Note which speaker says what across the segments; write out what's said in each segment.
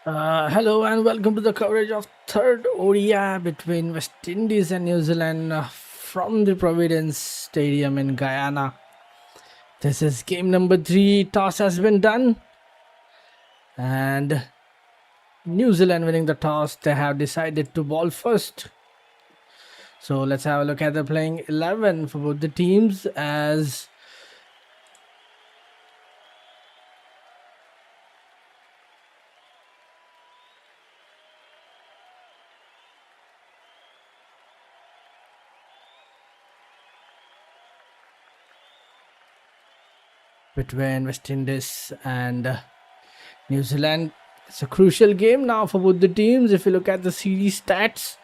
Speaker 1: Hello and welcome to the coverage of third ODI between West Indies and New Zealand from the Providence Stadium in Guyana. This is game number 3. Toss has been done and New Zealand winning the toss. They have decided to ball first. So let's have a look at the playing 11 for both the teams as between West Indies and New Zealand. It's a crucial game now for both the teams. If you look at the series stats,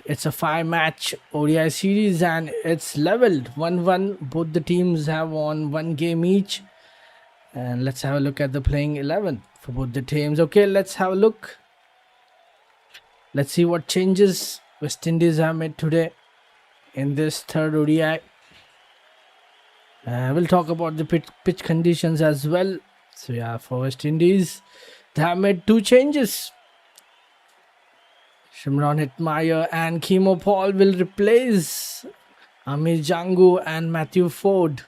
Speaker 1: it's a 5-match ODI series and it's leveled 1-1. Both the teams have won one game each. And let's have a look at the playing 11 for both the teams. Okay, let's have a look. Let's see what changes West Indies have made today in this third ODI. We'll talk about the pitch conditions as well. So yeah, for West Indies, they have made 2 changes. Shimron Hetmeyer and Kimo Paul will replace Amir Jangu and Matthew Ford.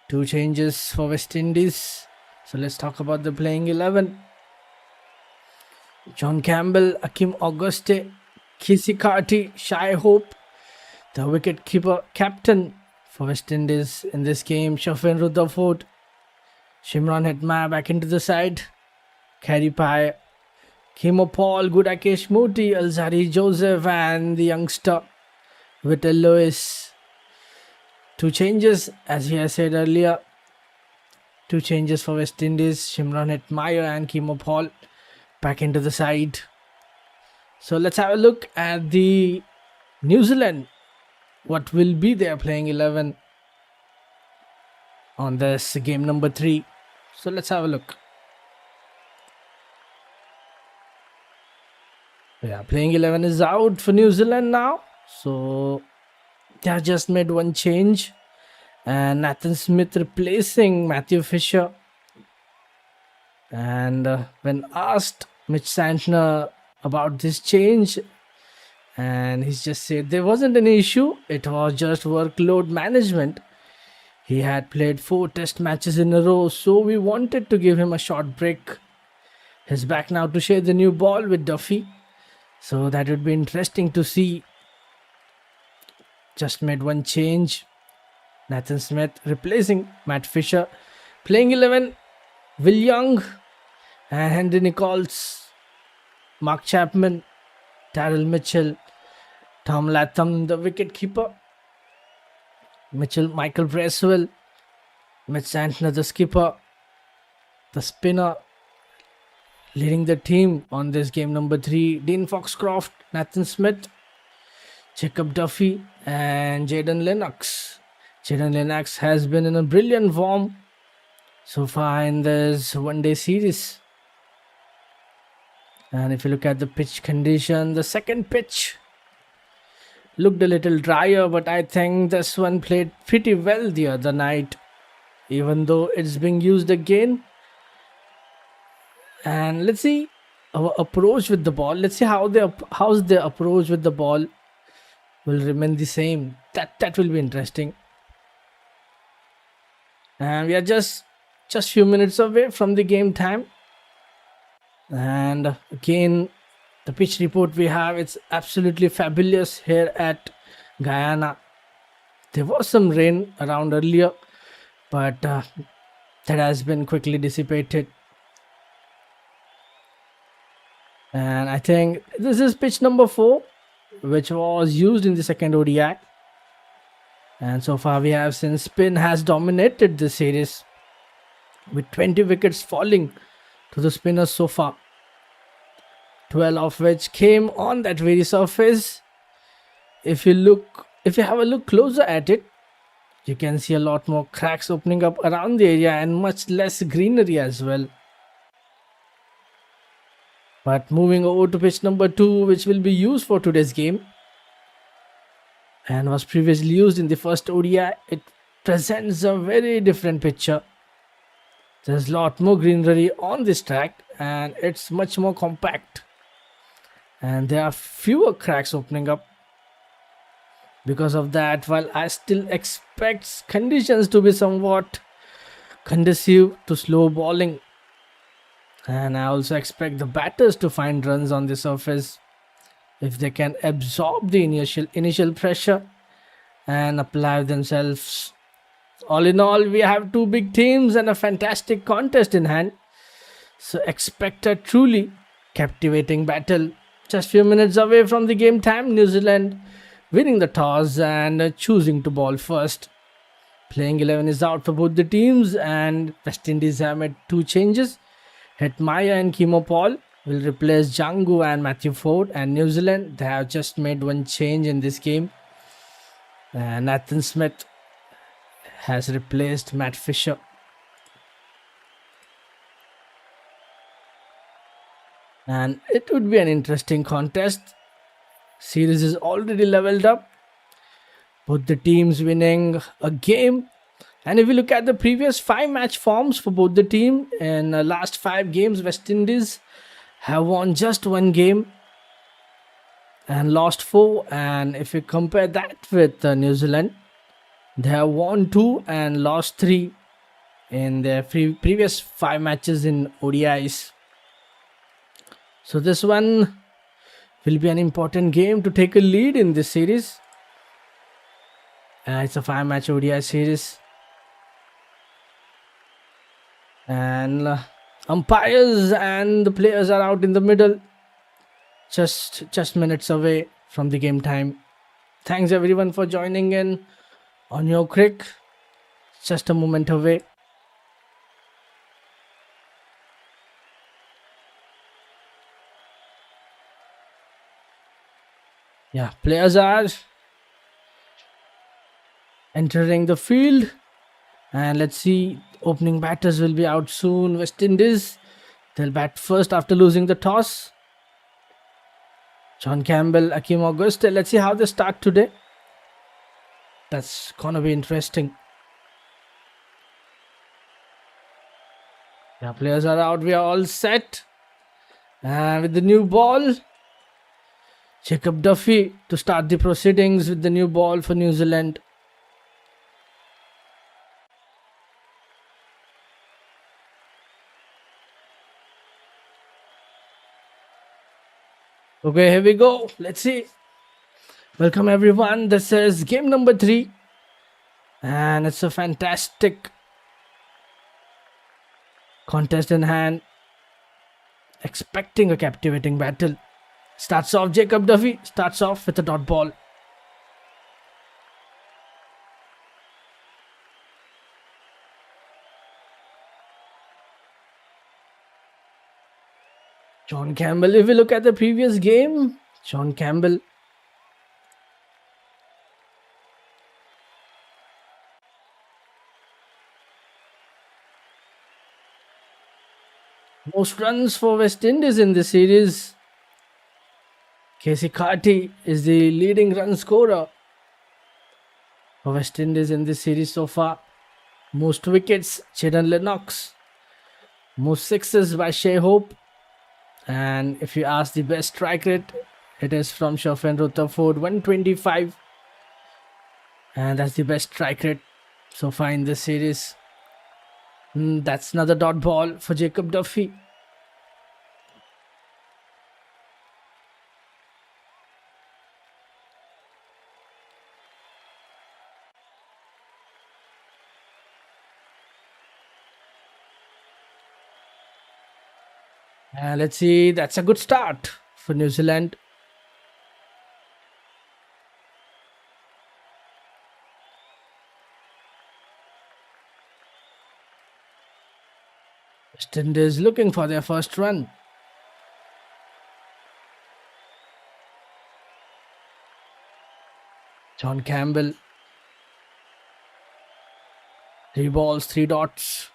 Speaker 1: 2 changes for West Indies. So let's talk about the playing 11. John Campbell, Akim Auguste, Kisi Karti, Shai Hope, the wicket-keeper captain for West Indies in this game, Shafin Rutherford. Shimron Hetmeyer back into the side. Carey Pai, Kimo Paul, Gudakesh Moti, Alzari Joseph and the youngster Whittle Lewis. 2 changes, as he has said earlier. 2 changes for West Indies. Shimron Hetmeyer and Kimo Paul back into the side. So let's have a look at the New Zealand. What will be their playing 11 on this game number 3. So let's have a look. Yeah, playing 11 is out for New Zealand now. So they have just made 1 change. And Nathan Smith replacing Matthew Fisher. And when asked Mitch Santner about this change, and he's just said there wasn't any issue. It was just workload management. He had played 4 test matches in a row, so we wanted to give him a short break. He's back now to share the new ball with Duffy. So that would be interesting to see. Just made 1 change. Nathan Smith replacing Matt Fisher. Playing 11, Will Young and Henry Nichols, Mark Chapman, Darryl Mitchell, Tom Latham, the wicket-keeper, Michael Bracewell, Mitch Santner, the skipper, the spinner, leading the team on this game number 3, Dean Foxcroft, Nathan Smith, Jacob Duffy and Jayden Lennox. Jayden Lennox has been in a brilliant form so far in this one-day series. And if you look at the pitch condition, the second pitch looked a little drier, but I think this one played pretty well the other night, even though it's being used again. And let's see our approach with the ball. Let's see how's the approach with the ball will remain the same. That will be interesting. And we are just few minutes away from the game time. And again, the pitch report we have, it's absolutely fabulous here at Guyana. There was some rain around earlier, but that has been quickly dissipated. And I think this is pitch number 4, which was used in the second ODI. And so far we have seen spin has dominated this series with 20 wickets falling to the spinners so far, 12 of which came on that very surface. If you have a look closer at it, you can see a lot more cracks opening up around the area and much less greenery as well. But moving over to pitch number 2, which will be used for today's game and was previously used in the first ODI, it presents a very different picture. There's a lot more greenery on this track and it's much more compact. And there are fewer cracks opening up. Because of that, while I still expect conditions to be somewhat conducive to slow bowling, and I also expect the batters to find runs on the surface if they can absorb the initial pressure and apply themselves. All in all, we have two big teams and a fantastic contest in hand. So expect a truly captivating battle. Just few minutes away from the game time, New Zealand winning the toss and choosing to bowl first. Playing 11 is out for both the teams, and West Indies have made two changes. Hetmaya and Kimo Paul will replace Jangu and Matthew Ford, and New Zealand, they have just made one change in this game. Nathan Smith has replaced Matt Fisher. And it would be an interesting contest. Series is already leveled up. Both the teams winning a game. And if we look at the previous 5 match forms for both the team, in the last 5 games, West Indies have won just 1 game and lost 4. And if we compare that with New Zealand, they have won 2 and lost 3 in their previous 5 matches in ODIs. So this one will be an important game to take a lead in this series. It's a 5 match ODI series. And umpires and the players are out in the middle, just minutes away from the game time. Thanks everyone for joining in on YooCric. Just a moment away. Yeah, players are entering the field. And let's see, opening batters will be out soon. West Indies, they'll bat first after losing the toss. John Campbell, Akeem Auguste. Let's see how they start today. That's gonna be interesting. Yeah, players are out. We are all set. And with the new ball, Jacob Duffy to start the proceedings with the new ball for New Zealand. Okay, here we go. Let's see. Welcome everyone. This is game number 3. And it's a fantastic contest in hand. Expecting a captivating battle. Starts off, Jacob Duffy starts off with a dot ball. John Campbell, if we look at the previous game, John Campbell most runs for West Indies in this series. Casey Carty is the leading run scorer for West Indies in this series so far. Most wickets, Jaden Lennox. Most sixes by Shea Hope. And if you ask the best strike rate, it is from Shashyt Rutherford, 125. And that's the best strike rate so far in this series. That's another dot ball for Jacob Duffy. Let's see, that's a good start for New Zealand. West Indies looking for their first run. John Campbell. 3 balls, 3 dots.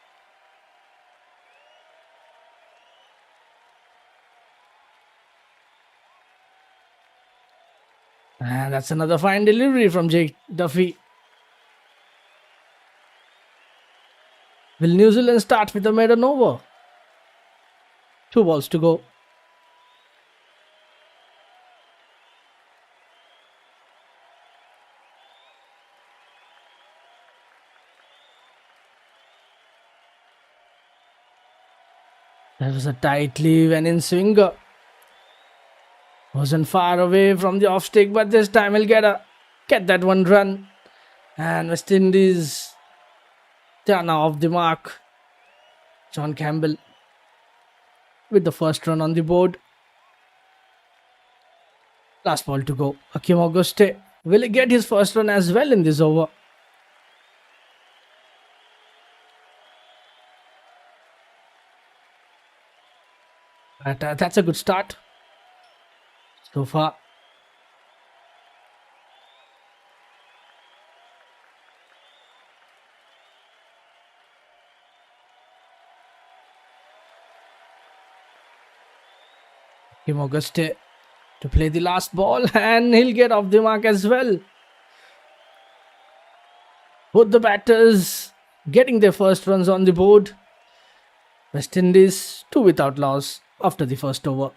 Speaker 1: And that's another fine delivery from Jake Duffy. Will New Zealand start with a maiden over? 2 balls to go. That was a tight leave and in swinger. Wasn't far away from the off stick, but this time he'll get that one run. And West Indies, they are now off the mark. John Campbell with the first run on the board. Last ball to go. Hakeem Auguste. Will he get his first run as well in this over? But that's a good start so far. Hakeem Auguste to play the last ball, and he'll get off the mark as well. Both the batters getting their first runs on the board. West Indies 2 without loss after the first over.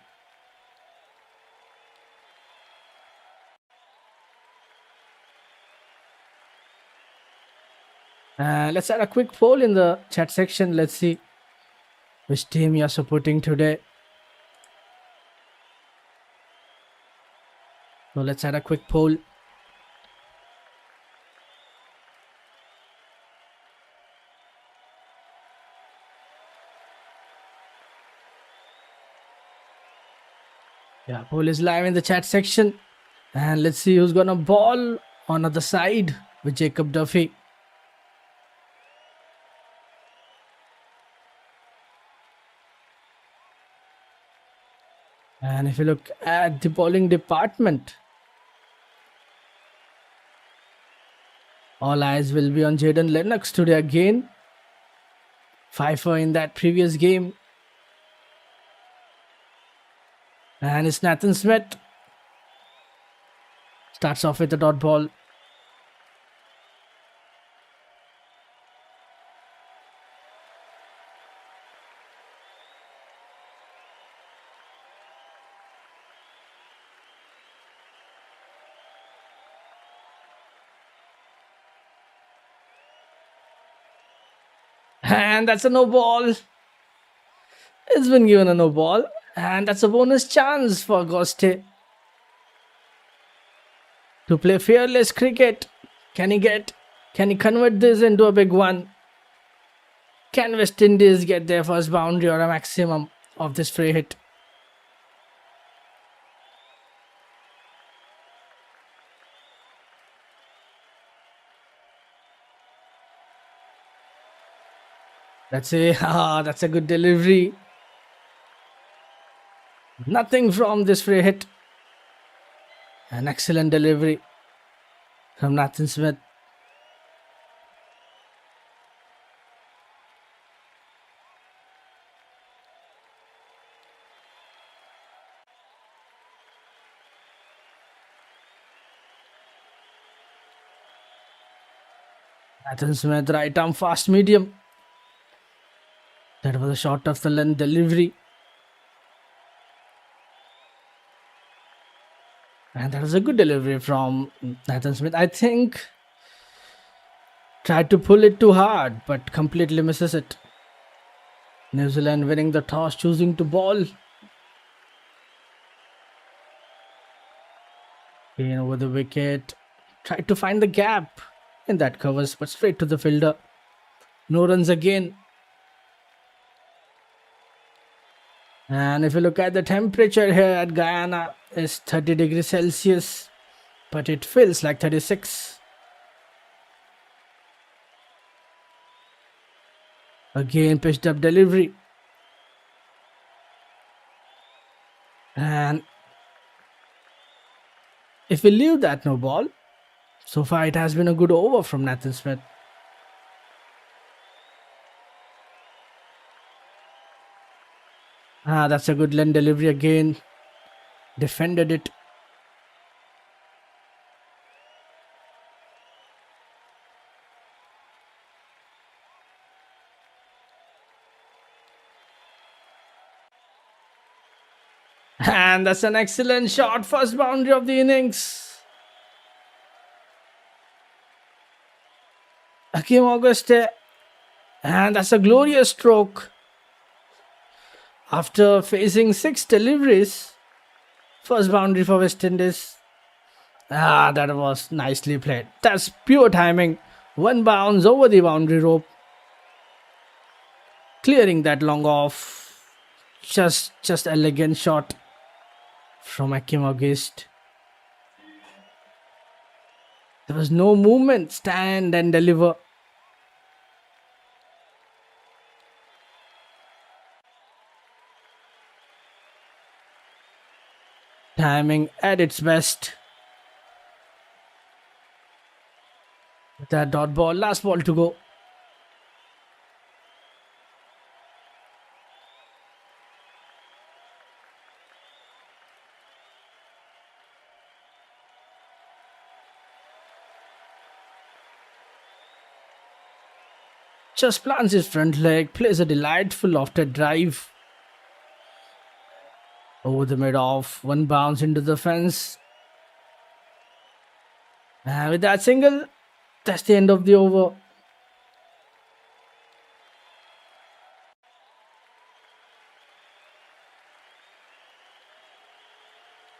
Speaker 1: Let's add a quick poll in the chat section. Let's see which team you're supporting today. So let's add a quick poll. Yeah, poll is live in the chat section. And let's see who's gonna ball on the other side with Jacob Duffy. And if you look at the bowling department, all eyes will be on Jaden Lennox today again. 5-4 in that previous game. And it's Nathan Smith. Starts off with a dot ball. And that's a no ball. It's been given a no ball. And that's a bonus chance for Auguste to play fearless cricket. Can he convert this into a big one? Can West Indies get their first boundary or a maximum of this free hit? That's a good delivery. Nothing from this free hit. An excellent delivery from Nathan Smith. Nathan Smith, right arm fast medium. That was a short of the length delivery. And that was a good delivery from Nathan Smith. I think tried to pull it too hard, but completely misses it. New Zealand winning the toss, choosing to bowl. In over the wicket. Tried to find the gap in that covers, but straight to the fielder. No runs again. And if you look at the temperature here at Guyana, is 30 degrees Celsius, but it feels like 36. Again, pitched up delivery. And if we leave that no ball, so far it has been a good over from Nathan Smith. That's a good length delivery again. Defended it. And that's an excellent shot. First boundary of the innings. Hakim Auguste. And that's a glorious stroke. After facing 6 deliveries, first boundary for West Indies. That was nicely played. That's pure timing. One bounce over the boundary rope. Clearing that long off. Just elegant shot from Hakim Auguste. There was no movement. Stand and deliver. Timing at its best. That dot ball. Last ball to go. Just plants his front leg, plays a delightful lofted drive over the mid-off, one bounce into the fence. And with that single, that's the end of the over.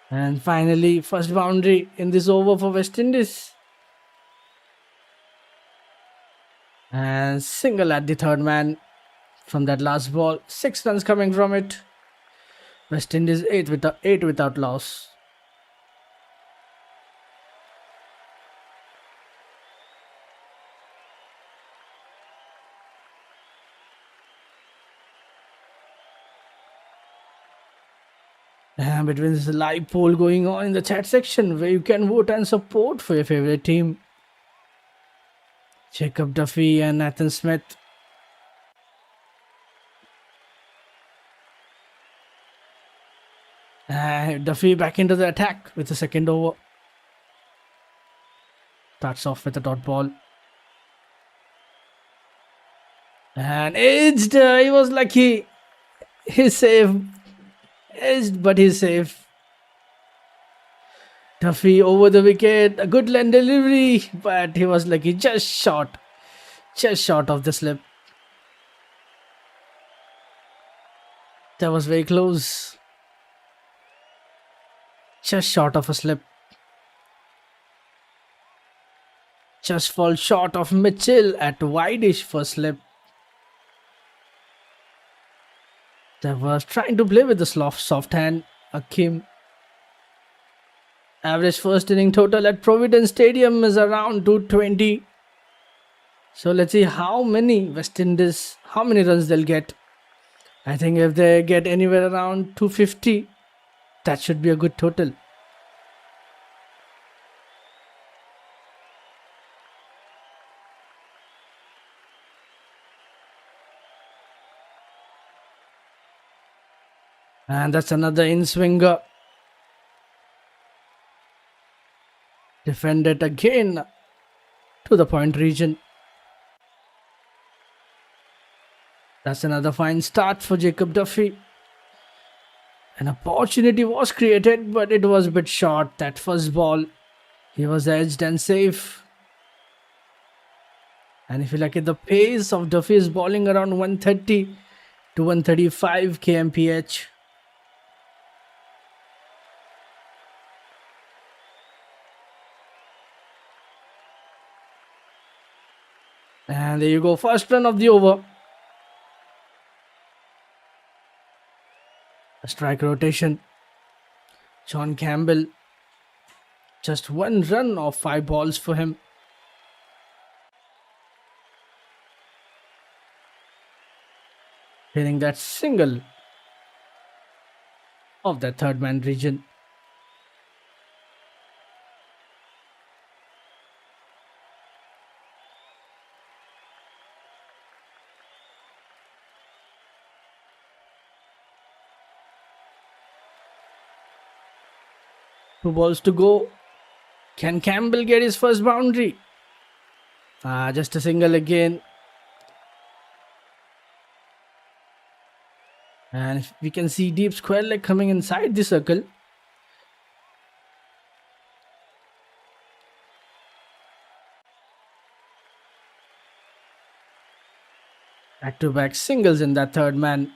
Speaker 1: And finally, first boundary in this over for West Indies. And single at the third man from that last ball. 6 runs coming from it. West Indies 8 without loss. And between this live poll going on in the chat section where you can vote and support for your favorite team. Jacob Duffy and Nathan Smith. Duffy back into the attack with the second over. Starts off with a dot ball. And edged. He was lucky. He's safe. Edged, but he's safe. Duffy over the wicket. A good line delivery. But he was lucky. Just short of the slip. That was very close. Just short of a slip. Just fall short of Mitchell at wide-ish for slip. They was trying to play with the soft hand. Hakim. Average first inning total at Providence Stadium is around 220. So let's see how many West Indies, how many runs they'll get. I think if they get anywhere around 250, that should be a good total. And that's another in-swinger. Defended again to the point region. That's another fine start for Jacob Duffy. An opportunity was created, but it was a bit short. That first ball, he was edged and safe. And if you look at the pace of Duffy is bowling around 130 to 135 kmph. And there you go, first run of the over. A strike rotation. John Campbell. Just 1 run of 5 balls for him. Hitting that single of that third man region. Two balls to go. Can Campbell get his first boundary? Just a single again. And we can see deep square leg coming inside the circle. Back-to-back singles in that third man.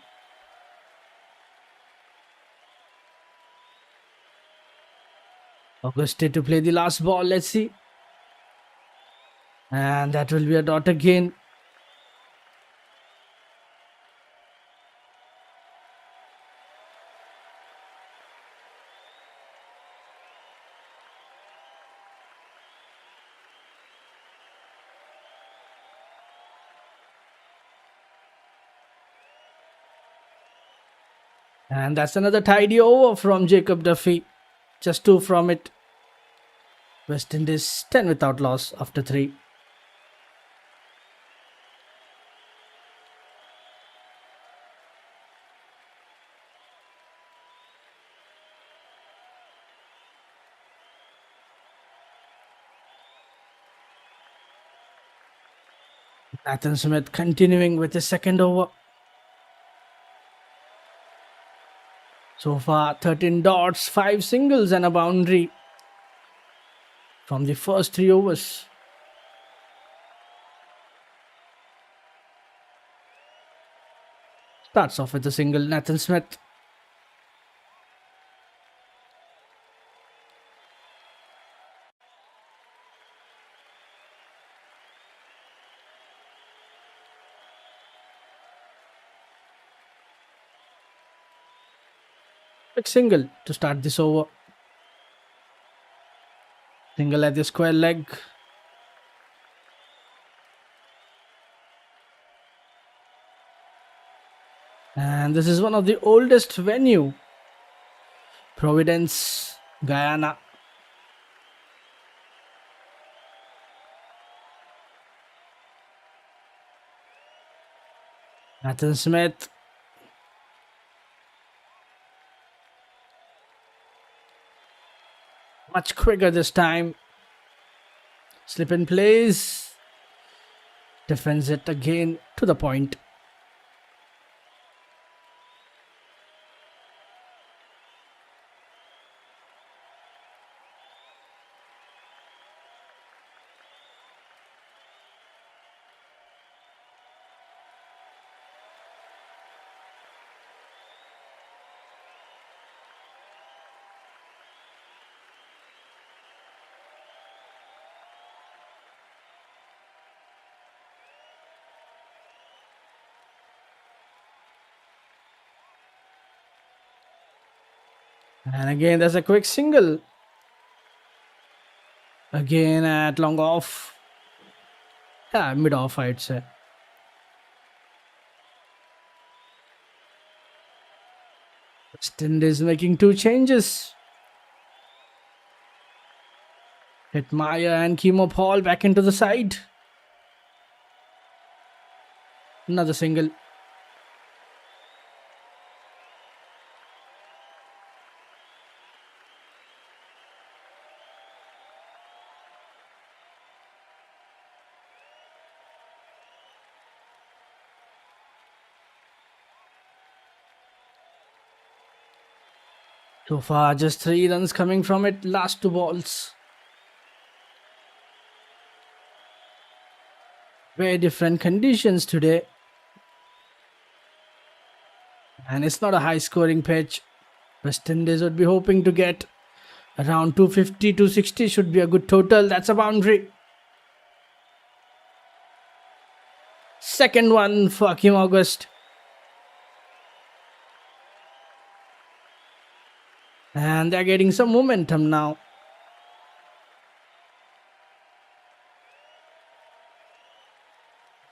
Speaker 1: Auguste to play the last ball. Let's see. And that will be a dot again. And that's another tidy over from Jacob Duffy. Just 2 from it. West Indies 10 without loss after 3. Nathan Smith continuing with his second over. So far 13 dots, 5 singles and a boundary from the first 3 overs. Starts off with a single, Nathan Smith. Quick single to start this over. Single at the square leg. And this is one of the oldest venue. Providence, Guyana. Nathan Smith. Much quicker this time. Slip in place. Defends it again to the point. And again, there's a quick single. Again at long off. Yeah, mid off, I'd say. West Indies making 2 changes. Hit Maya and Kimo Paul back into the side. Another single. So far, just 3 runs coming from it. Last 2 balls. Very different conditions today. And it's not a high scoring pitch. West Indies would be hoping to get around 250, 260 should be a good total. That's a boundary. Second one for Kim August. And they're getting some momentum now.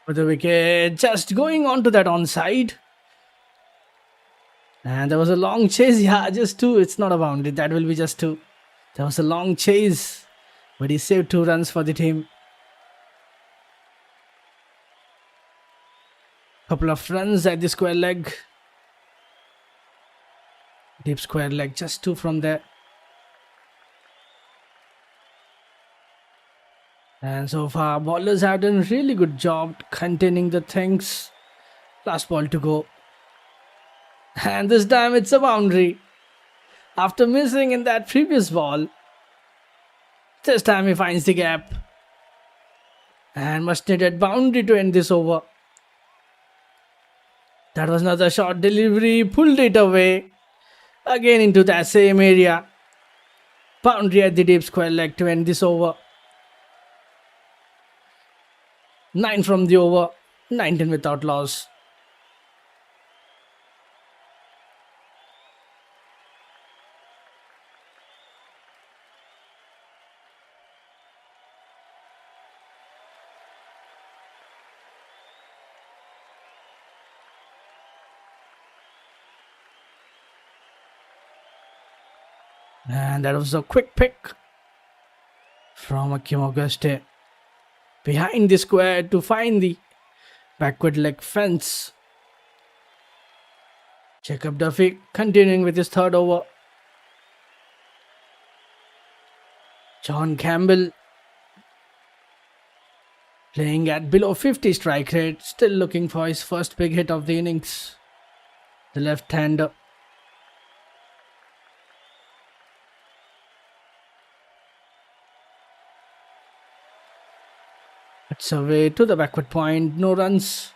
Speaker 1: For the wicket, just going on to that onside. And there was a long chase. Yeah, just 2. It's not a boundary. That will be just 2. There was a long chase. But he saved 2 runs for the team. Couple of runs at the square leg. Deep square leg, just 2 from there. And so far, bowlers have done a really good job containing the things. Last ball to go. And this time it's a boundary. After missing in that previous ball, this time he finds the gap. And must needed boundary to end this over. That was another short delivery, pulled it away. Again into that same area. Boundary at the deep square leg to end this over. 9 from the over, 19 without loss. And that was a quick pick from Akim Auguste. Behind the square to find the backward leg fence. Jacob Duffy continuing with his third over. John Campbell playing at below 50 strike rate, still looking for his first big hit of the innings. The left-hander. It's away to the backward point, no runs.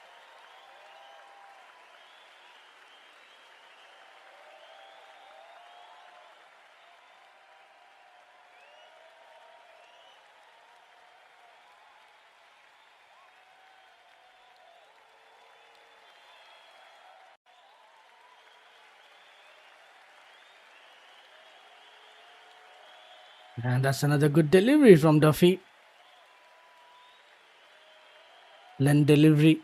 Speaker 1: And that's another good delivery from Duffy. Length delivery.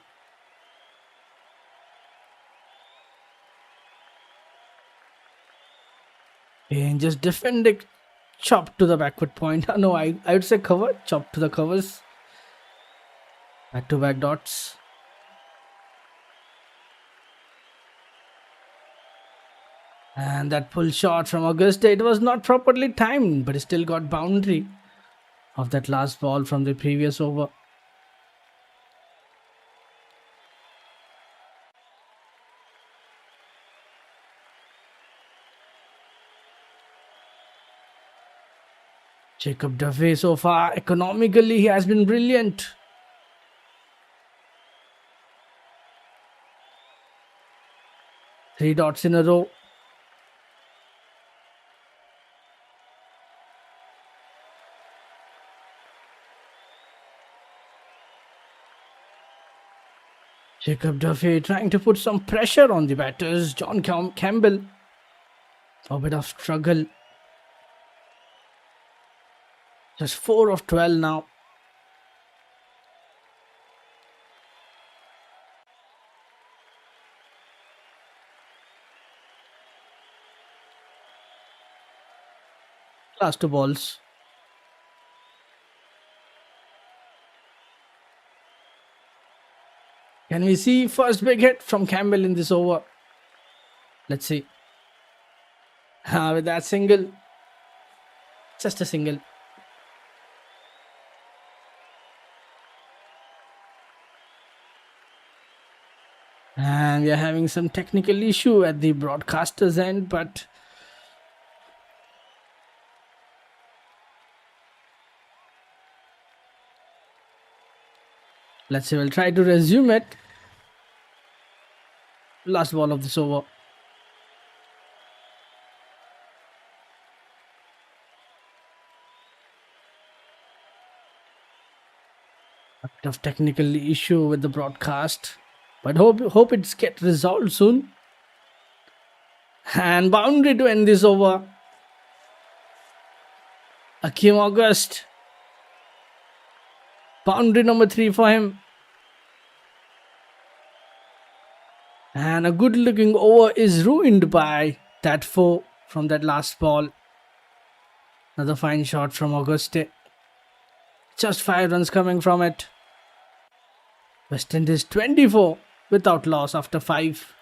Speaker 1: And just defending, chop to the backward point. No, I would say cover, chop to the covers. Back to back dots. And that pull shot from Auguste, it was not properly timed, but it still got boundary of that last ball from the previous over. Jacob Duffy so far, economically, he has been brilliant. Three dots in a row. Jacob Duffy trying to put some pressure on the batters. John Campbell. A bit of struggle. Just 4 of 12 now. Last 2 balls. Can we see first big hit from Campbell in this over? Let's see. With that single. Just a single. And we are having some technical issue at the broadcaster's end, but let's see, we'll try to resume it. Last ball of this over. A bit of technical issue with the broadcast, but hope it's get resolved soon. And boundary to end this over. Akim August. Boundary number 3 for him. And a good looking over is ruined by that 4 from that last ball. Another fine shot from Auguste. Just 5 runs coming from it. West Indies 24 without loss after 5.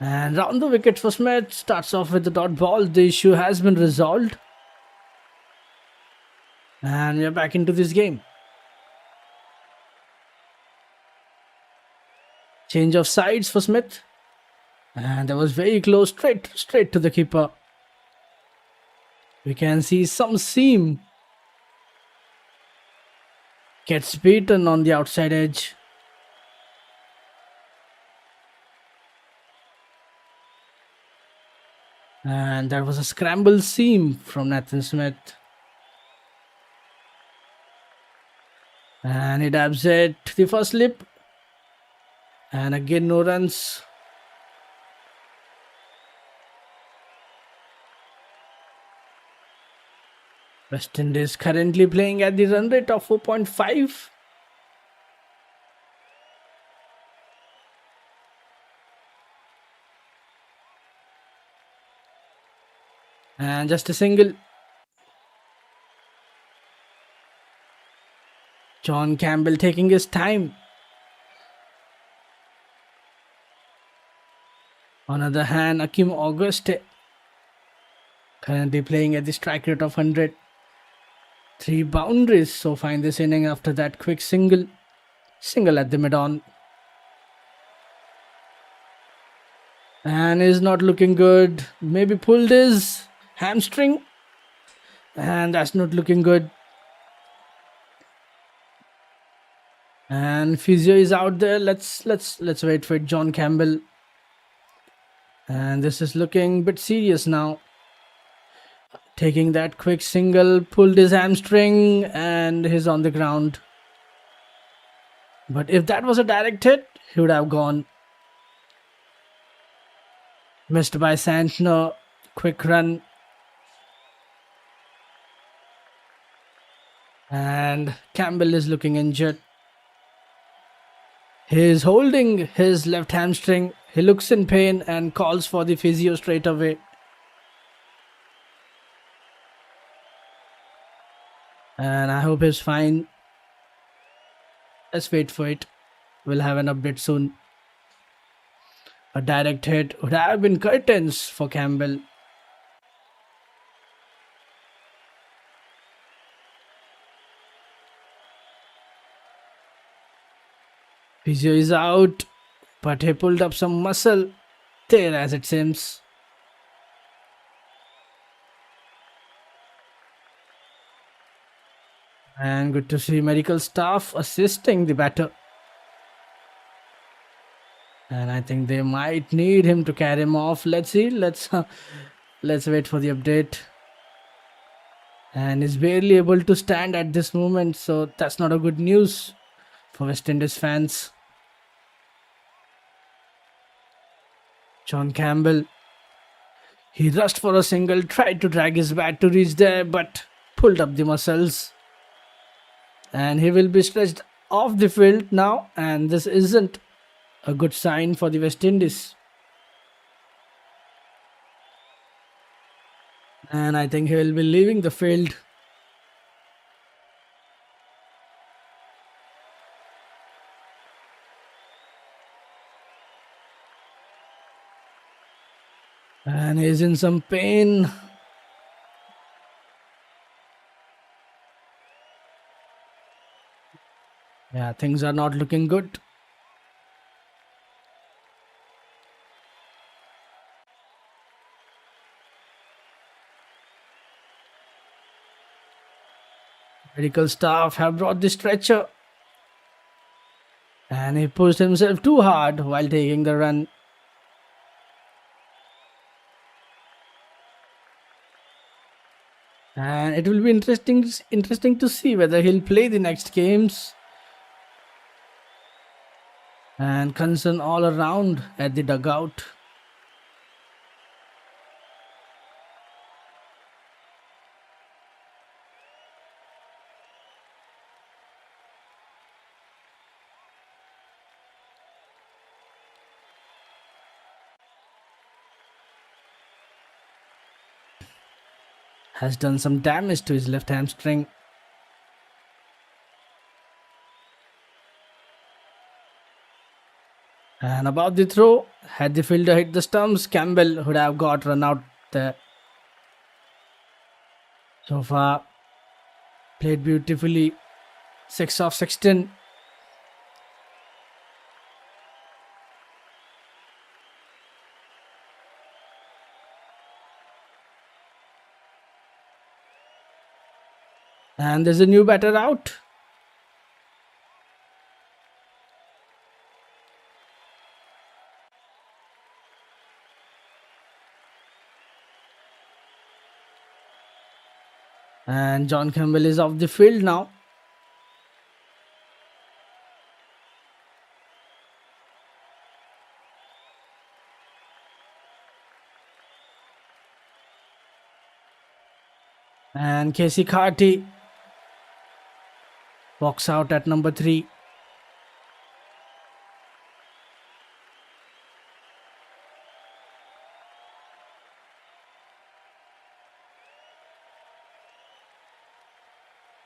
Speaker 1: And round the wicket for Smith. Starts off with the dot ball. The issue has been resolved. And we are back into this game. Change of sides for Smith. And that was very close. Straight to the keeper. We can see some seam. Gets beaten on the outside edge. And that was a scramble seam from Nathan Smith. And he dabs it to the first slip. And again no runs. West Indies currently playing at the run rate of 4.5. And just a single. John Campbell taking his time. On the other hand, Akim Auguste currently playing at the strike rate of 100. 3 boundaries so far in this inning after that quick single at the mid-on. And is not looking good. Maybe pulled his hamstring. And that's not looking good. And physio is out there. Let's wait for it. John Campbell. And this is looking a bit serious now. Taking that quick single, pulled his hamstring, and he's on the ground. But if that was a direct hit, he would have gone. Missed by Santner. Quick run. And Campbell is looking injured. He is holding his left hamstring. He looks in pain and calls for the physio straight away. And I hope he's fine. Let's wait for it. We'll have an update soon. A direct hit would have been curtains for Campbell. Physio is out, but he pulled up some muscle there as it seems. And good to see medical staff assisting the batter. And I think they might need him to carry him off. Let's see. Let's wait for the update. And he's barely able to stand at this moment, so that's not a good news for West Indies fans. John Campbell. He rushed for a single, tried to drag his bat to reach there, but pulled up the muscles. And he will be stretched off the field now, and this isn't a good sign for the West Indies. And I think he will be leaving the field. And he's in some pain. Yeah, things are not looking good. Medical staff have brought the stretcher. And he pushed himself too hard while taking the run. And it will be interesting to see whether he'll play the next games. And concern all around at the dugout. Has done some damage to his left hamstring. And about the throw, had the fielder hit the stumps, Campbell would have got run out there. So far, played beautifully. 6 of 16. And there's a new batter out. And John Campbell is off the field now. And Casey Carty walks out at number 3.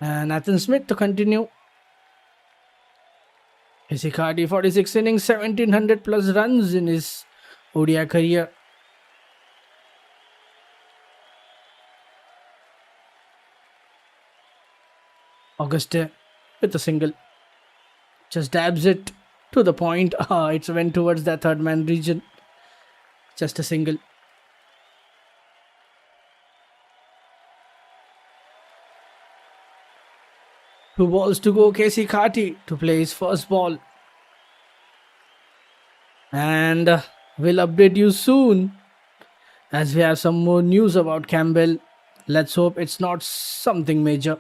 Speaker 1: And Nathan Smith to continue. Casey Carty, 46 innings, 1700 plus runs in his ODI career. Auguste with a single. Just dabs it to the point. It's went towards that third man region. Just a single. Two balls to go. Casey Carty to play his first ball. And we'll update you soon as we have some more news about Campbell. Let's hope it's not something major.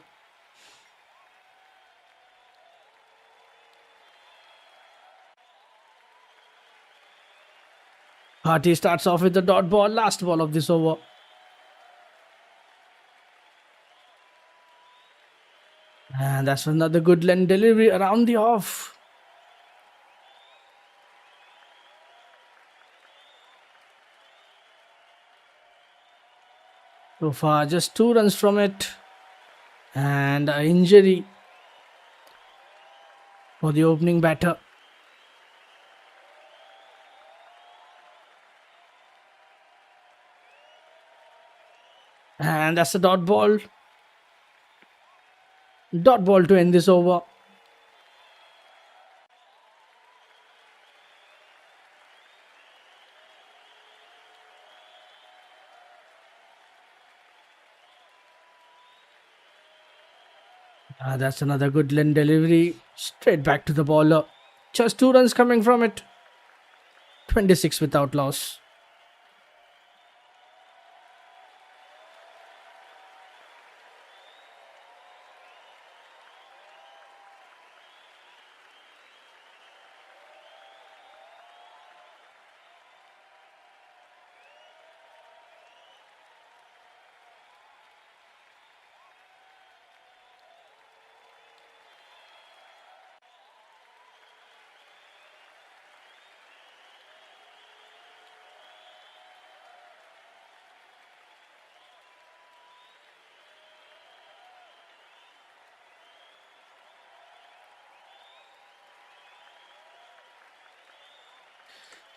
Speaker 1: Carty starts off with the dot ball, last ball of this over. And that's another good length delivery around the off. So far, just 2 runs from it. And an injury for the opening batter. And that's a dot ball. Dot ball to end this over. That's another good length delivery. Straight back to the bowler. Just 2 runs coming from it. 26 without loss.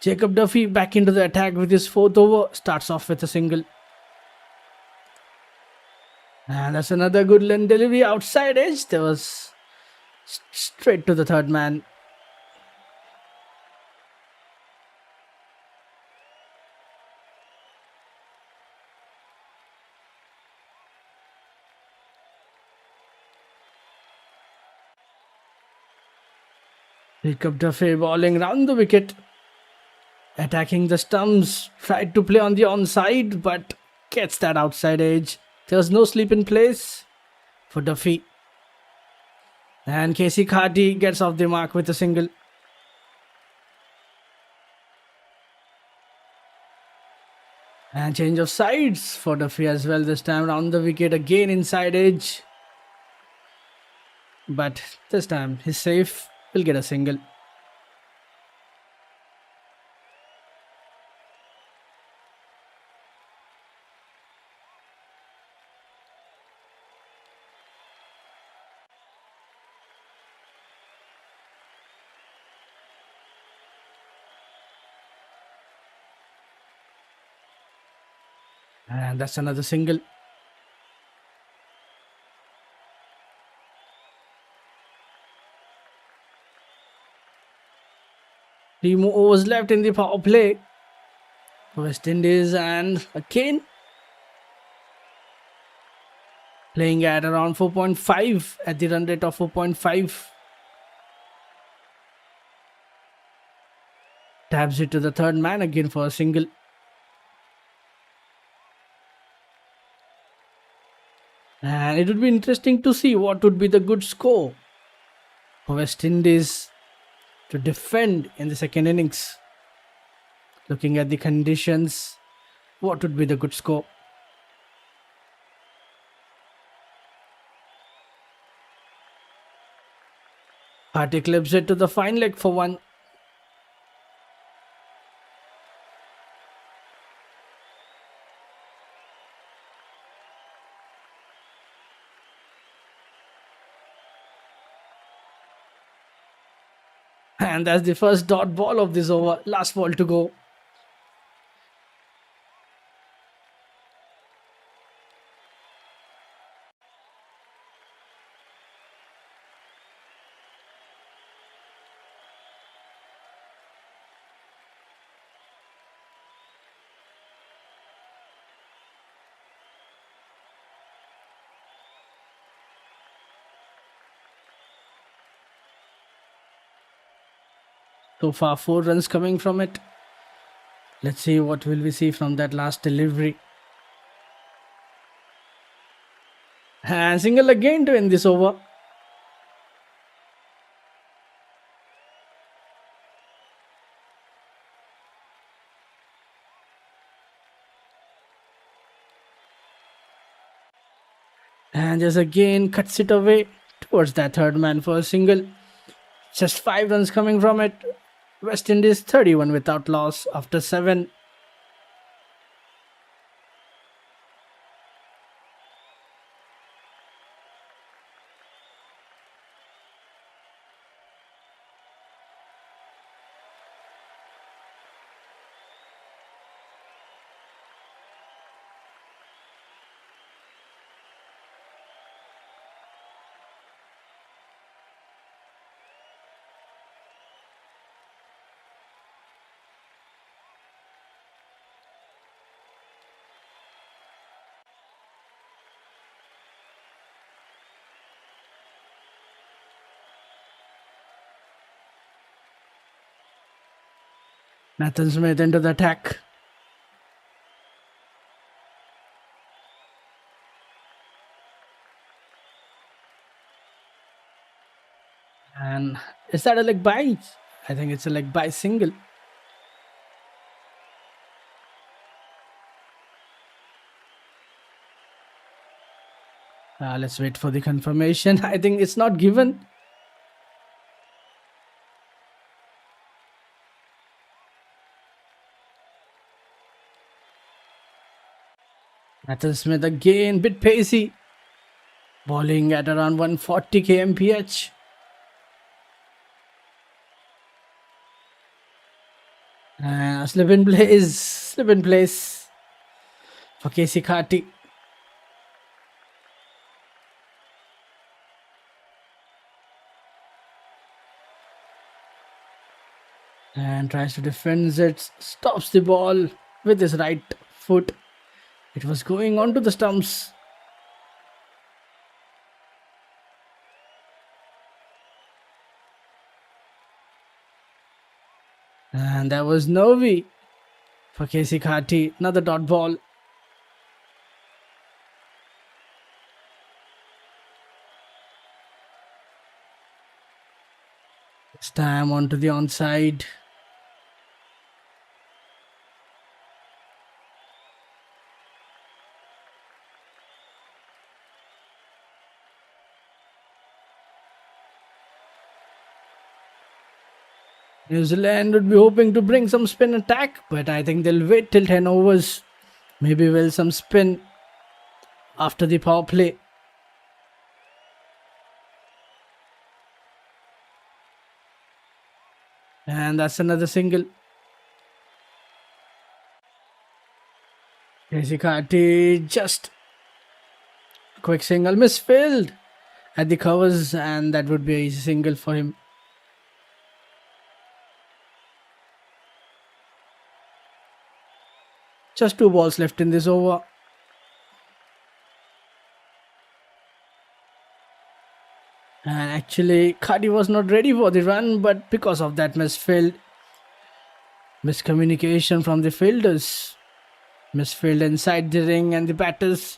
Speaker 1: Jacob Duffy back into the attack with his 4th over. Starts off with a single. And that's another good length delivery outside edge. There was straight to the third man. Jacob Duffy bowling round the wicket. Attacking the stumps. Tried to play on the onside but gets that outside edge. There's no sleep in place for Duffy. And Casey Carty gets off the mark with a single. And change of sides for Duffy as well. This time round the wicket again inside edge. But this time he's safe. He'll get a single. And that's another single. Three more overs left in the power play for West Indies, and again playing at around 4.5 at the run rate of 4.5. Taps it to the third man again for a single. And it would be interesting to see what would be the good score for West Indies to defend in the second innings. Looking at the conditions, what would be the good score? Hardy clips it to the fine leg for one. And that's the first dot ball of this over. Last ball to go. So far, 4 runs coming from it. Let's see what will we see from that last delivery. And single again to end this over. And just again cuts it away towards that third man for a single. Just 5 runs coming from it. West Indies 31 without loss after 7. Nathan Smith into the attack. And is that a leg by? I think it's a leg by single. Let's wait for the confirmation. I think it's not given. Nathan Smith again, bit pacey. Bowling at around 140 kmph. Slip in place for Casey Carty. And tries to defend it, stops the ball with his right foot. It was going onto the stumps. And that was Novi for Casey Carty. Another dot ball. This time onto the onside. New Zealand would be hoping to bring some spin attack, but I think they'll wait till 10 overs. Maybe will some spin after the power play. And that's another single. Shashyt just quick single misfilled at the covers, and that would be a easy single for him. Just 2 balls left in this over. And actually, Khadi was not ready for the run, but because of that miscommunication from the fielders, misfield inside the ring, and the batters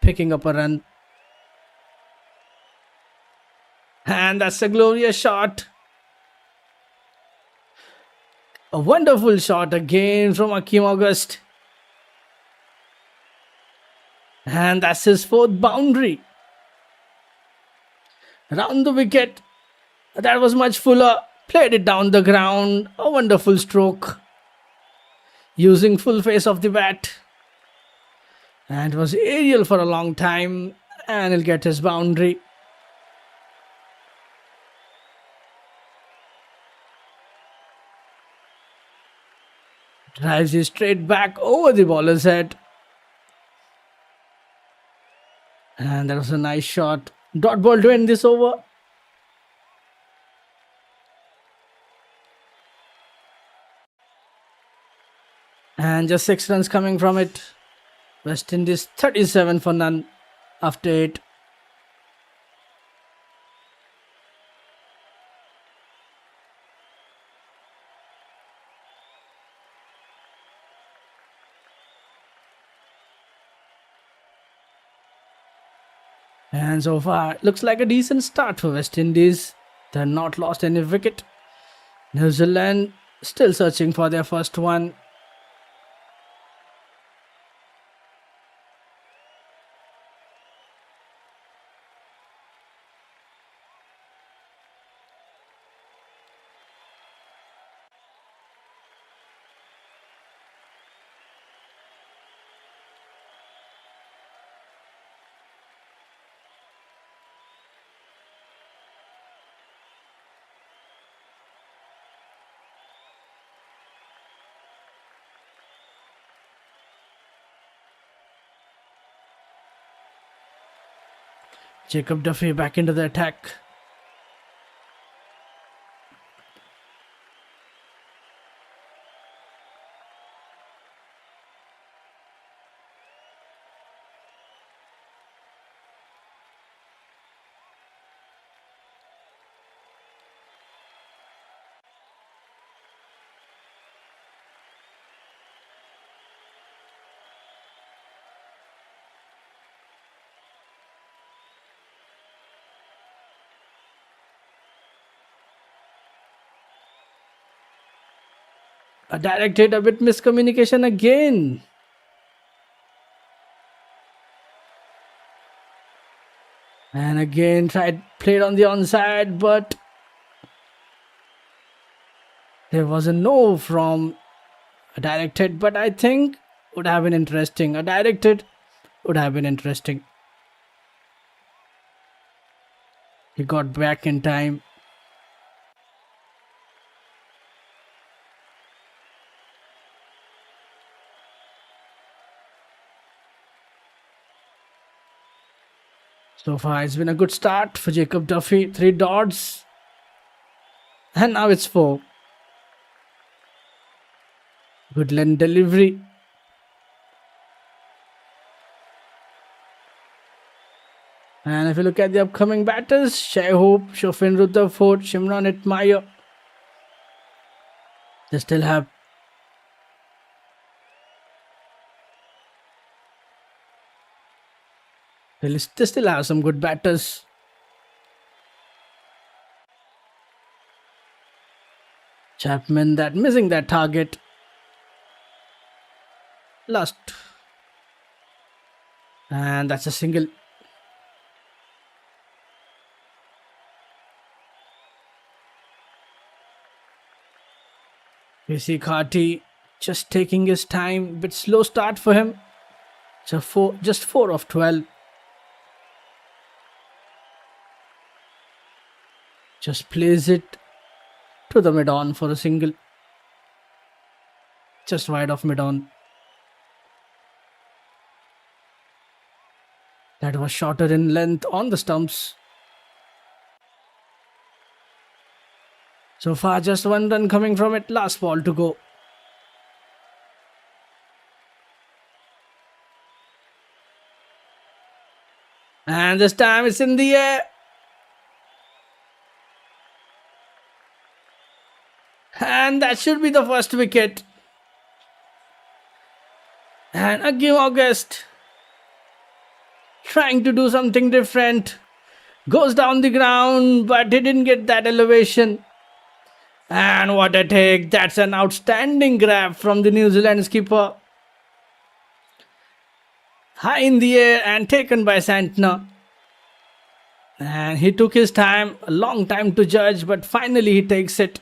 Speaker 1: picking up a run. And that's a glorious shot. A wonderful shot again from Akeem August. And that's his 4th boundary. Round the wicket. That was much fuller. Played it down the ground. A wonderful stroke. Using full face of the bat. And it was aerial for a long time. And he'll get his boundary. Drives it straight back over the bowler's head. And that was a nice shot. Dot ball to end this over. And just 6 runs coming from it. West Indies 37 for none after 8. And so far, it looks like a decent start for West Indies. They have not lost any wicket. New Zealand still searching for their first one. Jacob Duffy back into the attack. A direct hit, a bit miscommunication again. And again played on the onside, but there was a no from a direct hit, but I think would have been interesting. A direct hit would have been interesting. He got back in time. So far, it's been a good start for Jacob Duffy. 3 dots. And now it's 4. Good length delivery. And if you look at the upcoming batters, Shai-Hope, Shofin Rutherford, Shimron Hetmeyer. They still have they still have some good batters. Chapman missing that target. Last. And that's a single. We see Khati just taking his time. Bit slow start for him. So just 4 of 12. Just plays it to the mid-on for a single. Just wide of mid-on. That was shorter in length on the stumps. So far, just one run coming from it. Last ball to go. And this time it's in the air. And that should be the first wicket. And again, August trying to do something different. Goes down the ground, but he didn't get that elevation. And what a take. That's an outstanding grab from the New Zealand skipper. High in the air and taken by Santner. And he took his time, a long time to judge, but finally he takes it.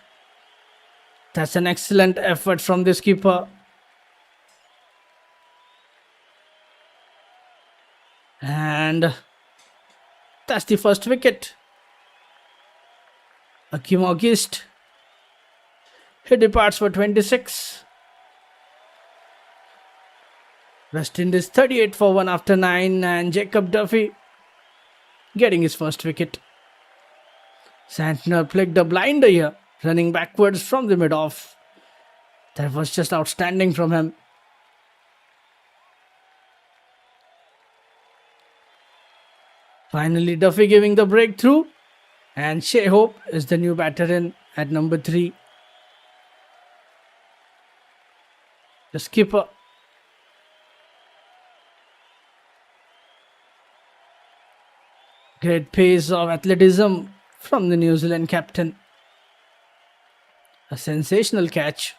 Speaker 1: That's an excellent effort from the skipper. And that's the first wicket. Akeem August. He departs for 26. West Indies 38 for 1 after 9, and Jacob Duffy getting his first wicket. Santner played a blinder here, running backwards from the mid-off. That was just outstanding from him. Finally, Duffy giving the breakthrough, and Shashyt is the new batter in at number 3. The skipper. Great pace of athleticism from the New Zealand captain. A sensational catch.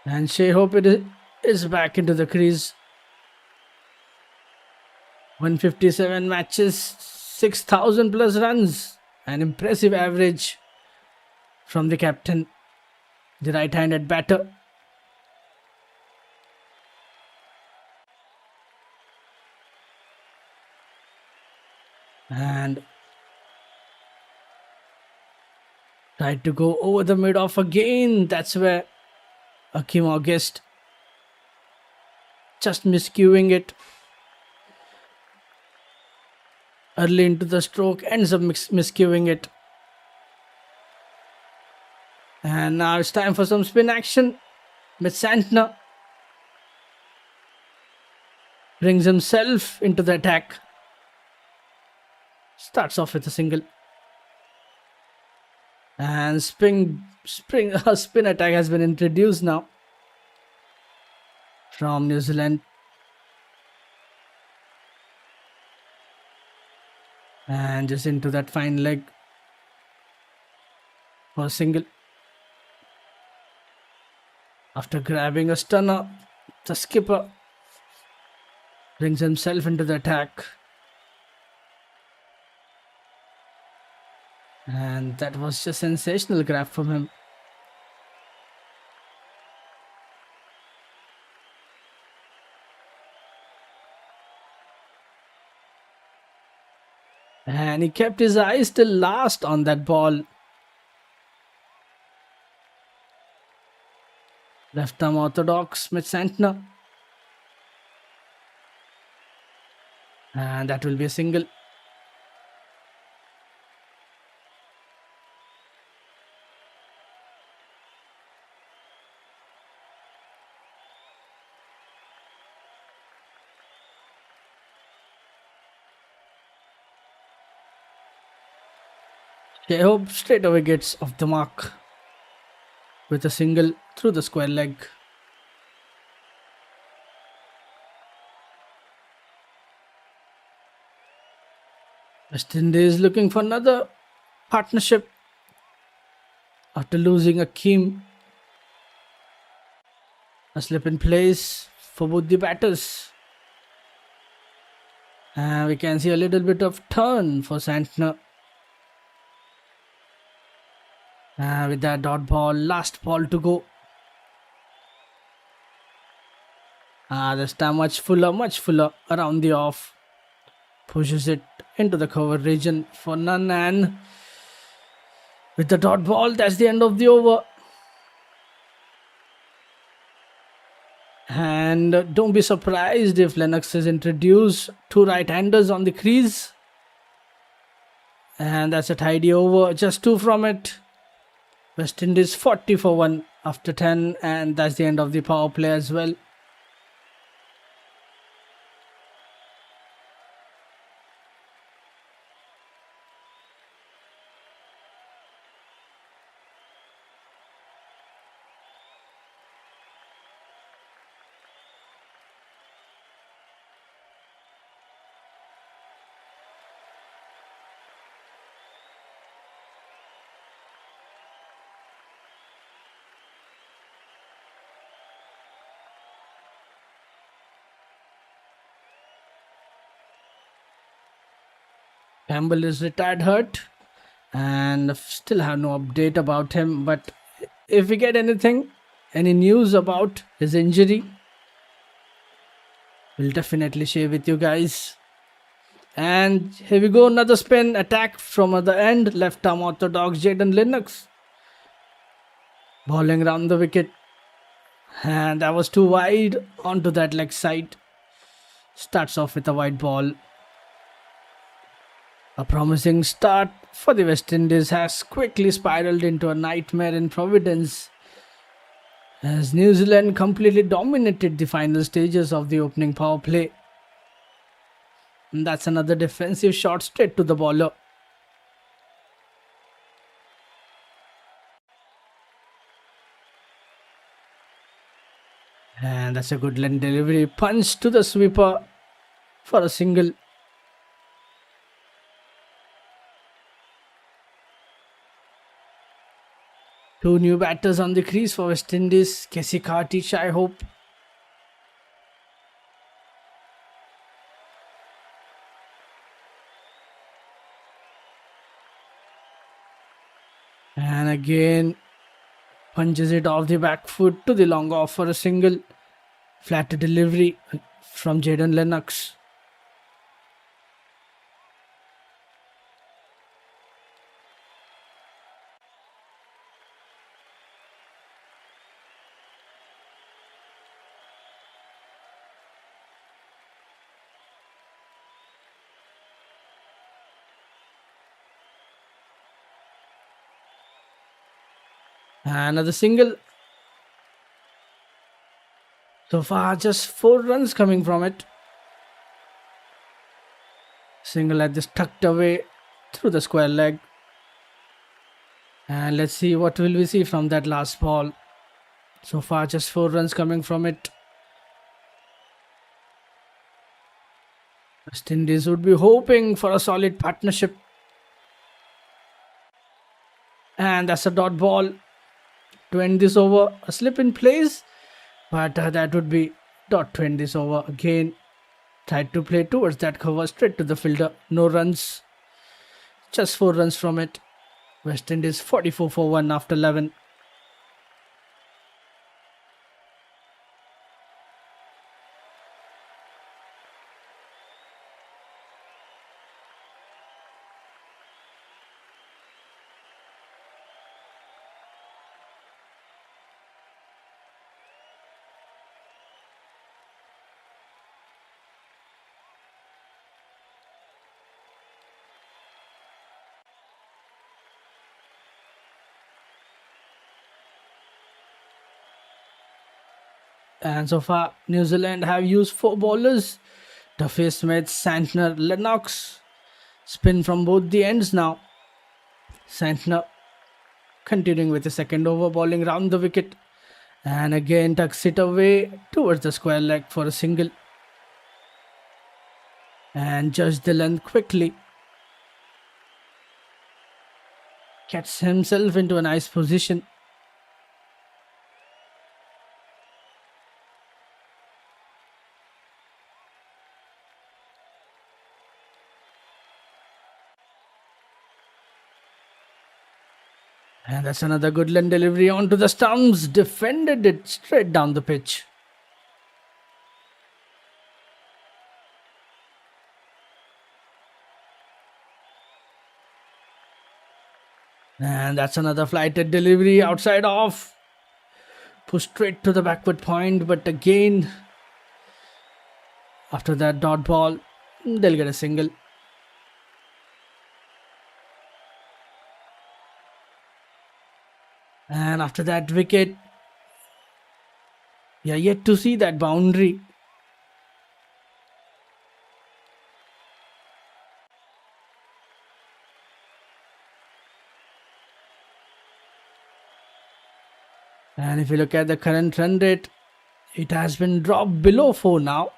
Speaker 1: And Shashyt is back into the crease. 157 matches, 6,000 plus runs. An impressive average from the captain, the right-handed batter. And tried to go over the mid-off again. That's where Akeem August just miscuing it. Early into the stroke, ends up miscuing it. And now it's time for some spin action with Santner. Brings himself into the attack. Starts off with a single. And a spin attack has been introduced now from New Zealand. And just into that fine leg for a single. After grabbing a stunner, the skipper brings himself into the attack. And that was just sensational grab from him. And he kept his eyes still last on that ball. Left arm orthodox with Santner. And that will be a single. Shashyt straight away gets off the mark with a single through the square leg. West Indies looking for another partnership after losing Akeem. A slip in place for both the batters. And we can see a little bit of turn for Santner. With that dot ball, last ball to go. This time much fuller around the off. Pushes it into the cover region for none, and with the dot ball, that's the end of the over. And And don't be surprised if Lennox is introduced two right-handers on the crease. And that's a tidy over, just 2 from it. West Indies 40 for 1 after 10, and that's the end of the power play as well. Campbell is retired hurt, and still have no update about him. But if we get anything, any news about his injury, we'll definitely share with you guys. And here we go, another spin attack from other end. Left arm orthodox Jaden Lennox bowling round the wicket, and that was too wide onto that leg side. Starts off with a wide ball. A promising start for the West Indies has quickly spiraled into a nightmare in Providence, as New Zealand completely dominated the final stages of the opening power play. And that's another defensive shot straight to the bowler. And that's a good line delivery. Punch to the sweeper for a single. Two new batters on the crease for West Indies, shashyt, shashyt. And again, punches it off the back foot to the long off for a single. Flat delivery from Jaden Lennox. Another single. So far, just 4 runs coming from it. Single at this tucked away through the square leg. And let's see what will we see from that last ball. So far, just 4 runs coming from it. West Indies would be hoping for a solid partnership. And that's a dot ball to end this over. A slip in place, but that would be dot to end this over. Again, tried to play towards that cover, straight to the fielder. No runs, just 4 runs from it. West Indies 44 for 1 after 11. And so far, New Zealand have used 4 bowlers. Duffy Smith, Santner, Lennox. Spin from both the ends now. Santner continuing with the second over, bowling round the wicket. And again tucks it away towards the square leg for a single. And judge the length quickly. Gets himself into a nice position. And that's another good line delivery onto the stumps. Defended it straight down the pitch. And that's another flighted delivery outside off. Pushed straight to the backward point, but again After that dot ball, they'll get a single. And after that wicket, we are yet to see that boundary. And if you look at the current run rate, it has been dropped below 4 now.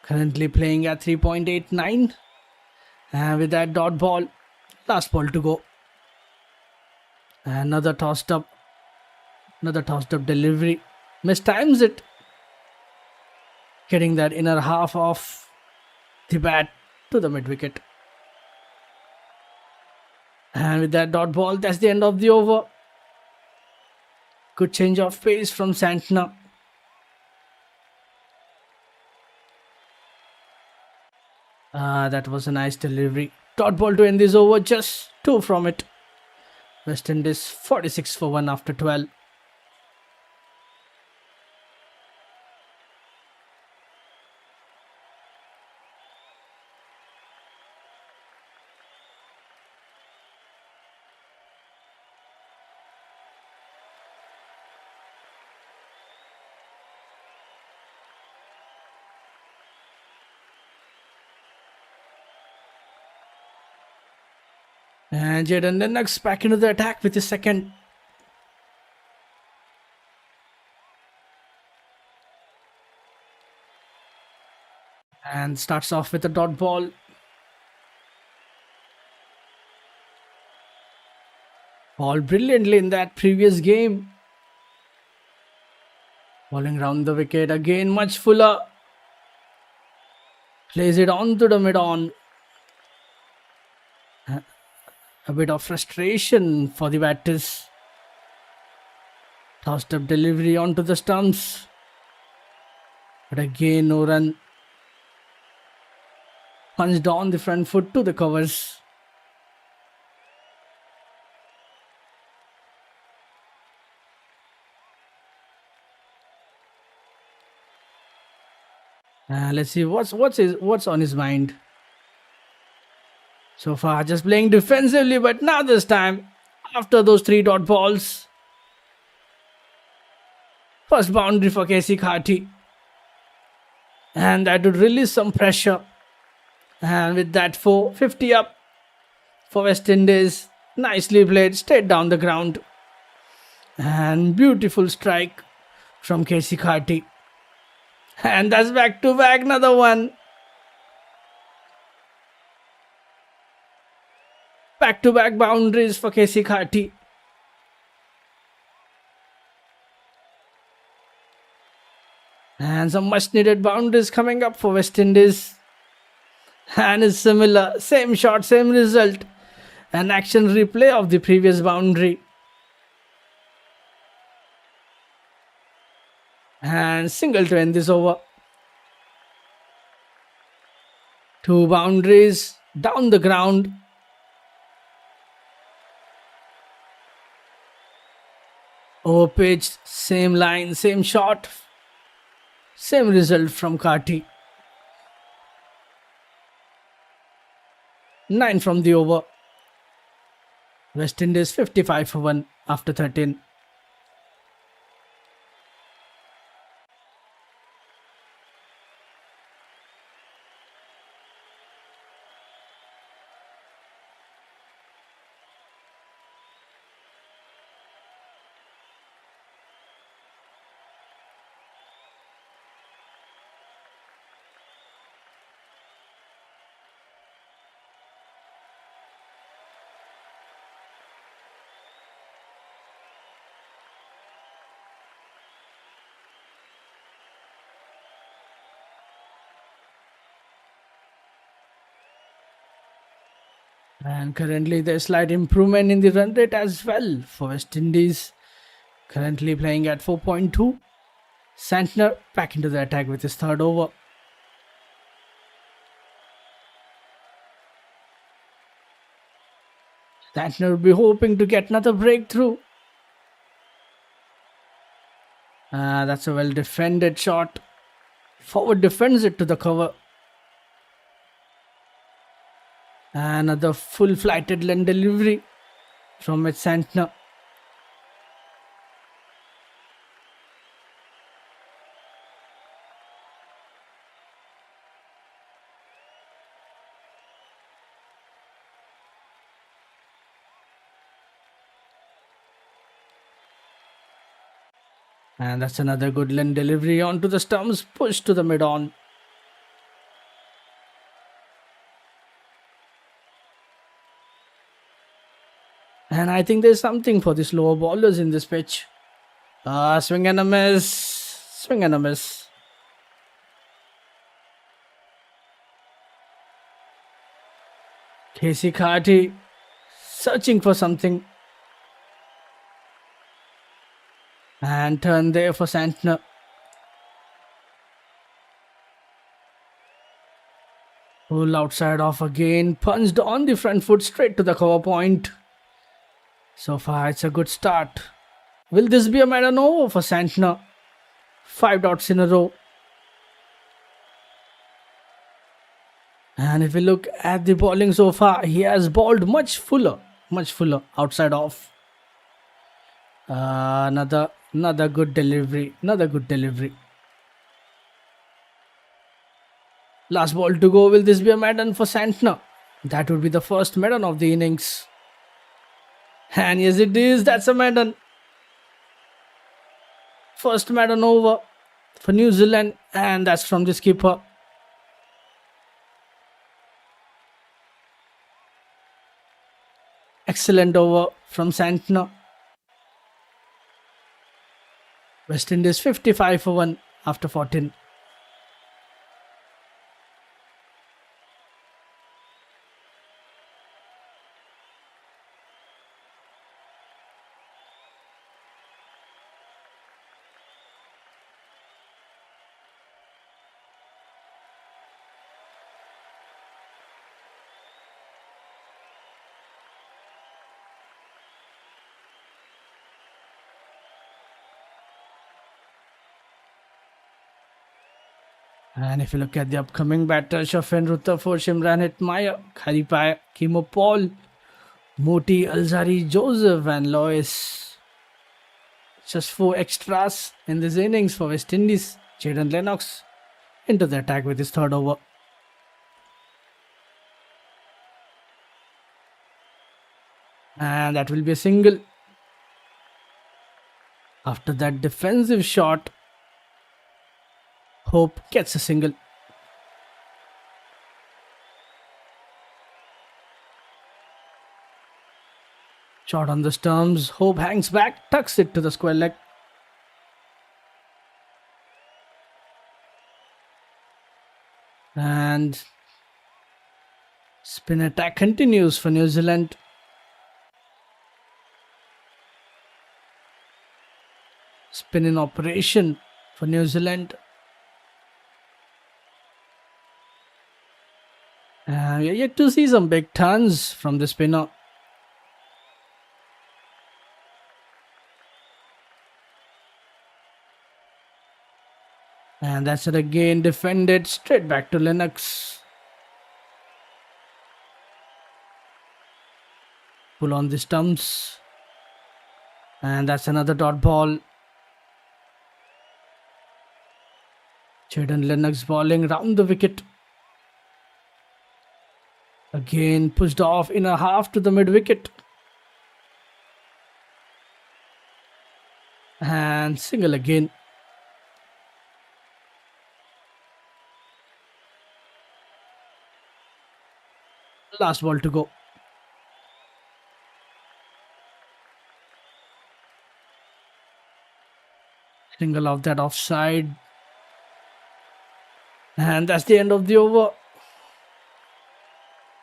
Speaker 1: Currently playing at 3.89. And with that dot ball, last ball to go. Another tossed up delivery. Mistimes it. Getting that inner half of the bat to the mid wicket. And with that dot ball, that's the end of the over. Good change of pace from Santner. That was a nice delivery. Dot ball to end this over, just 2 from it. West Indies 46 for 1 after 12. And Jaden Lennox back into the attack with his second. And starts off with a dot ball. Ball brilliantly in that previous game. Bowling round the wicket again, much fuller. Plays it on to the mid-on. A bit of frustration for the batters. Tossed up delivery onto the stumps. But again, no run. Punched on the front foot to the covers. Let's see what's on his mind. So far, just playing defensively, but now this time, after those 3 dot balls, first boundary for KC Khati. And that would release some pressure. And with that 450 up for West Indies. Nicely played, straight down the ground. And beautiful strike from KC Khati. And that's back to back, another one. Back to back boundaries for KC Khati. And some much needed boundaries coming up for West Indies. And it's similar, same shot, same result. An action replay of the previous boundary. And single to end this over. 2 boundaries down the ground. Over pitch, same line, same shot, same result from Khati. 9 from the over. West Indies 55 for 1 after 13. And currently there's slight improvement in the run rate as well for West Indies. Currently playing at 4.2. Santner back into the attack with his third over. Santner will be hoping to get another breakthrough. That's a well defended shot Forward defends it to the cover. Another full flighted length delivery from its Santner. And that's another good length delivery onto the stumps, push to the mid-on. And I think there's something for the slower bowlers in this pitch. Swing and a miss. Swing and a miss. Casey Carty searching for something. And turn there for Santner. Pull outside off again. Punched on the front foot straight to the cover point. So far it's a good start. Will this be a maiden over for Santner? 5 dots in a row. And if we look at the bowling so far, he has bowled much fuller outside off. Another good delivery. Last ball to go. Will this be a maiden for Santner? That would be the first maiden of the innings. And yes, it is. That's a maiden. First maiden over for New Zealand, and that's from the skipper. Excellent over from Santner. West Indies 55 for 1 after 14. And if you look at the upcoming batters, Shafin Rutherford, Shimran Hetmyer, Kharipaya, Kimo Paul, Moti, Alzari, Joseph and Lois. Just 4 extras in this innings for West Indies. Jaden Lennox into the attack with his third over. And that will be a single. After that defensive shot, Hope gets a single. Shot on the stumps. Hope hangs back, tucks it to the square leg. And spin attack continues for New Zealand. Spin in operation for New Zealand. We are yet to see some big turns from the spinner. And that's it again, defended straight back to Lennox. Pull on the stumps. And that's another dot ball. Jaden Lennox bowling round the wicket. Again pushed off in a half to the mid wicket. And single again. Last ball to go. Single off that offside. And that's the end of the over.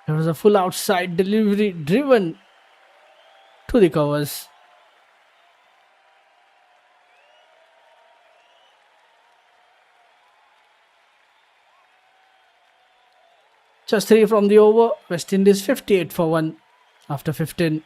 Speaker 1: There was a full outside delivery driven to the covers. Just 3 from the over. West Indies 58 for 1 after 15.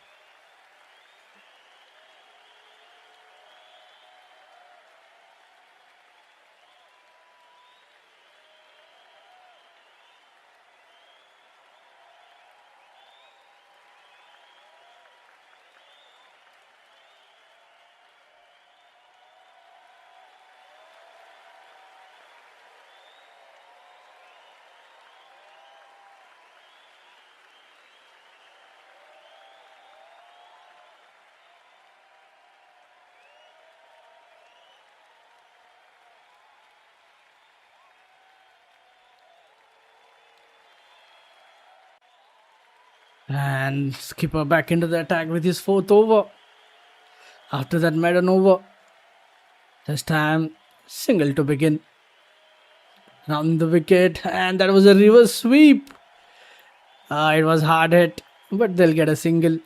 Speaker 1: And skipper back into the attack with his fourth over. After that maiden over. This time single to begin. Round the wicket, and that was a reverse sweep. It was hard hit, but they'll get a single.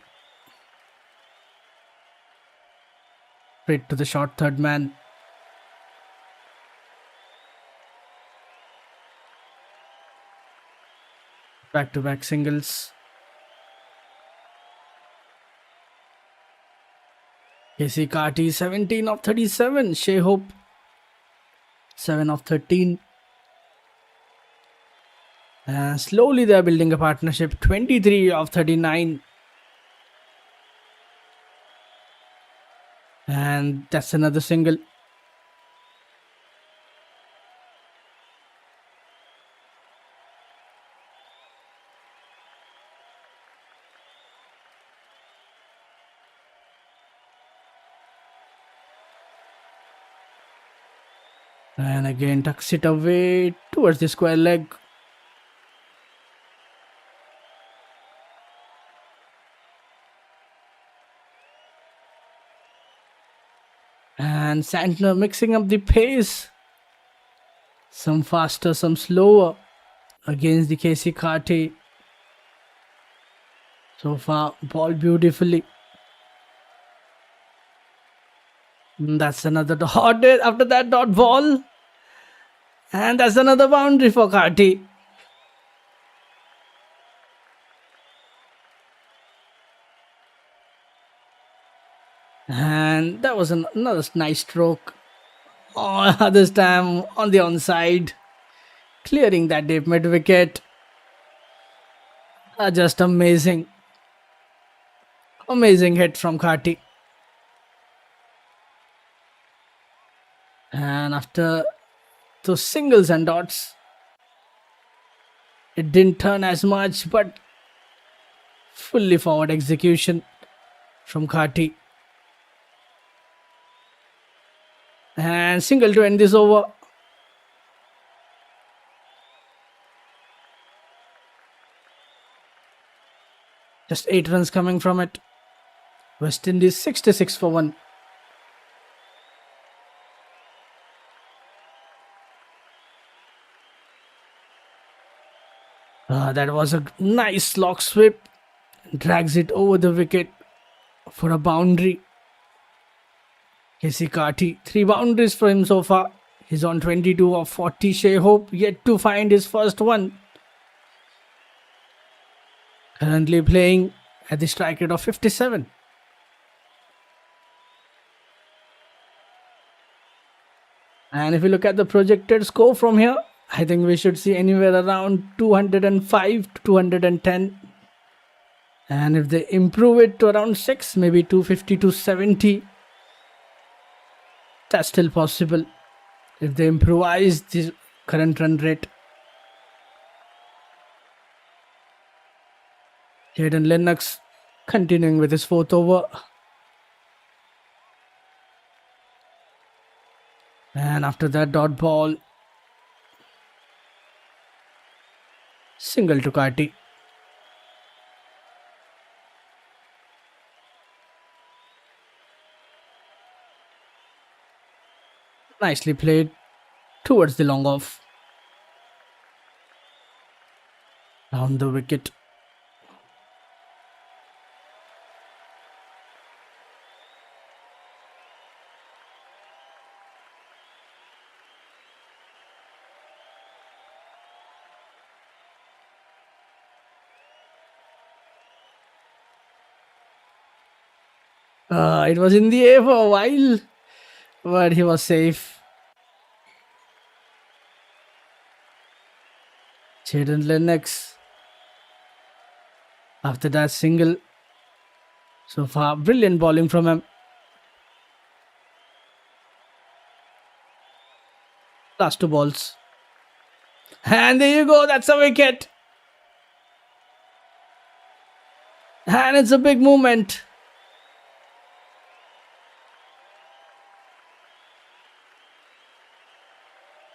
Speaker 1: Straight to the short third man. Back-to-back singles. Casey Carty 17 of 37. Shashyt 7 of 13. And slowly they are building a partnership. 23 of 39. And that's another single. And again tucks it away towards the square leg. And Santner mixing up the pace. Some faster, some slower against the Casey Carty. So far, ball beautifully. That's another dot. After that dot ball. And that's another boundary for Carty. And that was another nice stroke. Oh, this time on the onside. Clearing that deep mid wicket. Just amazing. Amazing hit from Carty. And after those singles and dots, it didn't turn as much, but fully forward execution from Carty. And single to end this over. Just 8 runs coming from it. West Indies 66 for 1. That was a nice lock sweep. Drags it over the wicket for a boundary. Casey Carty, 3 boundaries for him so far. He's on 22 of 40. Shashyt yet to find his first one. Currently playing at the strike rate of 57. And if you look at the projected score from here, I think we should see anywhere around 205 to 210. And if they improve it to around 6, maybe 250 to 70, that's still possible. If they improvise the current run rate. Hayden Lennox continuing with his 4th over. And after that dot ball, single to Carty. Nicely played towards the long off. Down the wicket. It was in the air for a while, but he was safe. Hayden Lennox. After that single. So far, brilliant bowling from him. Last 2 balls. And there you go, that's a wicket. And it's a big movement.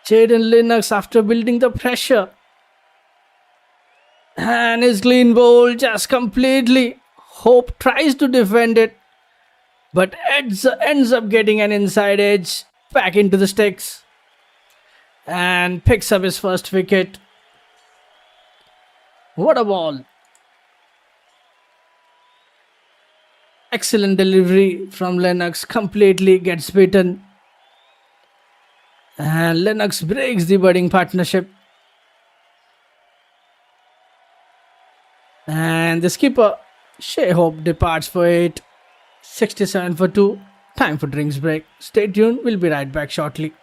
Speaker 1: Hayden Lennox, after building the pressure And his clean bowl just completely. Hope tries to defend it, but ends up getting an inside edge back into the sticks and picks up his first wicket. What a ball! Excellent delivery from Lennox, completely gets beaten. And Lennox breaks the birding partnership. And the skipper, Shea Hope, departs for 8. 67 for 2. Time for drinks break. Stay tuned, we'll be right back shortly.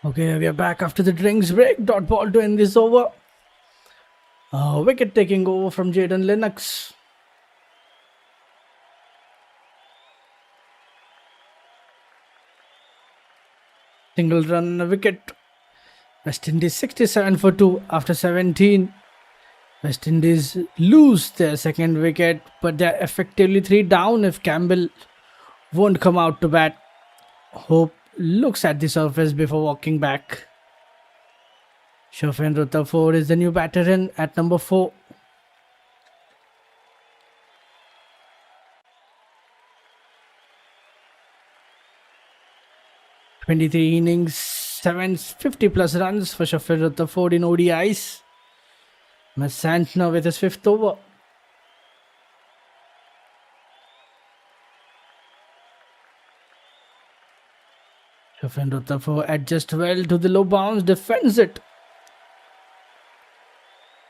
Speaker 1: Okay, we are back after the drinks break. Dot ball to end this over. Wicket taking over from Jaden Lennox. Single run wicket. West Indies 67 for 2 after 17. West Indies lose their second wicket, but they're effectively 3 down if Campbell won't come out to bat. Hope looks at the surface before walking back. Shashyt Rutherford is the new batter in at number 4. "23 innings, 750 plus runs for Shashyt Rutherford in ODIs. Miss Santner with his 5th over. Shashyt Rutherford adjusts well to the low bounce, defends it.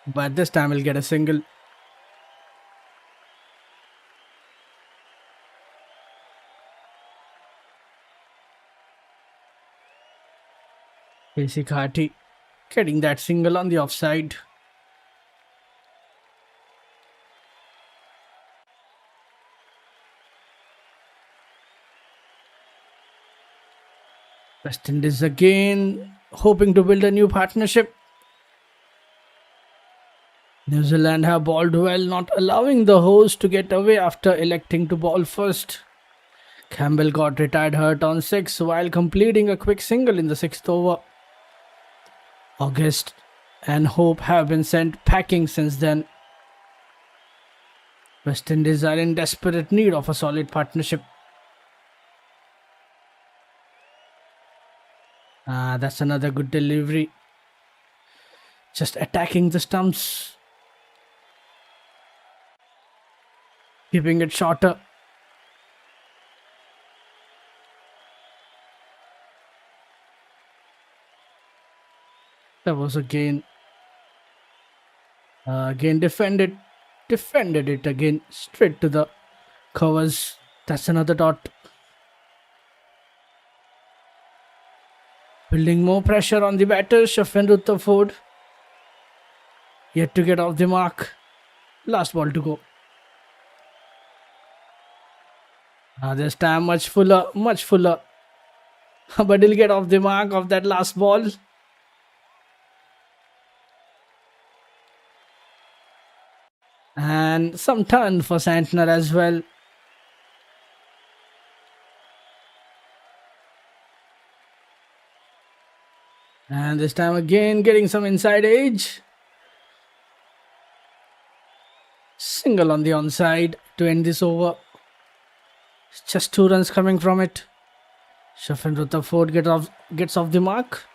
Speaker 1: But this time he'll get a single. Khati getting that single on the offside. West Indies again hoping to build a new partnership. New Zealand have balled well, not allowing the host to get away after electing to ball first. Campbell got retired hurt on 6 while completing a quick single in the 6th over. August and Hope have been sent packing since then. West Indies are in desperate need of a solid partnership. That's another good delivery. Just attacking the stumps. Keeping it shorter. That was again defended it again straight to the covers. That's another dot. Building more pressure on the batter. Shafin Rutherford yet to get off the mark. Last ball to go. This time much fuller. But he'll get off the mark of that last ball. And some turn for Santner as well. And this time again getting some inside edge. Single on the onside to end this over. Just 2 runs coming from it. Shafin Rutherford gets off the mark.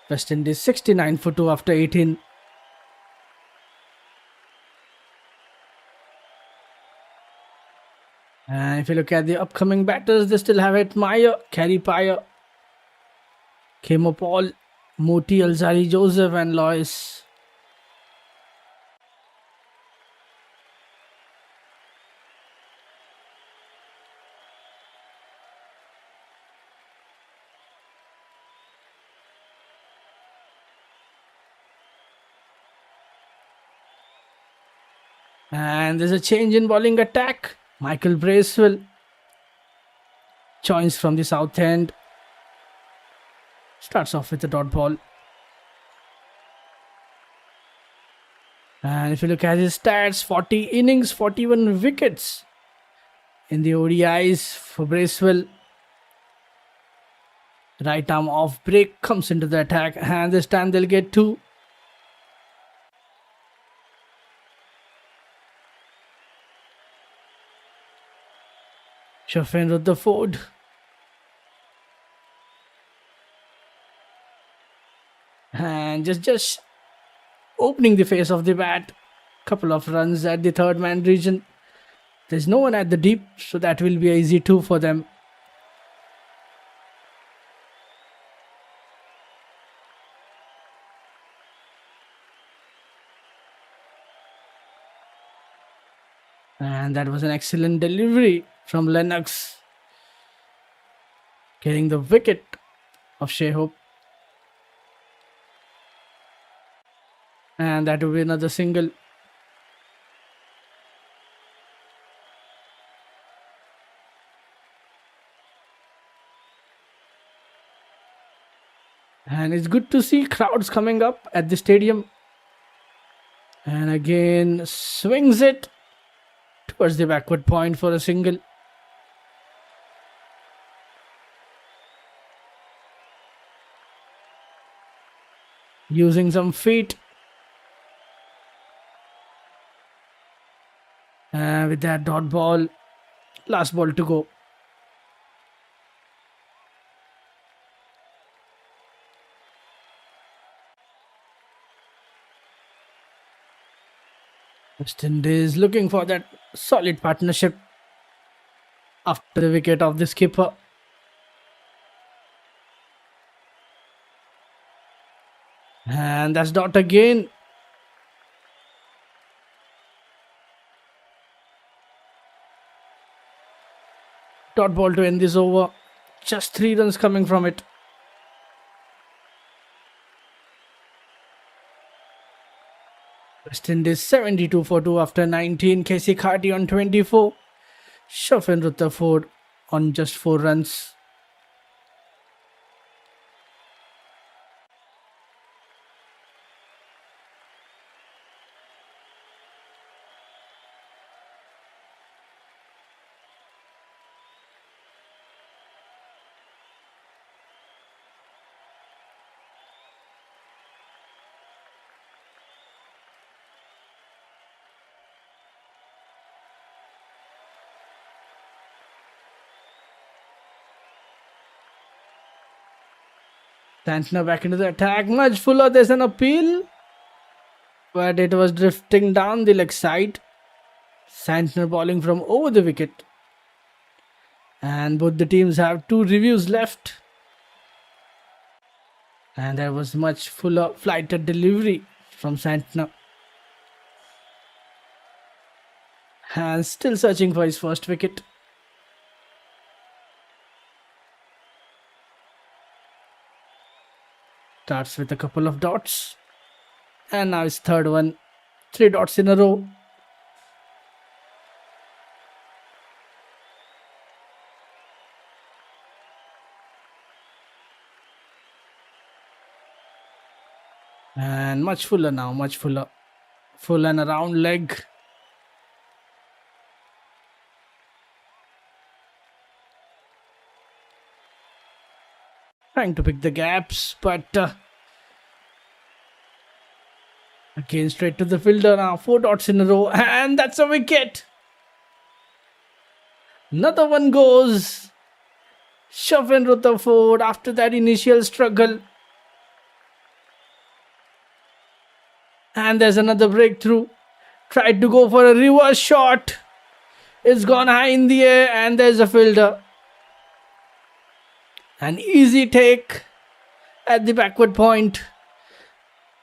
Speaker 1: West Indies 69 for 2 after 18. And if you look at the upcoming batters, they still have it Meyer, Carey Pyer, Kemo Paul, Moti, Alzari Joseph and Lois. And there's a change in bowling attack. Michael Bracewell joins from the south end. Starts off with a dot ball. And if you look at his stats, 40 innings, 41 wickets in the ODIs for Bracewell. Right arm off break comes into the attack, and this time they'll get 2. Shafin Rutherford. And just opening the face of the bat. Couple of runs at the third man region. There's no one at the deep, so that will be easy 2 for them. And that was an excellent delivery from Lennox. Getting the wicket of Shea Hope. And that will be another single. And it's good to see crowds coming up at the stadium. And again swings it towards the backward point for a single. Using some feet. With that dot ball. Last ball to go. West Indies looking for that solid partnership after the wicket of the skipper. And that's dot again. Dot ball to end this over. Just 3 runs coming from it. West Indies 72 for 2 after 19. Casey Carty on 24. Shafin Rutherford on just 4 runs. Santner back into the attack. Much fuller. There's an appeal. But it was drifting down the leg side. Santner bowling from over the wicket. And both the teams have 2 reviews left. And there was much fuller flighted delivery from Santner. And still searching for his first wicket. Starts with a couple of dots. And now his third one. 3 dots in a row. And much fuller now, much fuller. Full and a round leg. Trying to pick the gaps, but again straight to the fielder now. 4 dots in a row, and that's a wicket. Another one goes. Shafin Rutherford after that initial struggle. And there's another breakthrough. Tried to go for a reverse shot. It's gone high in the air, and there's a fielder. An easy take at the backward point.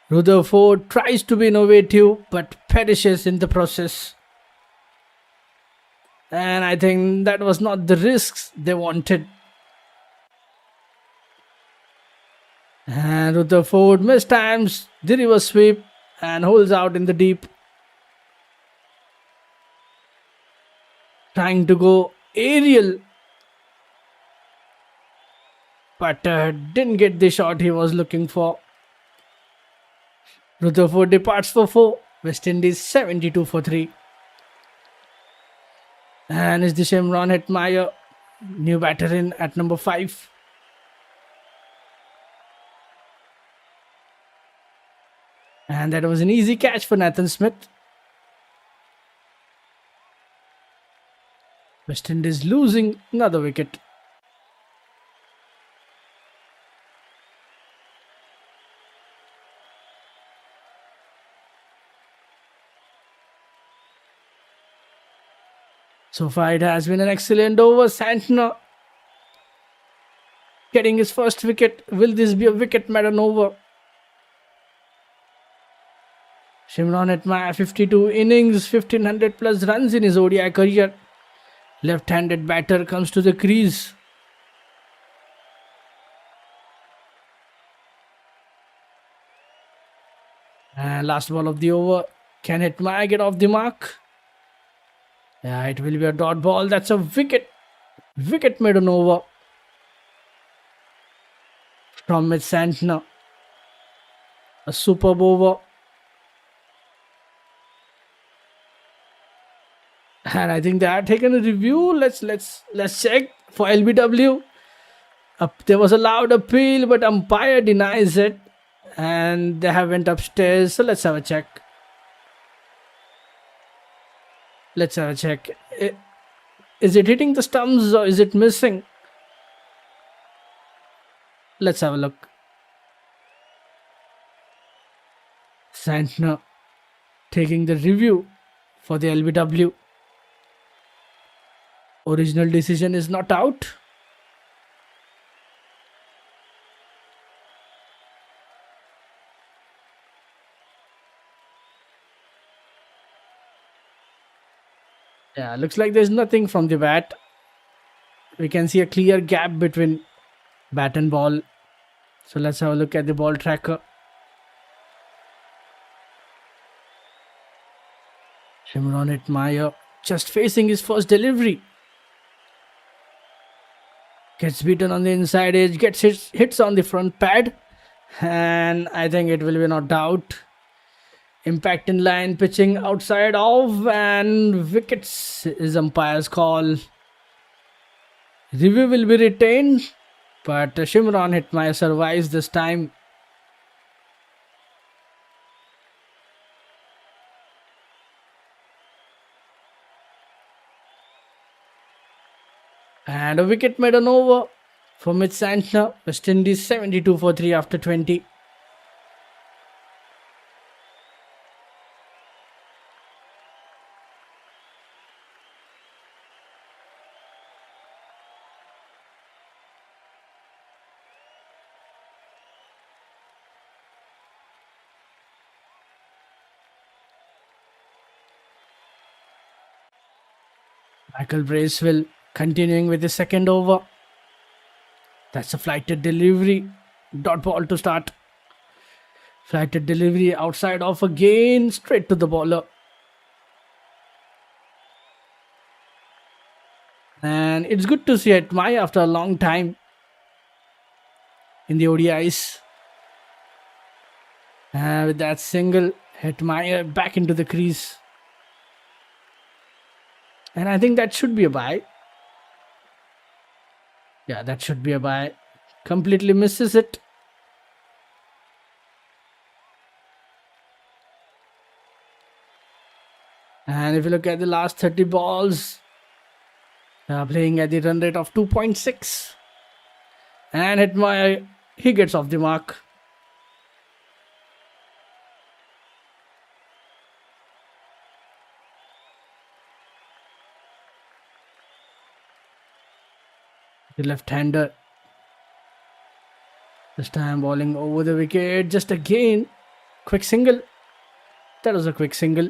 Speaker 1: Rutherford tries to be innovative but perishes in the process. And I think that was not the risks they wanted. And Rutherford mistimes the reverse sweep and holds out in the deep. Trying to go aerial, but didn't get the shot he was looking for. Rutherford departs for 4. West Indies 72 for 3. And it's the Shimron Hetmeyer, new batter in at number 5. And that was an easy catch for Nathan Smith. West Indies losing another wicket. So far it has been an excellent over. Santner getting his first wicket. Will this be a wicket-madden over? Shimron Hetmeyer, 52 innings, 1500 plus runs in his ODI career. Left-handed batter comes to the crease. And last ball of the over. Can Hetmeyer get off the mark? Yeah, it will be a dot ball. That's a wicket. Wicket-madden over from Mitch Santner. A superb over. And I think they have taken a review. Let's check for LBW. There was a loud appeal, but umpire denies it, and they have went upstairs. So let's have a check. Let's have a check. Is it hitting the stumps or is it missing? Let's have a look. Santner taking the review for the LBW. Original decision is not out. Yeah, looks like there's nothing from the bat. We can see a clear gap between bat and ball. So let's have a look at the ball tracker. Shimron Hetmeyer just facing his first delivery. Gets beaten on the inside edge, gets hits on the front pad, and I think it will be not out. Impact in line, pitching outside off, and wickets is umpire's call. Review will be retained, but Shimron Hetmeyer survives this time. And a wicket made an over for Mitch Santner. West Indies 72 for 3 after 20. Michael Bracewell continuing with the second over. That's a flighted delivery. Dot ball to start. Flighted delivery outside off again. Straight to the bowler. And it's good to see Hetmeyer after a long time in the ODIs. And with that single, Hetmeyer back into the crease. And I think that should be a bye. Yeah, that should be a bye. Completely misses it. And if you look at the last 30 balls, playing at the run rate of 2.6. And Hetmeyer, he gets off the mark. The left-hander. This time bowling over the wicket. Just again. Quick single. That was a quick single.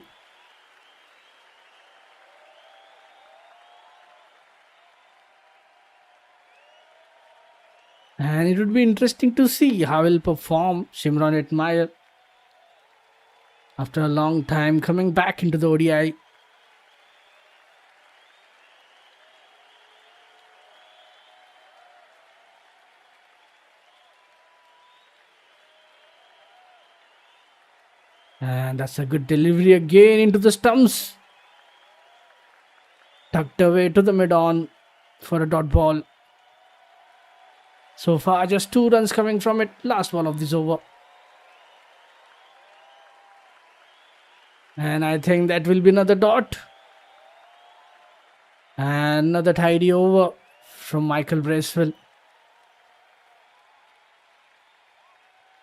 Speaker 1: And it would be interesting to see how he'll perform, Shimron Hetmeyer, after a long time coming back into the ODI. And that's a good delivery again into the stumps. Tucked away to the mid-on for a dot ball. So far, just 2 runs coming from it. Last ball of this over. And I think that will be another dot. And another tidy over from Michael Bracewell.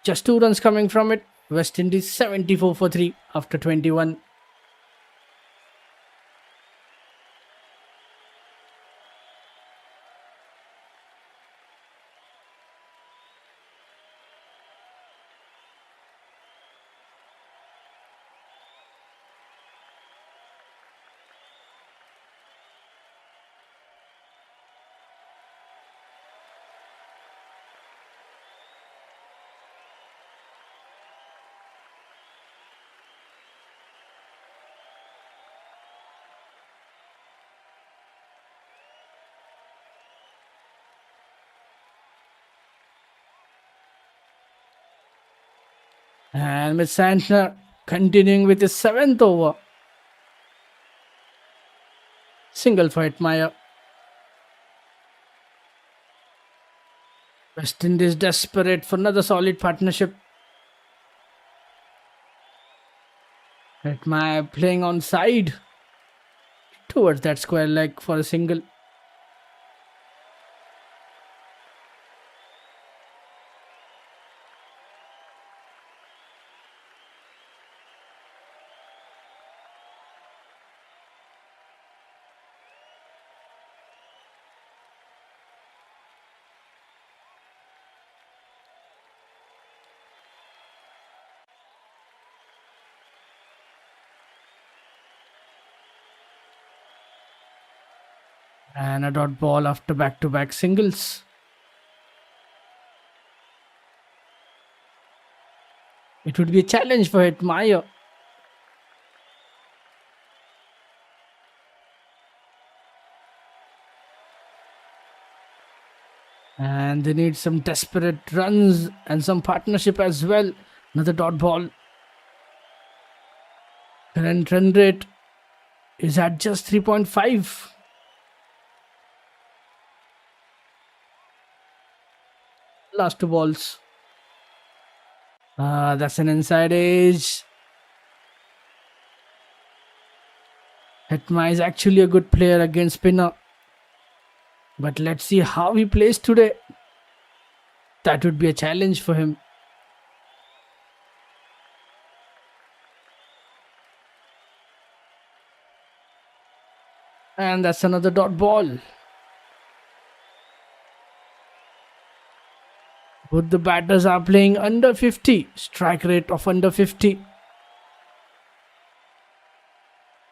Speaker 1: Just 2 runs coming from it. West Indies 74 for 3 after 21. And Mitch Santner continuing with his 7th over. Single for Hetmeyer. West Indies desperate for another solid partnership. Hetmeyer playing on side towards that square leg for a single. And a dot ball after back-to-back singles. It would be a challenge for Hetmeyer. And they need some desperate runs and some partnership as well. Another dot ball. Current run rate is at just 3.5. Last two balls. That's an inside edge. Hetma is actually a good player against spinner. But let's see how he plays today. That would be a challenge for him. And that's another dot ball. Both the batters are playing under 50. Strike rate of under 50.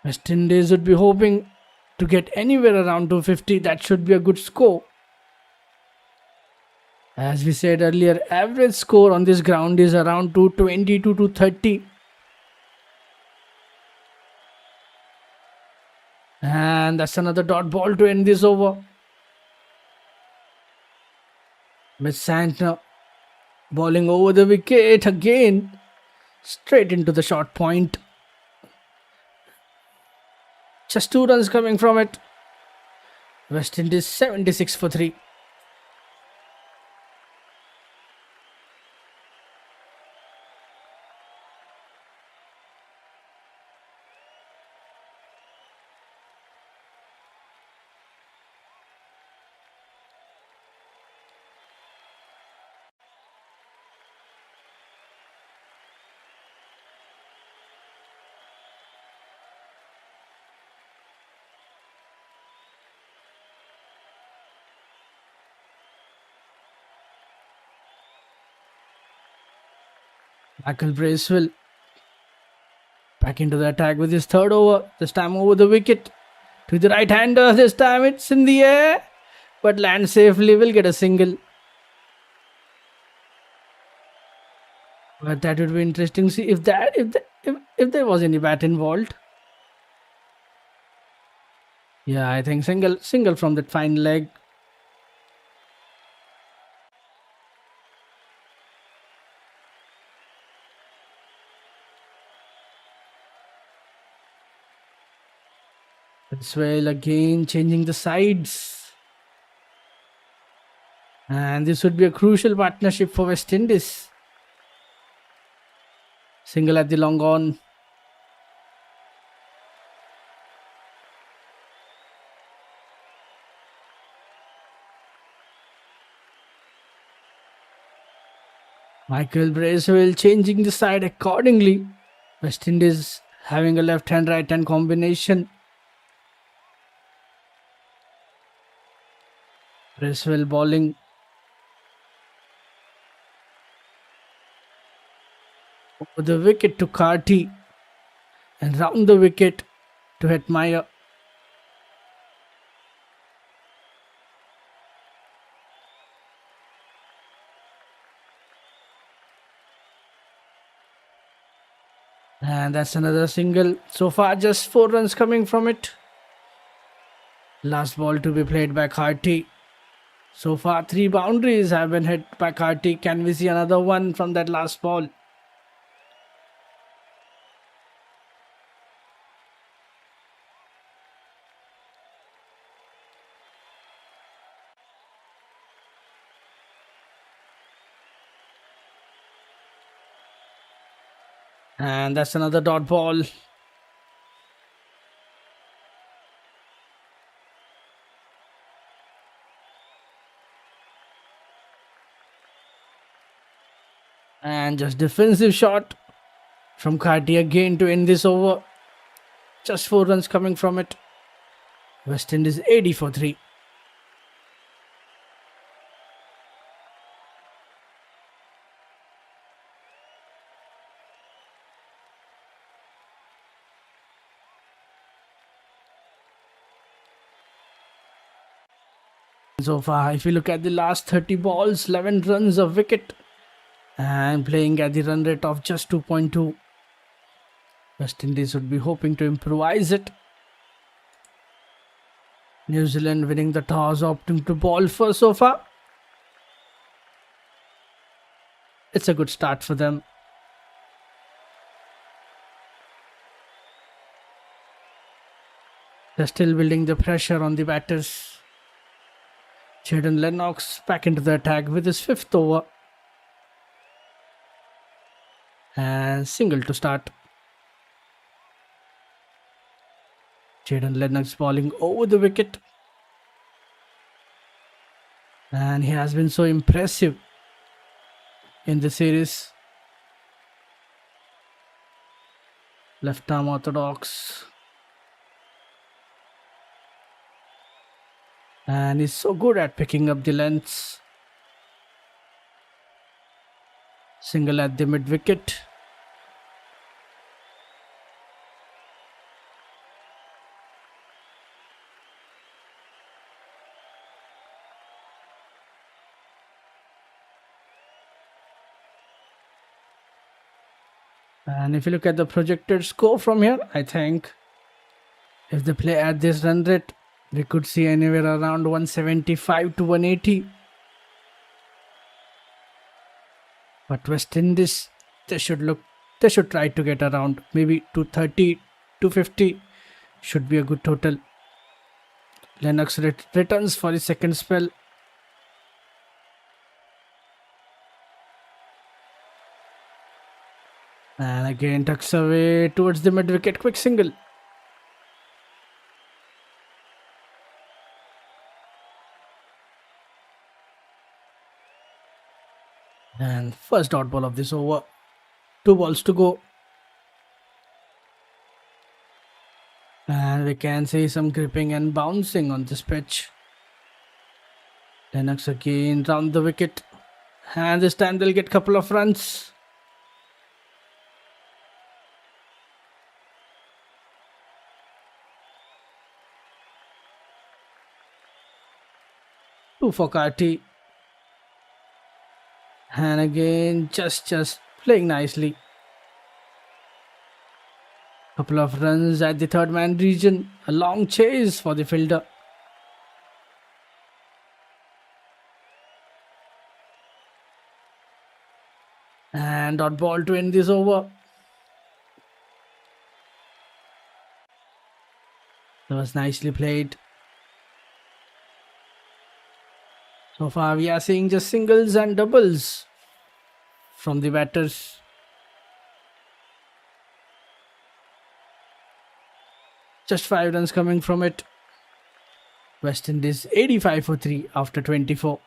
Speaker 1: West Indies would be hoping to get anywhere around 250. That should be a good score. As we said earlier, average score on this ground is around 220 to 230. And that's another dot ball to end this over. With Santner bowling over the wicket again. Straight into the short point. Just 2 runs coming from it. West Indies 76 for 3. Michael Bracewell back into the attack with his third over. This time over the wicket. To the right hander. This time it's in the air. But lands safely. Will get a single. But that would be interesting to see if there was any bat involved. Yeah, I think single from that fine leg. Bracewell again changing the sides. And this would be a crucial partnership for West Indies. Single at the long on. Michael Bracewell changing the side accordingly. West Indies having a left hand right hand combination. Bracewell bowling. Over the wicket to Carty. And round the wicket to Hetmeyer. And that's another single. So far just 4 runs coming from it. Last ball to be played by Carty. So far 3 boundaries have been hit by Carty. Can we see another one from that last ball? And that's another dot ball. And just defensive shot from Carty again to end this over. Just 4 runs coming from it. West Indies 80 for 3. So far, if you look at the last 30 balls, 11 runs of wicket. And playing at the run rate of just 2.2. West Indies would be hoping to improvise it. New Zealand winning the toss, opting to bowl first so far. it's a good start for them. They're still building the pressure on the batters. Jaden Lennox back into the attack with his 5th over. And single to start. Jaden Lennox bowling over the wicket. And he has been so impressive in the series. Left arm orthodox. And he's so good at picking up the lengths. Single at the mid wicket. And if you look at the projected score from here, I think if they play at this run rate, we could see anywhere around 175 to 180. But West Indies, they should try to get around maybe 230, 250 should be a good total. Lennox returns for his second spell. And again tucks away towards the mid wicket, quick single. And first dot ball of this over. 2 balls to go. And we can see some gripping and bouncing on this pitch. Lennox again round the wicket. And this time they'll get a couple of runs. Two for Carty. And again just playing nicely. Couple of runs at the third man region. A long chase for the fielder. And dot ball to end this over. That was nicely played. So far we are seeing just singles and doubles from the batters. Just 5 runs coming from it. West Indies 85 for 3 after 24.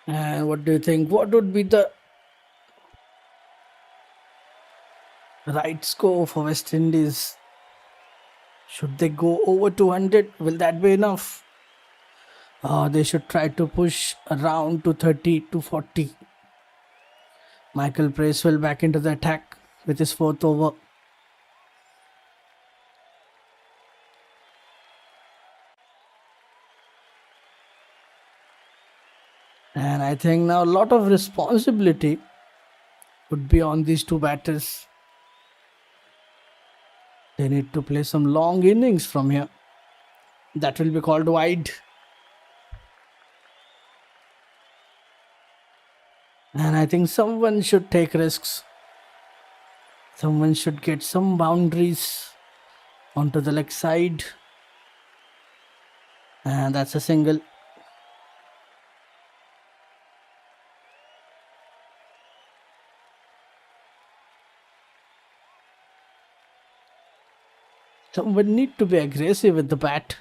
Speaker 1: And what do you think? What would be the right score for West Indies? Should they go over 200? Will that be enough? They should try to push around to 30 to 40. Michael Bracewell back into the attack with his 4th over. And I think now a lot of responsibility would be on these two batters. They need to play some long innings from here. That will be called wide. And I think someone should take risks. Someone should get some boundaries onto the leg side. And that's a single. Someone need to be aggressive with the bat.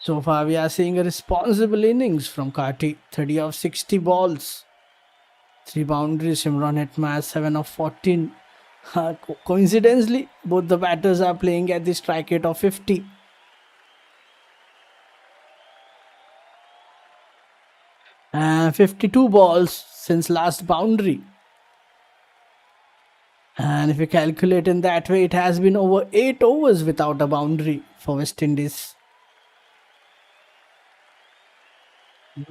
Speaker 1: So far, we are seeing a responsible innings from Karti. 30 of 60 balls. 3 boundaries. Shimron hit match 7 of 14. Coincidentally, both the batters are playing at the strike rate of 50. And 52 balls since last boundary. And if you calculate in that way, it has been over 8 overs without a boundary for West Indies.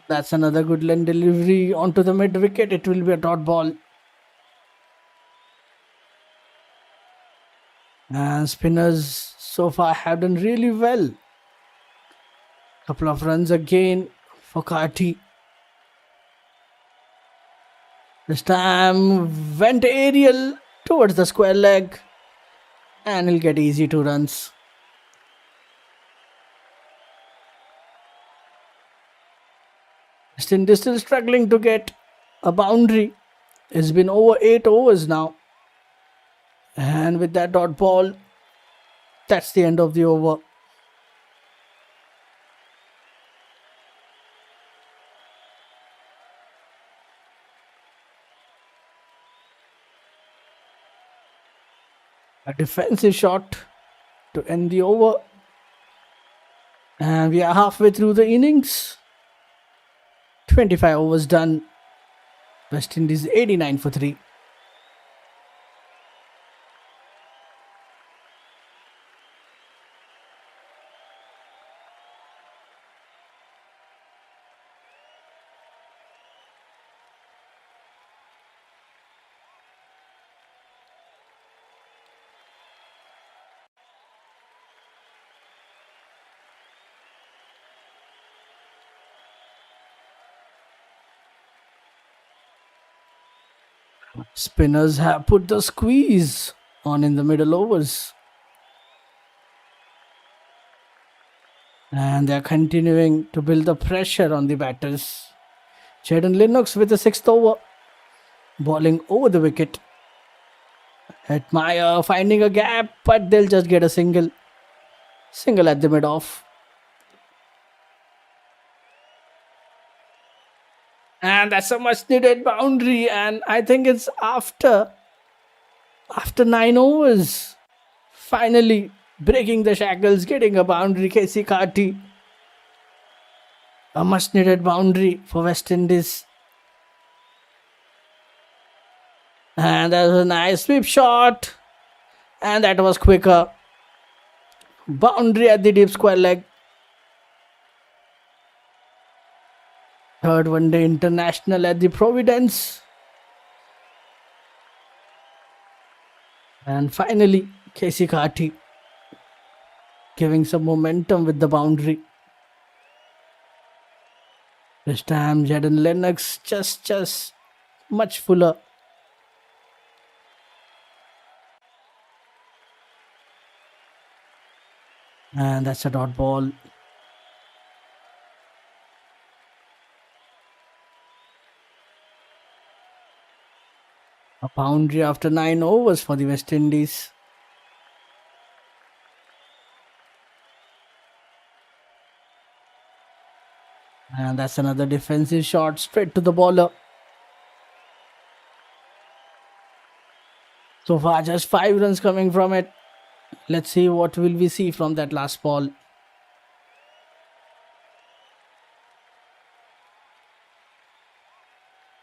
Speaker 1: That's another good line delivery onto the mid wicket. It will be a dot ball. And spinners so far have done really well. Couple of runs again for Karti. This time went aerial towards the square leg. And he'll get easy 2 runs. West Indies still struggling to get a boundary. It's been over 8 overs now. And with that dot ball, that's the end of the over. A defensive shot to end the over. And we are halfway through the innings. 25 overs done. West Indies 89 for 3. Spinners have put the squeeze on in the middle overs. And they are continuing to build the pressure on the batters. Jaden Lennox with the 6th over. Bowling over the wicket. Admire finding a gap, but they'll just get a single. Single at the mid-off. And that's a much needed boundary. And I think it's after 9 overs. Finally breaking the shackles, getting a boundary. KC Karti. A much needed boundary for West Indies. And that was a nice sweep shot. And that was quicker. Boundary at the deep square leg. Third one-day international at the Providence. And finally, KC Karti giving some momentum with the boundary. This time, Jaden Lennox just much fuller. And that's a dot ball. A boundary after 9 overs for the West Indies. And that's another defensive shot straight to the bowler. So far, just 5 runs coming from it. Let's see what will we see from that last ball.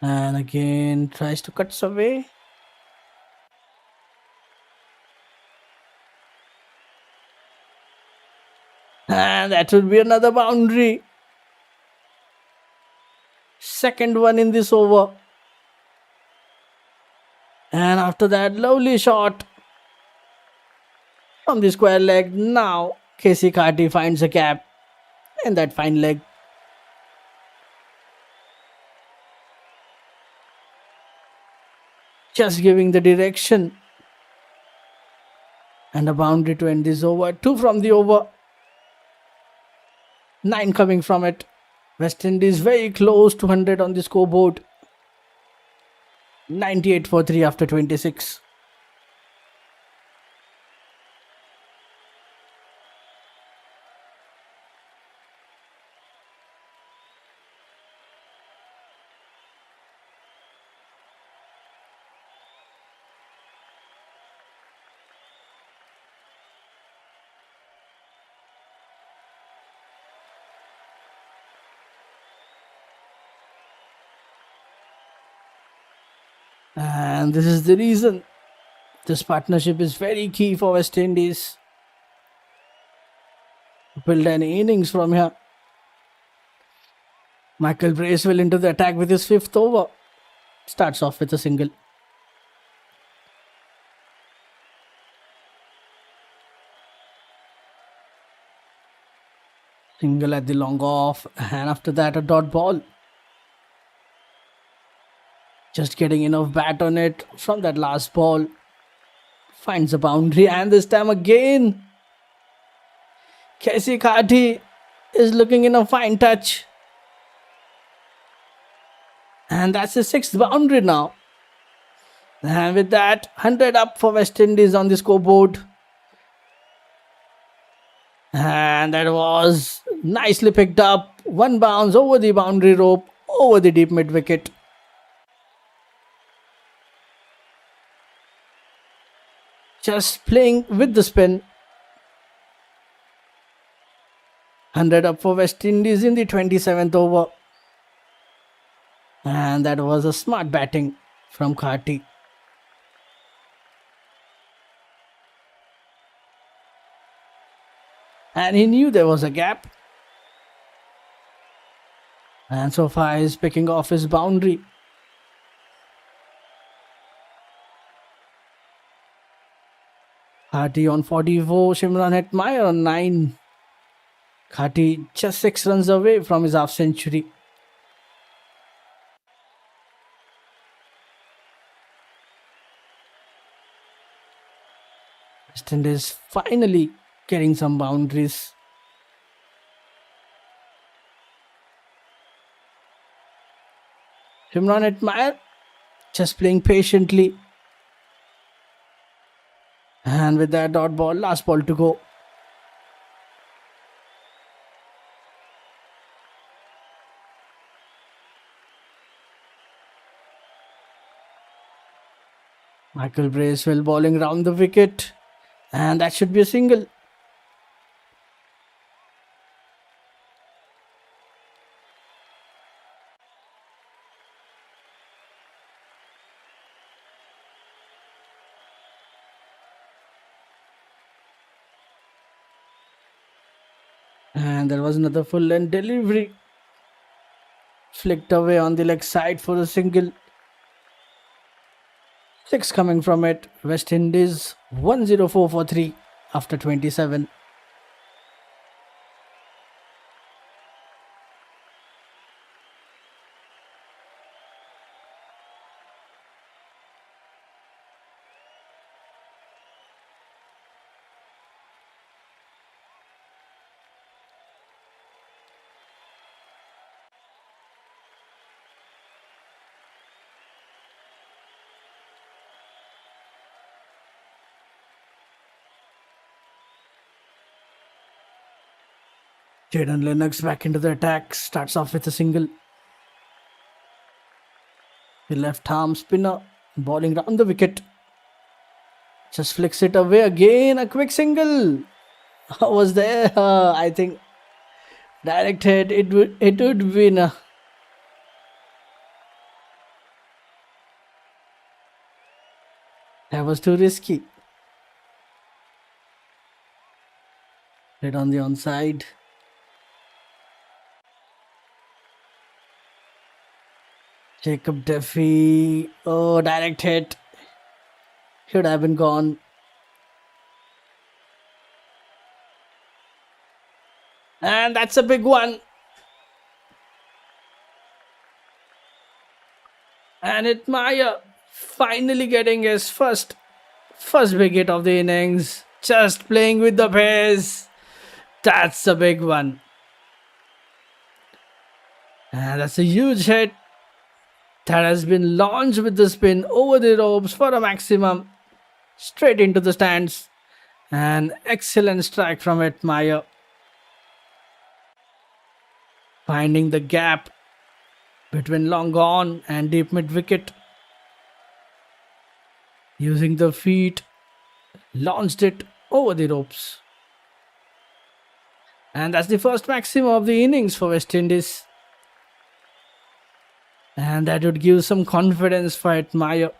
Speaker 1: And again tries to cut away. And that would be another boundary. Second one in this over. And after that, lovely shot from the square leg. Now KC Karti finds a gap in that fine leg. Just giving the direction. And a boundary to end this over. 2 from the over. 9 coming from it. West Indies very close to 100 on the scoreboard. 98 for 3 after 26. And this is the reason this partnership is very key for West Indies to build any innings from here. Michael Bracewell into the attack with his 5th over. Starts off with a single. Single at the long off, and after that a dot ball. Just getting enough bat on it from that last ball. Finds a boundary, and this time again Shashyt is looking in a fine touch. And that's the 6th boundary now. And with that, 100 up for West Indies on the scoreboard. And that was nicely picked up. One bounce over the boundary rope, over the deep mid wicket. Just playing with the spin. 100 up for West Indies in the 27th over. And that was a smart batting from Khati. And he knew there was a gap. And so far he's picking off his boundary. Khati on 44, Shimran Hetmeyer on 9. Khati just 6 runs away from his half century. West Indies finally getting some boundaries. Shimran Hetmeyer just playing patiently. And with that dot ball, last ball to go. Michael Bracewell bowling round the wicket. And that should be a single. And there was another full length delivery. Flicked away on the leg side for a single. 6 coming from it. West Indies 104 for 3 after 27. Jaden Lennox back into the attack. Starts off with a single. The left arm spinner bowling round the wicket. Just flicks it away again. A quick single. Was there? I think direct hit. It would win. That was too risky. Hit on the onside. Jacob Duffy. Oh, direct hit. Should have been gone. And that's a big one. And Hetmeyer finally getting his first big hit of the innings. Just playing with the pace. That's a big one. And that's a huge hit. That has been launched with the spin over the ropes for a maximum. Straight into the stands. An excellent strike from Hetmeyer. Finding the gap between long on and deep mid wicket. Using the feet. Launched it over the ropes. And that's the first maximum of the innings for West Indies. And that would give some confidence for Hetmeyer.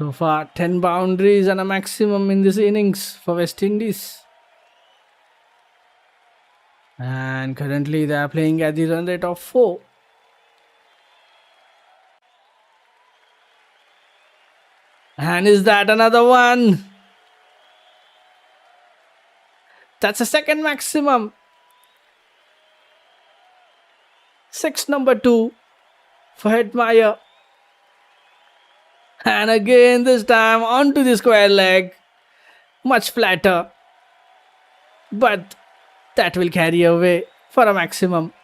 Speaker 1: So far, 10 boundaries and a maximum in this innings for West Indies. And currently they are playing at the run rate of 4. And is that another one? That's a second maximum. 6 number 2 for Hetmeyer. And again this time onto the square leg. Much flatter. But that will carry away for a maximum.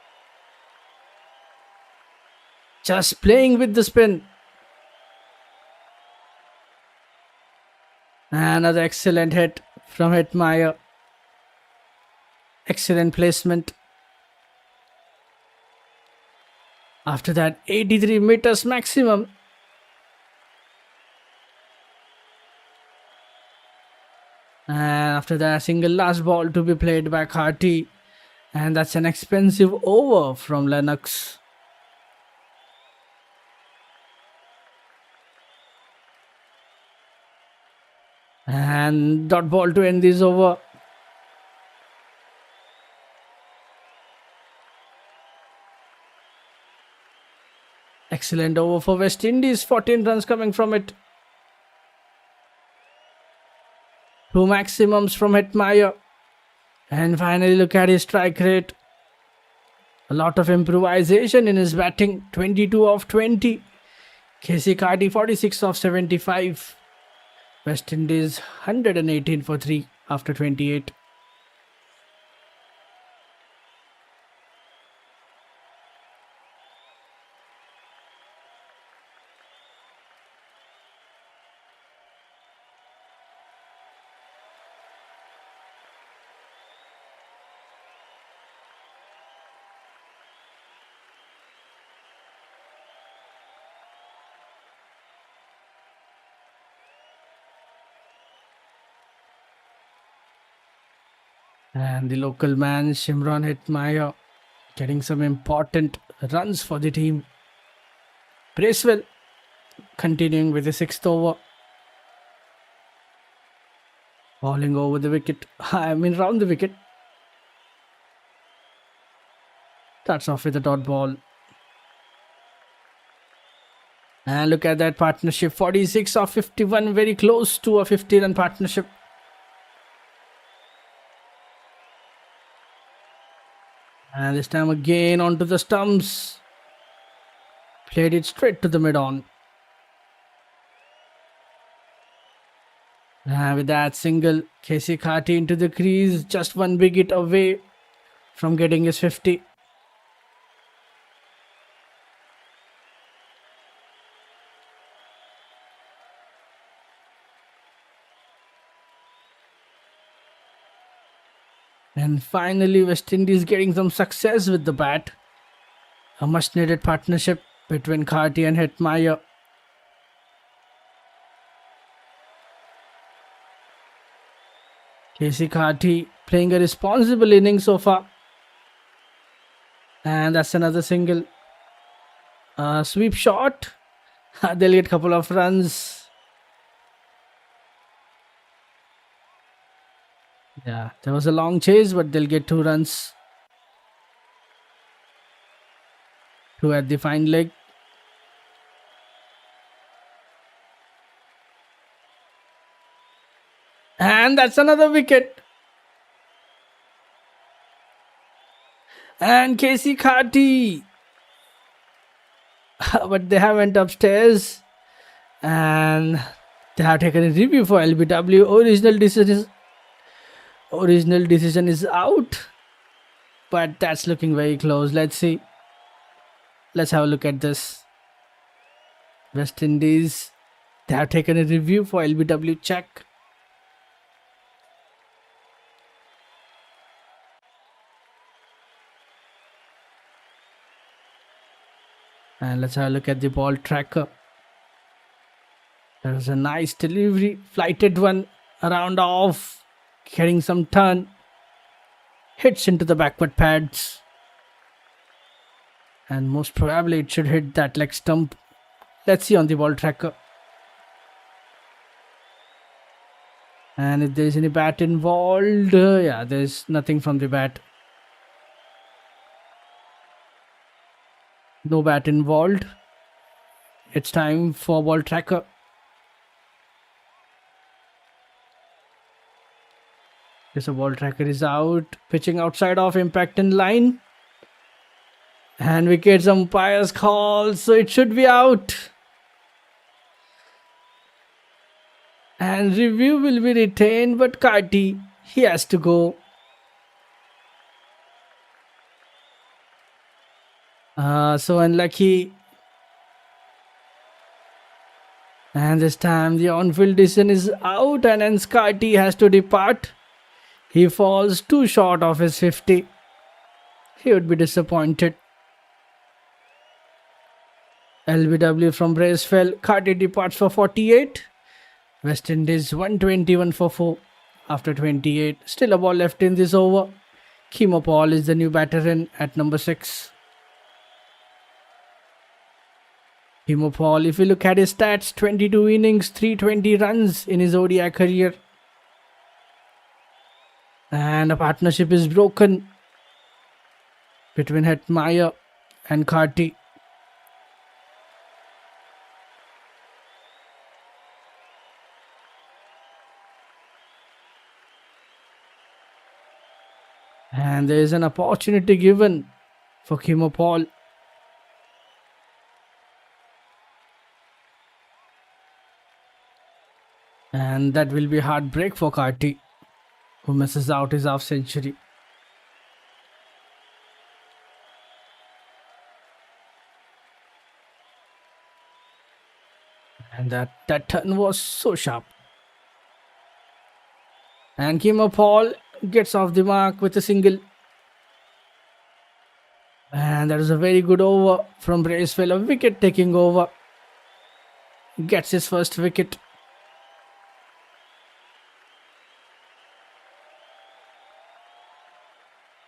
Speaker 1: Just playing with the spin. Another excellent hit from Hetmeyer. Excellent placement. After that, 83 meters maximum. And after that, single last ball to be played by Carty. And that's an expensive over from Lennox. And dot ball to end this over. Excellent over for West Indies. 14 runs coming from it. 2 maximums from Hetmeyer. And finally look at his strike rate. A lot of improvisation in his batting. 22 of 20. Casey Carty 46 of 75. West Indies 118 for 3 after 28. And the local man Shimron Hetmeyer getting some important runs for the team. Bracewell continuing with the 6th over. Falling over the wicket. Round the wicket. Starts off with a dot ball. And look at that partnership. 46 of 51. Very close to a 50-run partnership. And this time again onto the stumps. Played it straight to the mid-on. And with that single, Casey Carty into the crease. Just one big hit away from getting his 50. And finally, West Indies getting some success with the bat. A much needed partnership between Carty and Hetmeyer. Casey Carty playing a responsible inning so far. And that's another single. Sweep shot. They'll get a couple of runs. Yeah, there was a long chase, but they'll get 2 runs. 2 at the fine leg. And that's another wicket. And Casey Carty. But they have went upstairs. And they have taken a review for LBW. Original decision is out, but that's looking very close. Let's see. Let's have a look at this. West Indies, they have taken a review for LBW check. And let's have a look at the ball tracker. There was a nice delivery, flighted one around off. Getting some turn. Hits into the backward pads. And most probably it should hit that leg stump. Let's see on the ball tracker. And if there's any bat involved, yeah, there's nothing from the bat. No bat involved. It's time for ball tracker. Yes, a ball tracker is out. Pitching outside of impact in line. And wickets umpire's call, so it should be out. And review will be retained, but Carty, he has to go. So unlucky. And this time the on-field decision is out and hence Carty has to depart. He falls too short of his 50. He would be disappointed. LBW from Bracewell. Carty departs for 48. West Indies 121 for 4 after 28. Still a ball left in this over. Kimo Paul is the new batter in at number 6. Kimo Paul, if you look at his stats, 22 innings, 320 runs in his ODI career. And a partnership is broken between Hetmeyer and Carty. And there is an opportunity given for Kimo Paul. And that will be a heartbreak for Carty, who misses out his half century. And that turn was so sharp. And Kimo Paul gets off the mark with a single. And that is a very good over from Bracewell. A wicket taking over. Gets his first wicket.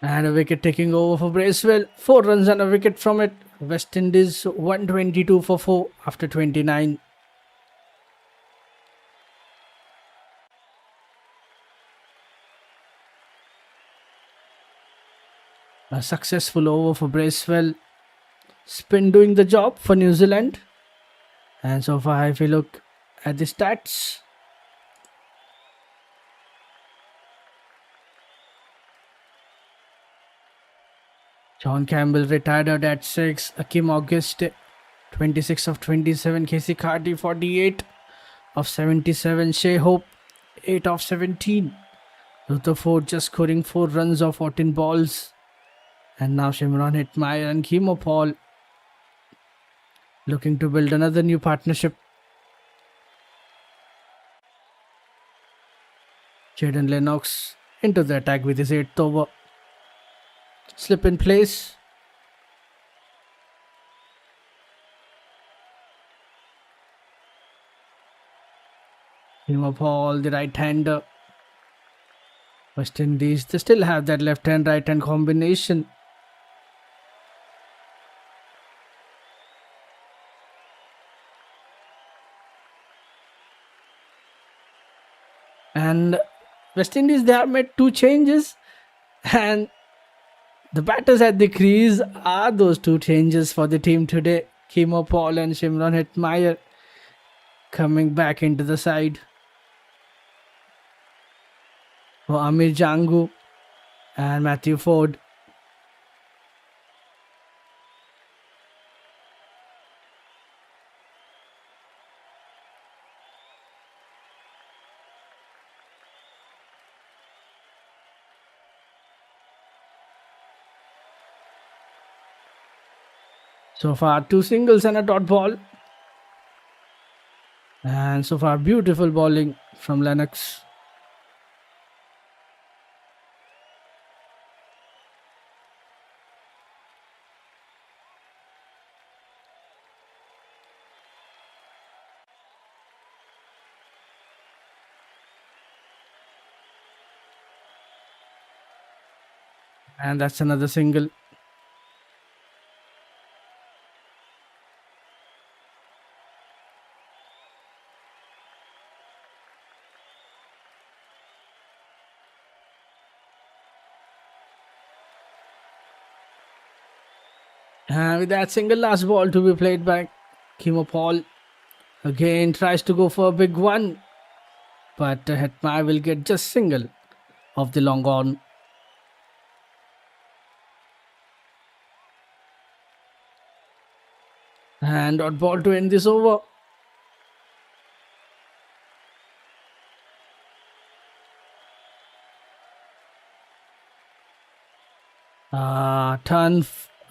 Speaker 1: And a wicket taking over for Bracewell. 4 runs and a wicket from it. West Indies 122 for 4 after 29. A successful over for Bracewell. Spin doing the job for New Zealand. And so far, if you look at the stats, John Campbell retired out at 6. Akim August 26 of 27. Casey Carty 48 of 77. Shea Hope 8 of 17. Rutherford just scoring 4 runs of 14 balls. And now Shimron Hetmeyer and Kimo Paul looking to build another new partnership. Jaden Lennox into the attack with his 8th over. Slip in place. Kimo Paul, the right-hander. West Indies, they still have that left-hand, right-hand combination. And West Indies, they have made 2 changes. And the batters at the crease are those 2 changes for the team today. Kimo Paul and Shimron Hetmeyer coming back into the side. For Amir Jangu and Matthew Ford. So far 2 singles and a dot ball. And so far beautiful bowling from Lennox. And that's another single. And with that single last ball to be played by Kimo Paul. Again tries to go for a big one. But Hetmai will get just single of the long on. And dot ball to end this over.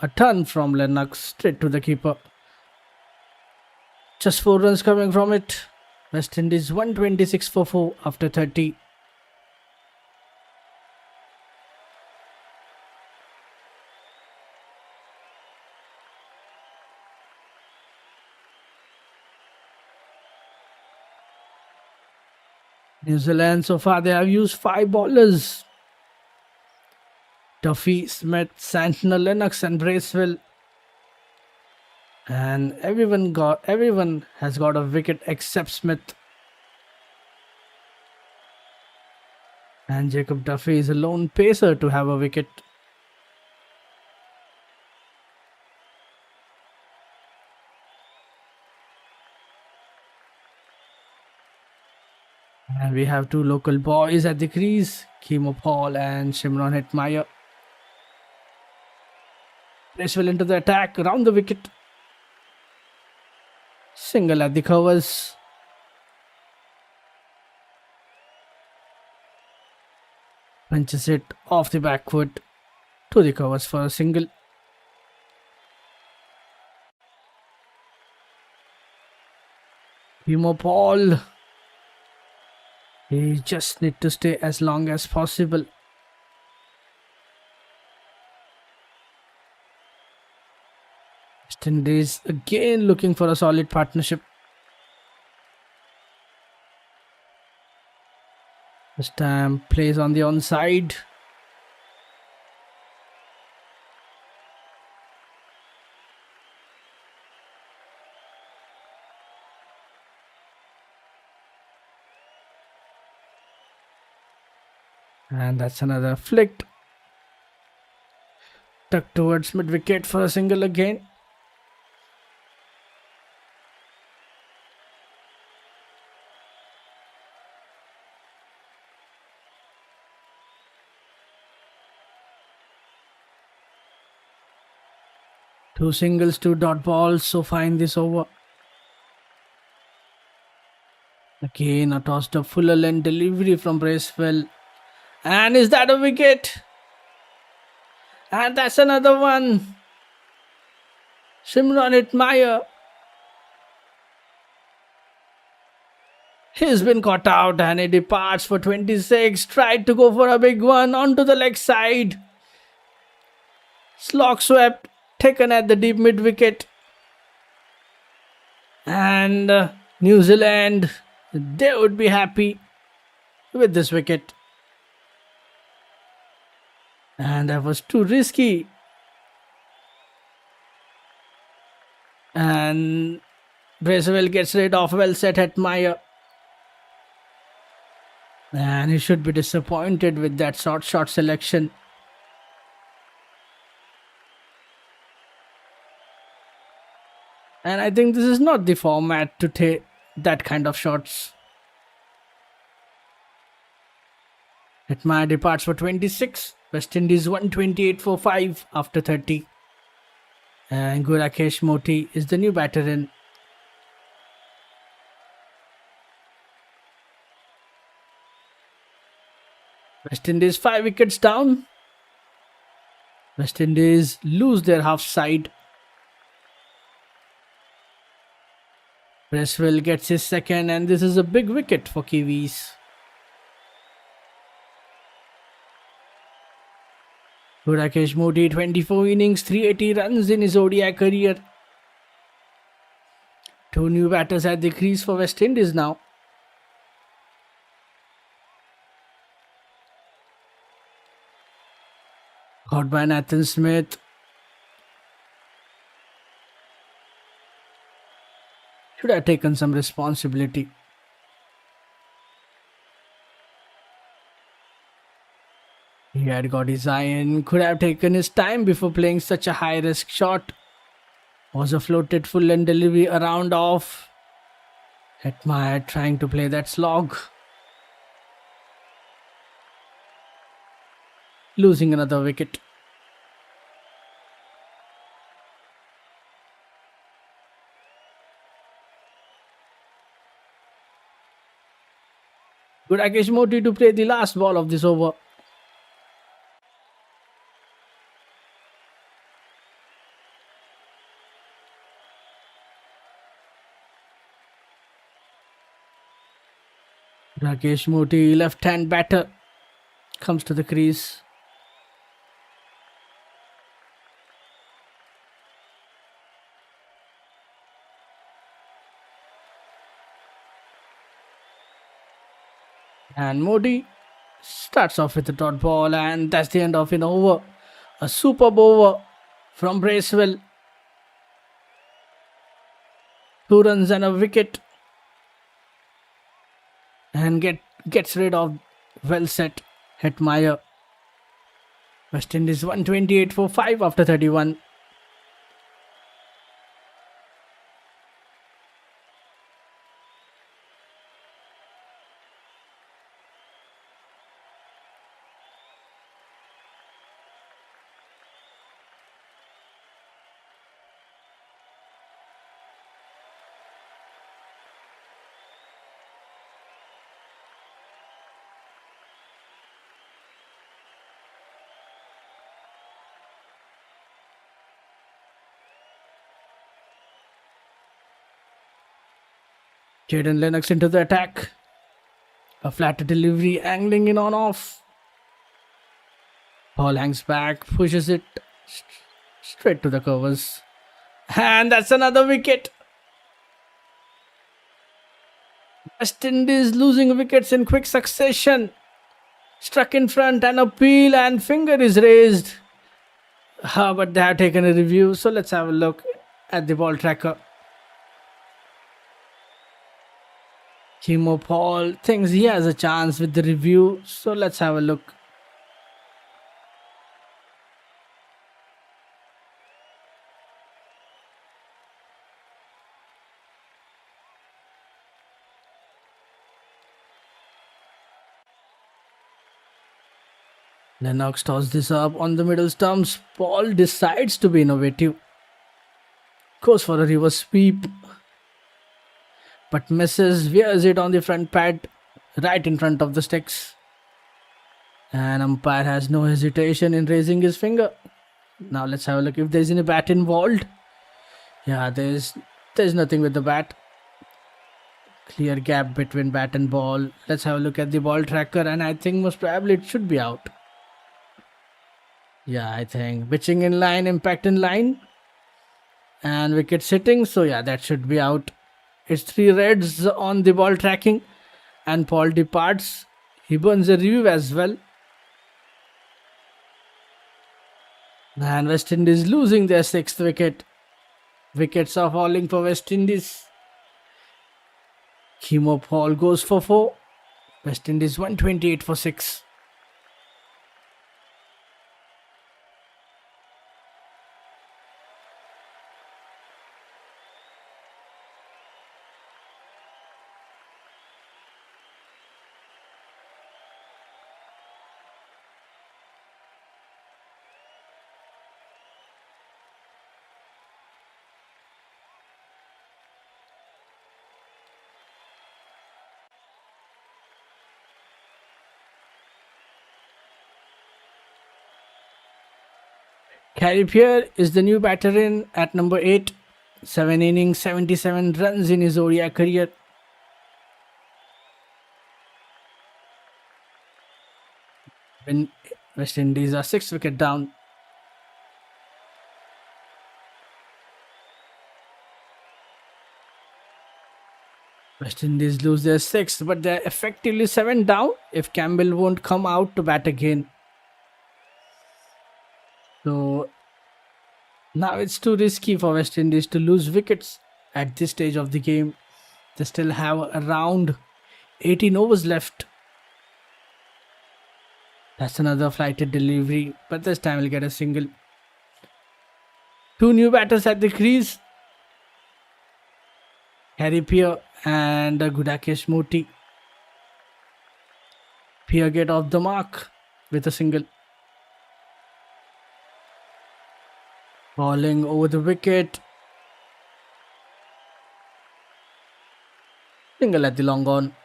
Speaker 1: A turn from Lennox straight to the keeper. Just 4 runs coming from it. West Indies 126 for 4 after 30. New Zealand so far they have used 5 bowlers. Duffy, Smith, Santner, Lennox and Bracewell. And everyone has got a wicket except Smith. And Jacob Duffy is a lone pacer to have a wicket. And we have 2 local boys at the crease, Kimo Paul and Shimron Hetmyer. Bracewell into the attack, around the wicket. Single at the covers. Punches it off the back foot to the covers for a single. Kimo Paul. He just need to stay as long as possible. West Indies again looking for a solid partnership. This time plays on the onside. And that's another flicked. Tucked towards mid wicket for a single again. Two singles, 2 dot balls so far in this over. Again a tossed up fuller length delivery from Bracewell. And is that a wicket? And that's another one. Shimron Hetmyer. He's been caught out and he departs for 26. Tried to go for a big one onto the leg side. Slog swept, taken at the deep mid wicket. And New Zealand, they would be happy with this wicket. And that was too risky. And Bracewell gets rid of well set Hetmyer. And he should be disappointed with that short selection. And I think this is not the format to take that kind of shots. Hetmyer departs for 26. West Indies 128 for 5 after 30. And Gurakesh Moti is the new batter in. West Indies 5 wickets down. West Indies lose their half side. Bracewell gets his second and this is a big wicket for Kiwis. Gurakesh Moti 24 innings, 380 runs in his ODI career. 2 new batters at the crease for West Indies now. Caught by Nathan Smith. Should have taken some responsibility. He had got his eye in, could have taken his time before playing such a high risk shot. Was a floated full length delivery around off. Hetmeyer trying to play that slog. Losing another wicket. Good Rakesh Moti to play the last ball of this over. Rakesh Moti, left-hand batter, comes to the crease. And Modi starts off with a dot ball, and that's the end of an over. A superb over from Bracewell. 2 runs and a wicket. And gets rid of well set Hetmeyer. West Indies 128 for 5 after 31. Jaden Lennox into the attack. A flatter delivery angling in on off. Ball hangs back, pushes it straight to the covers. And that's another wicket. West Indies losing wickets in quick succession. Struck in front and appeal, and finger is raised. But they have taken a review, so let's have a look at the ball tracker. Chimo Paul thinks he has a chance with the review, so let's have a look. Lennox tosses this up on the middle stumps. Paul decides to be innovative. Goes for a reverse sweep, but misses, veers it on the front pad, right in front of the sticks. And umpire has no hesitation in raising his finger. Now let's have a look if there's any bat involved. Yeah, there's nothing with the bat. Clear gap between bat and ball. Let's have a look at the ball tracker, and I think most probably it should be out. Yeah, I think pitching in line, impact in line, and wicket sitting. So yeah, that should be out. It's 3 reds on the ball tracking, and Paul departs. He burns a review as well. And West Indies losing their 6th wicket. Wickets are falling for West Indies. Chimo Paul goes for 4. West Indies 128 for 6. Carrier is the new batter in at number 8. 7 innings, 77 runs in his ODI career. When West Indies are 6 wicket down. West Indies lose their 6th, but they're effectively 7 down if Campbell won't come out to bat again. So now it's too risky for West Indies to lose wickets at this stage of the game. They still have around 18 overs left. That's another flighted delivery, but this time we'll get a single. 2 new batters at the crease. Harry Pierre and Gudakesh Moti. Pierre get off the mark with a single. Falling over the wicket. Single at the long on.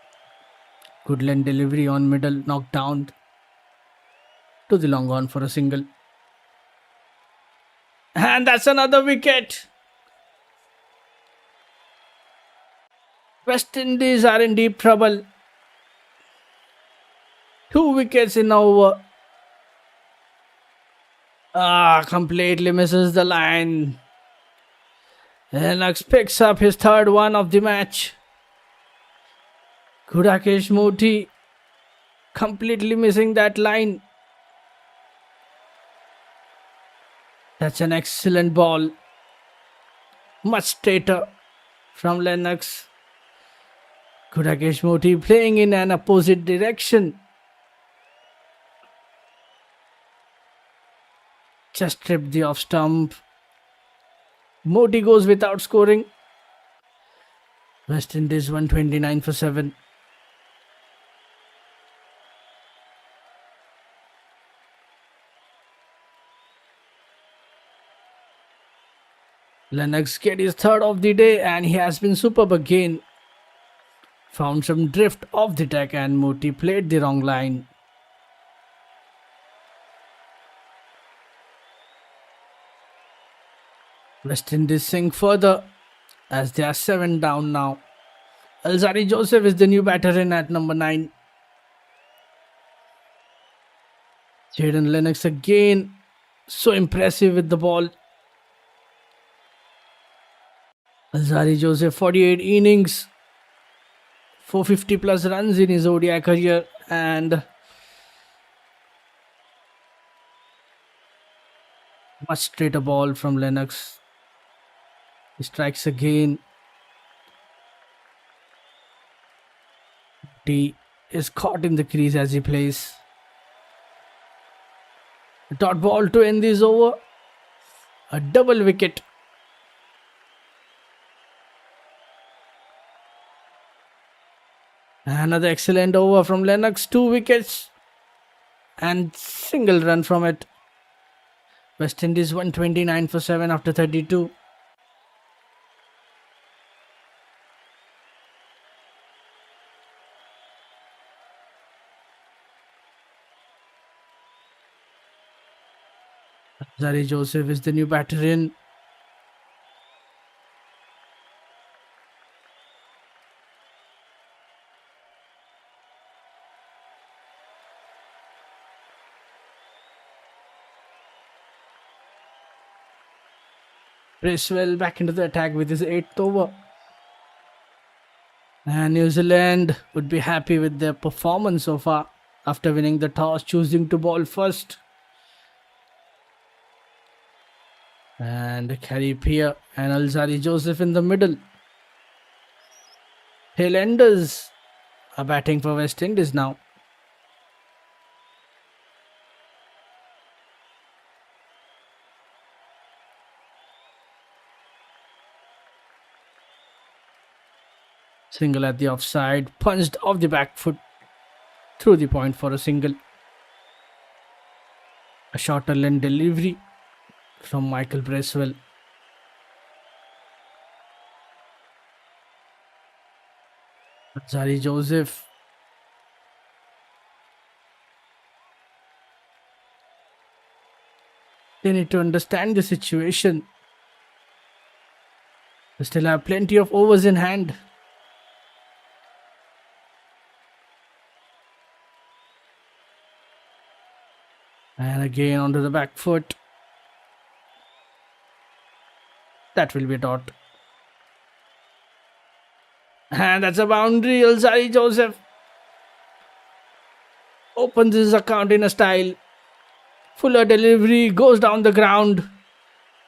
Speaker 1: Good length delivery on middle, knocked down to the long on for a single. And that's another wicket. West Indies are in deep trouble. 2 wickets in over. Completely misses the line. Lennox picks up his third one of the match. Gudakesh Moti completely missing that line. That's an excellent ball. Much straighter from Lennox. Gudakesh Moti playing in an opposite direction. Just tripped the off stump. Moti goes without scoring. West Indies 129 for 7. Lennox get his third of the day and he has been superb again. Found some drift off the deck and Moti played the wrong line. West Indies sink further as they are 7 down now. Alzari Joseph is the new batter in at number 9. Jaden Lennox again, so impressive with the ball. Alzari Joseph 48 innings, 450 plus runs in his ODI career, and much straighter ball from Lennox. He strikes again. He is caught in the crease as he plays. A dot ball to end this over. A double wicket. Another excellent over from Lennox. 2 wickets and single run from it. West Indies 129 for 7 after 32. Alzari Joseph is the new batter in. Bracewell back into the attack with his 8th over. And New Zealand would be happy with their performance so far after winning the toss, choosing to bowl first. And Harry Pierre and Alzari Joseph in the middle. Tailenders are batting for West Indies now. Single at the offside, punched off the back foot through the point for a single. A shorter length delivery from Michael Bracewell. Alzari Joseph. They need to understand the situation. They still have plenty of overs in hand. And again onto the back foot. That will be a dot. And that's a boundary. Alzari Joseph opens his account in a style. Fuller delivery goes down the ground.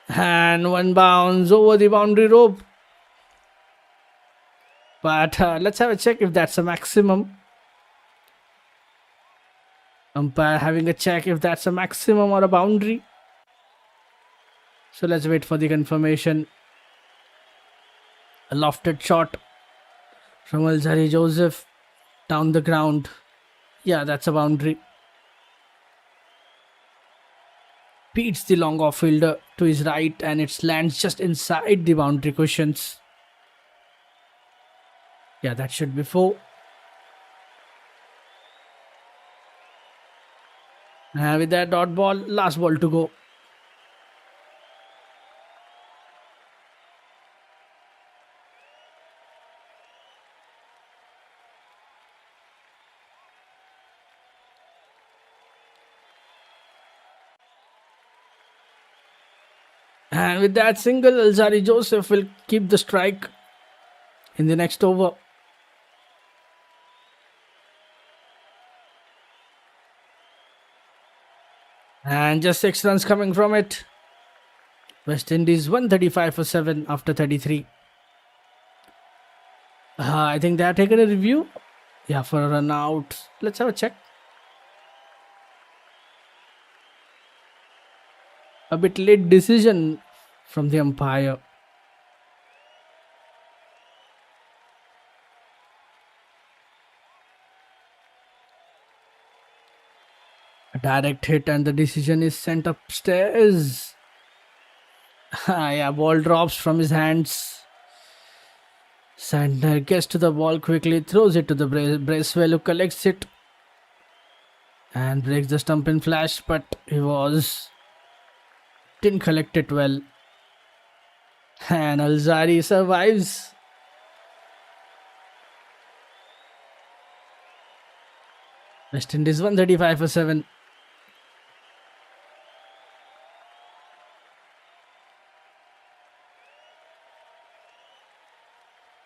Speaker 1: And one bounce over the boundary rope. But let's have a check if that's a maximum. Umpire having a check if that's a maximum or a boundary. So let's wait for the confirmation. A lofted shot from Alzari Joseph down the ground. Yeah, that's a boundary. Beats the long off fielder to his right and it lands just inside the boundary cushions. Yeah, that should be 4. And with that dot ball, last ball to go. And with that single, Alzari Joseph will keep the strike in the next over. And just 6 runs coming from it. West Indies 135 for 7 after 33. I think they have taken a review. Yeah, for a run out. Let's have a check. A bit late decision from the umpire. A direct hit and the decision is sent upstairs. Yeah, ball drops from his hands. Sandner gets to the ball quickly, throws it to the Bracewell who collects it and breaks the stump in flash, but didn't collect it well. And Alzari survives. West Indies 135 for 7.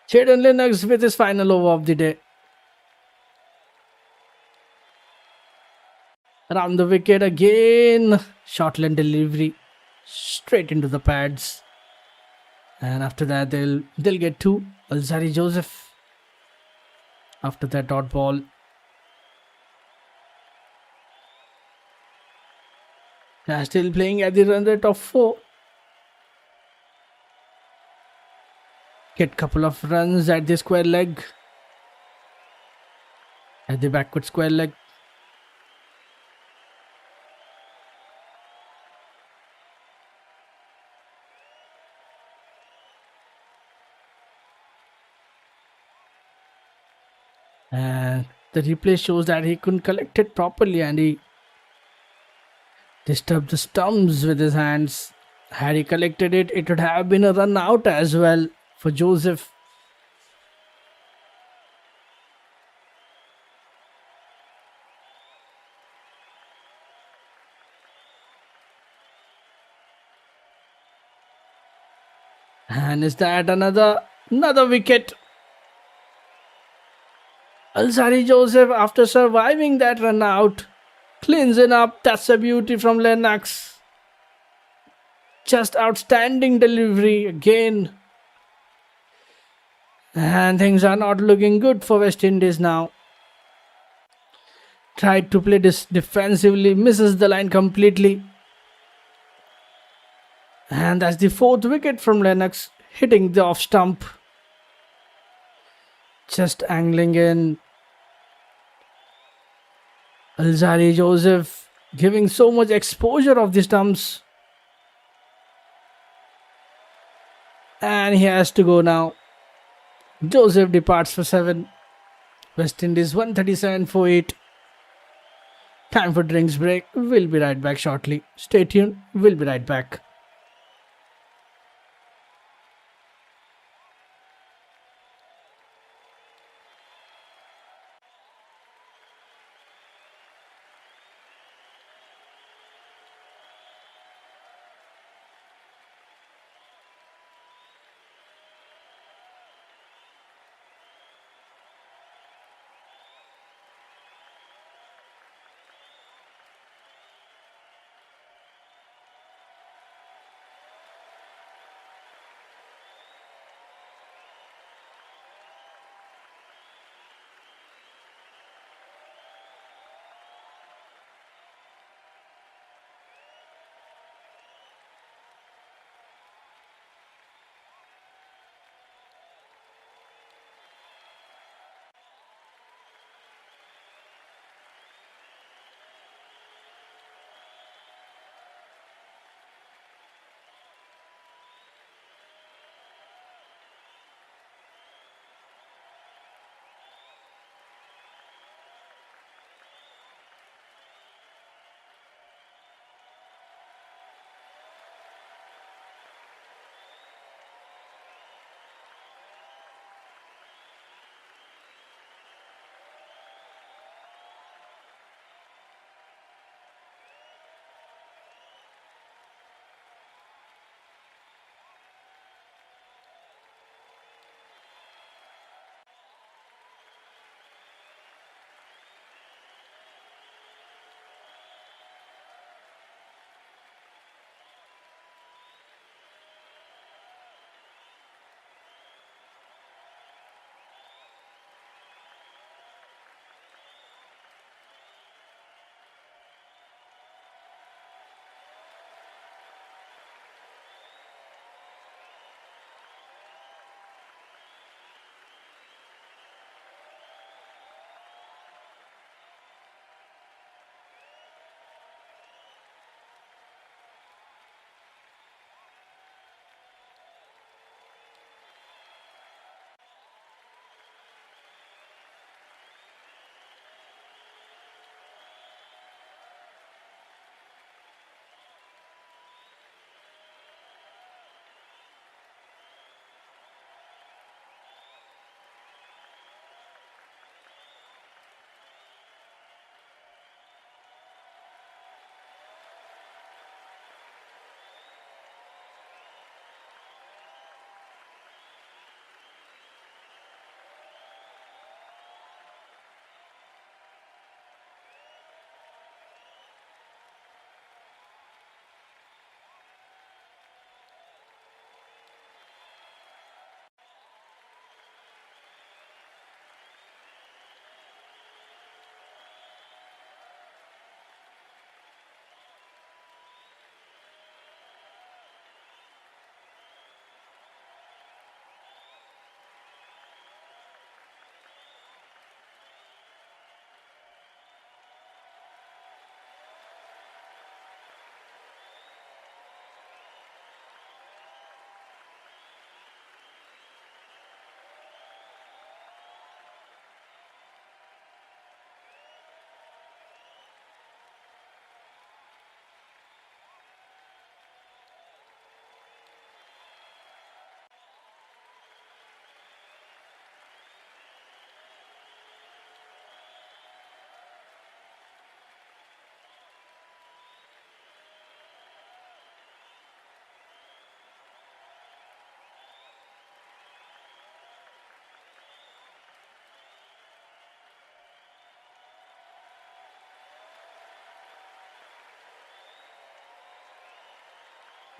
Speaker 1: Jaden Lennox with his final over of the day. Around the wicket again. Shortland delivery. Straight into the pads. And after that they'll get 2. Alzari Joseph. After that dot ball. They are still playing at the run rate of 4. Get couple of runs at the square leg. At the backward square leg. And the replay shows that he couldn't collect it properly and he disturbed the stumps with his hands. Had he collected it, it would have been a run out as well for Joseph. And is that another wicket? Alzari Joseph, after surviving that run out, cleansing up. That's a beauty from Lennox. Just outstanding delivery again. And things are not looking good for West Indies now. Tried to play this defensively, misses the line completely. And that's the 4th wicket from Lennox, hitting the off stump. Just angling in. Alzari Joseph giving so much exposure of the stumps. And he has to go now. Joseph departs for 7. West Indies 137 for 8. Time for drinks break. We'll be right back shortly. Stay tuned. We'll be right back.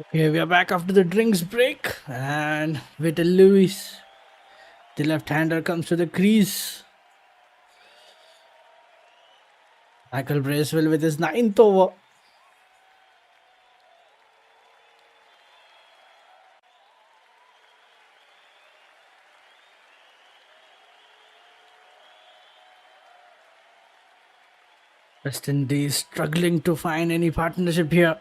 Speaker 1: Okay, we are back after the drinks break, and Whittle Lewis, the left-hander, comes to the crease. Michael Bracewell with his 9th over. West Indies struggling to find any partnership here.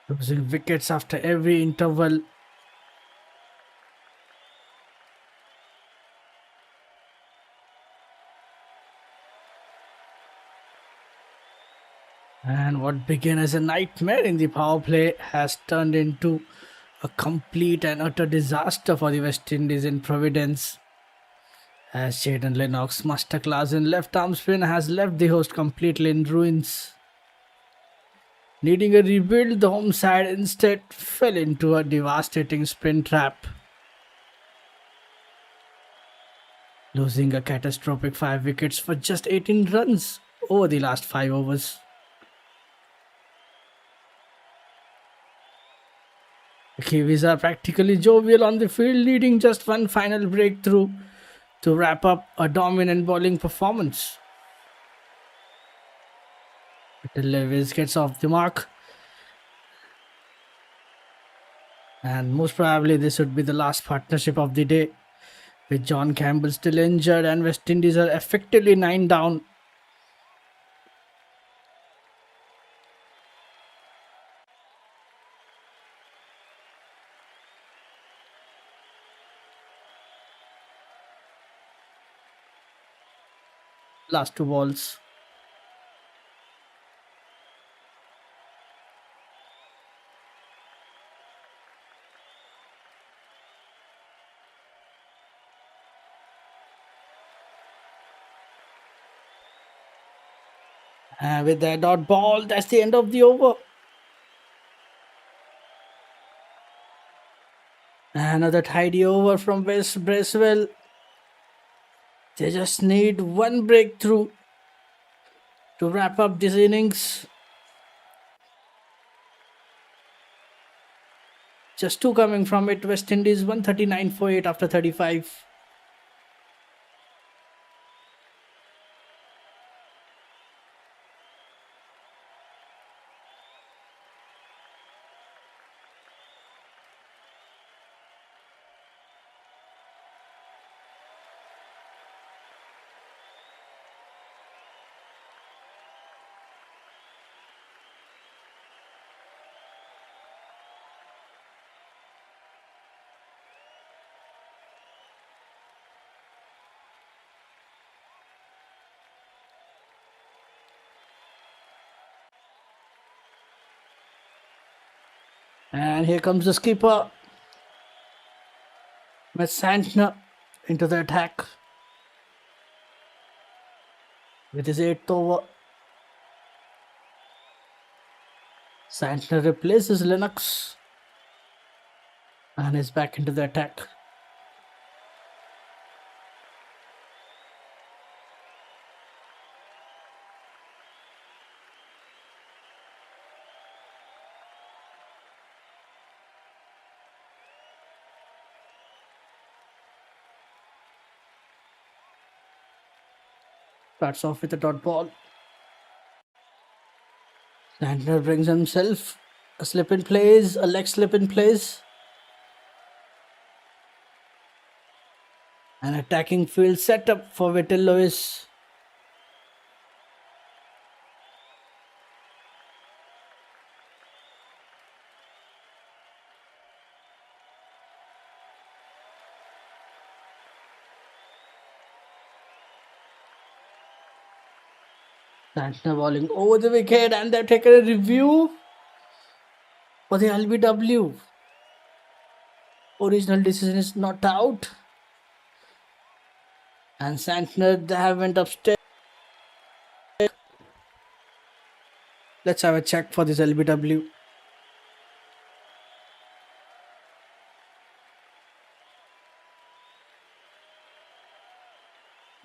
Speaker 1: Losing wickets after every interval. And what began as a nightmare in the power play has turned into a complete and utter disaster for the West Indies in Providence. As Jaden Lennox's masterclass in left arm spin has left the host completely in ruins. Needing a rebuild, the home side instead fell into a devastating spin trap, losing a catastrophic 5 wickets for just 18 runs over the last 5 overs. The Kiwis are practically jovial on the field, needing just one final breakthrough to wrap up a dominant bowling performance. But Lewis gets off the mark, and most probably this would be the last partnership of the day, with John Campbell still injured and West Indies are effectively 9 down. Last 2 balls. And with that dot ball, that's the end of the over. Another tidy over from West Bracewell. They just need one breakthrough to wrap up this innings. Just 2 coming from it. West Indies 139 for 8 after 35. And here comes the skipper, with Santner into the attack with his 8th over. Santner replaces Lennox and is back into the attack. Starts off with a dot ball. Santner brings himself a slip in plays, a leg slip in plays. An attacking field setup for Whittle Lewis. Santner bowling over the wicket, and they've taken a review for the LBW. Original decision is not out. And Santner, they have went upstairs. Let's have a check for this LBW.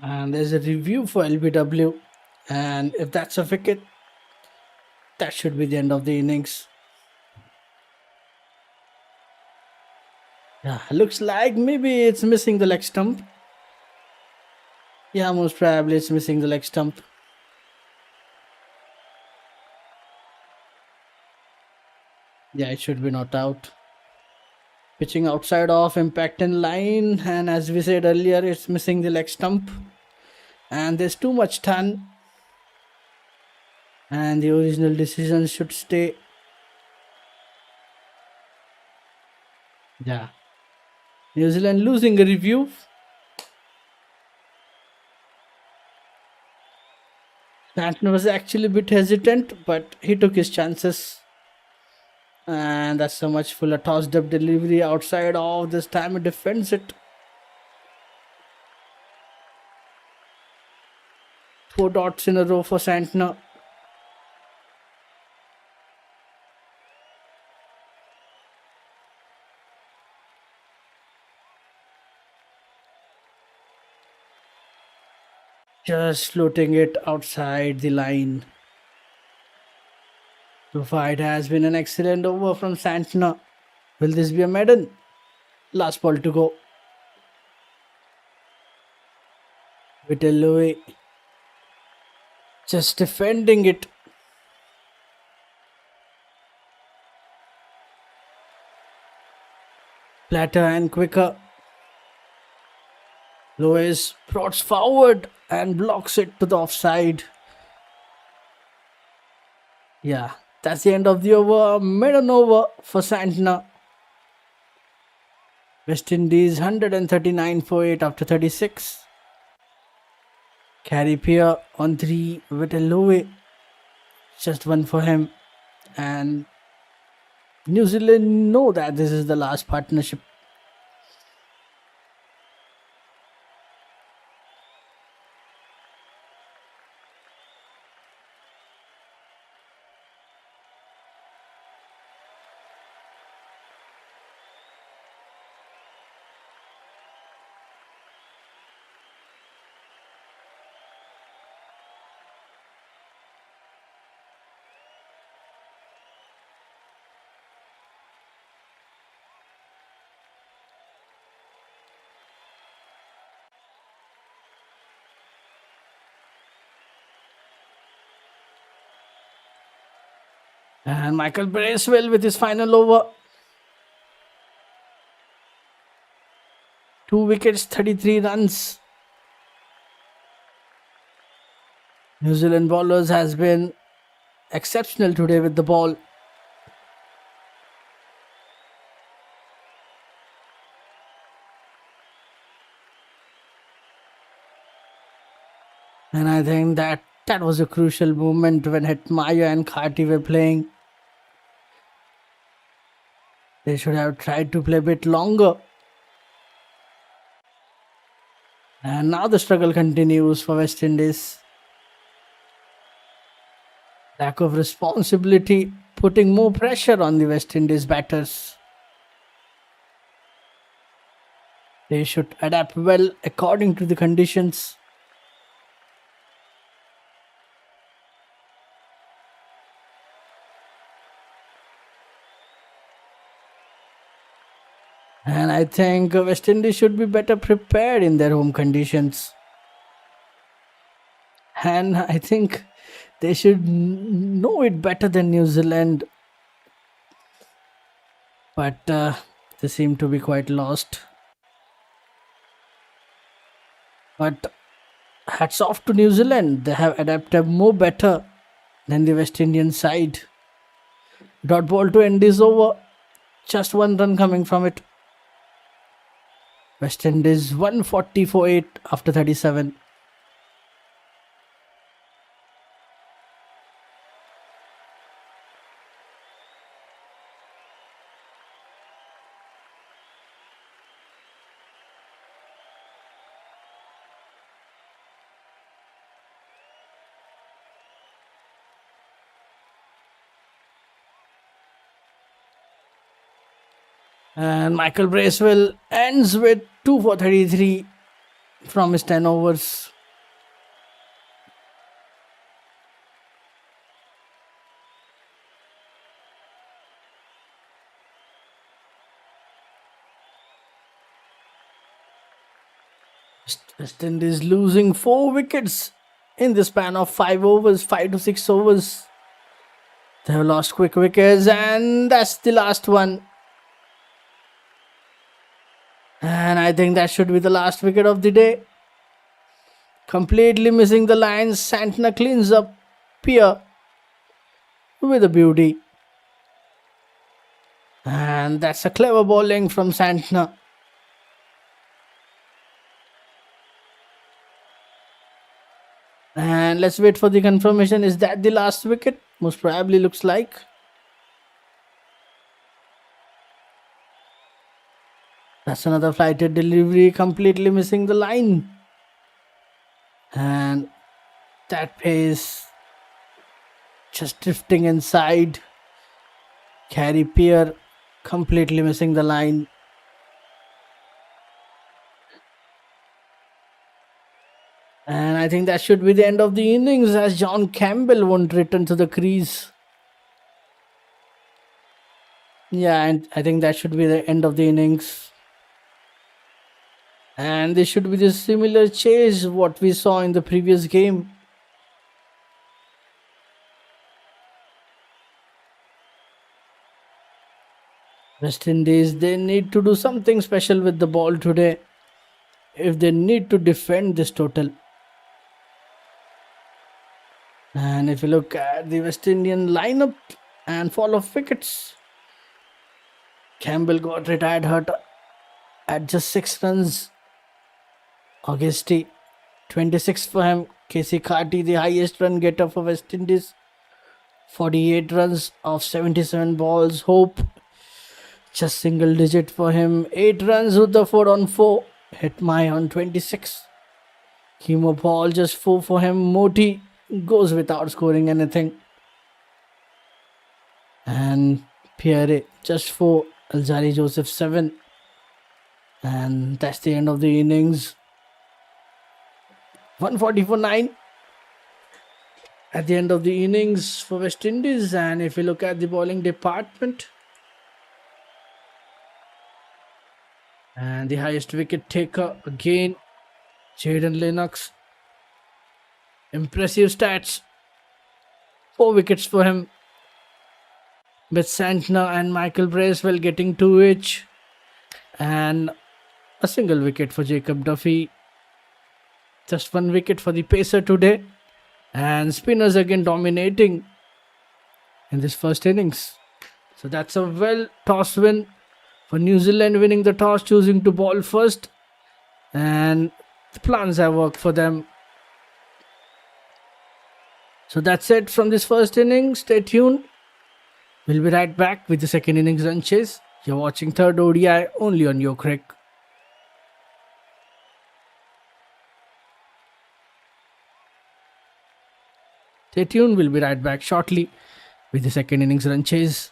Speaker 1: And there's a review for LBW. And if that's a wicket, that should be the end of the innings. Yeah, looks like maybe it's missing the leg stump. Yeah, most probably it's missing the leg stump. Yeah, it should be not out. Pitching outside of impact and line, and as we said earlier, it's missing the leg stump. And there's too much ton, and the original decision should stay. Yeah. New Zealand losing a review. Santner was actually a bit hesitant, but he took his chances. And that's so much full of tossed up delivery outside of this time it defends it. 4 dots in a row for Santner. Just floating it outside the line. So far, it has been an excellent over from Santner. Will this be a maiden? Last ball to go. Vitelloe just defending it. Platter and quicker. Lois prods forward and blocks it to the offside. Yeah, that's the end of the over. Maiden over for Santner. West Indies 139 for 8 after 36. Carripier on 3 with a low, just one for him. And New Zealand know that this is the last partnership. And Michael Bracewell with his final over. 2 wickets, 33 runs. New Zealand bowlers has been exceptional today with the ball. And I think that was a crucial moment when Hetmaya and Kharti were playing. They should have tried to play a bit longer. And now the struggle continues for West Indies. Lack of responsibility, putting more pressure on the West Indies batters. They should adapt well according to the conditions. And I think West Indies should be better prepared in their home conditions. And I think they should know it better than New Zealand. But they seem to be quite lost. But hats off to New Zealand. They have adapted more better than the West Indian side. Dot ball to end is over. Just one run coming from it. West Indies 140 for 8 after 37. And Michael Bracewell ends with 2 for 33 from his 10 overs. West Indies losing 4 wickets in the span of 5 overs, 5 to 6 overs. They have lost quick wickets, and that's the last one. And I think that should be the last wicket of the day. Completely missing the lines, Santner cleans up Pierre with a beauty. And that's a clever bowling from Santner. And let's wait for the confirmation. Is that the last wicket? Most probably looks like. That's another flighted delivery, completely missing the line. And that pace just drifting inside. Carry Pierre completely missing the line. And I think that should be the end of the innings, as John Campbell won't return to the crease. Yeah, and I think that should be the end of the innings. And this should be the similar chase what we saw in the previous game. West Indies, they need to do something special with the ball today if they need to defend this total. And if you look at the West Indian lineup and fall of wickets, Campbell got retired hurt at just 6 runs. Augusti, 26 for him. Casey Carty, the highest run getter for West Indies, 48 runs of 77 balls. Hope, just single digit for him, 8 runs. Rutherford on 4. Hitmai on 26. Kimo Paul just 4 for him. Moti goes without scoring anything. And Pierre just 4. Alzari Joseph 7. And that's the end of the innings. 140 for 9 at the end of the innings for West Indies. And if you look at the bowling department, and the highest wicket taker again, Jaden Lennox. Impressive stats. 4 wickets for him, with Santner and Michael Bracewell getting 2 each. And a single wicket for Jacob Duffy. Just 1 wicket for the pacer today. And spinners again dominating in this first innings. So that's a well toss win for New Zealand, winning the toss, choosing to bowl first. And the plans have worked for them. So that's it from this first inning. Stay tuned. We'll be right back with the second innings run chase. You're watching third ODI only on YooCric. Stay tuned. We'll be right back shortly with the second innings run chase.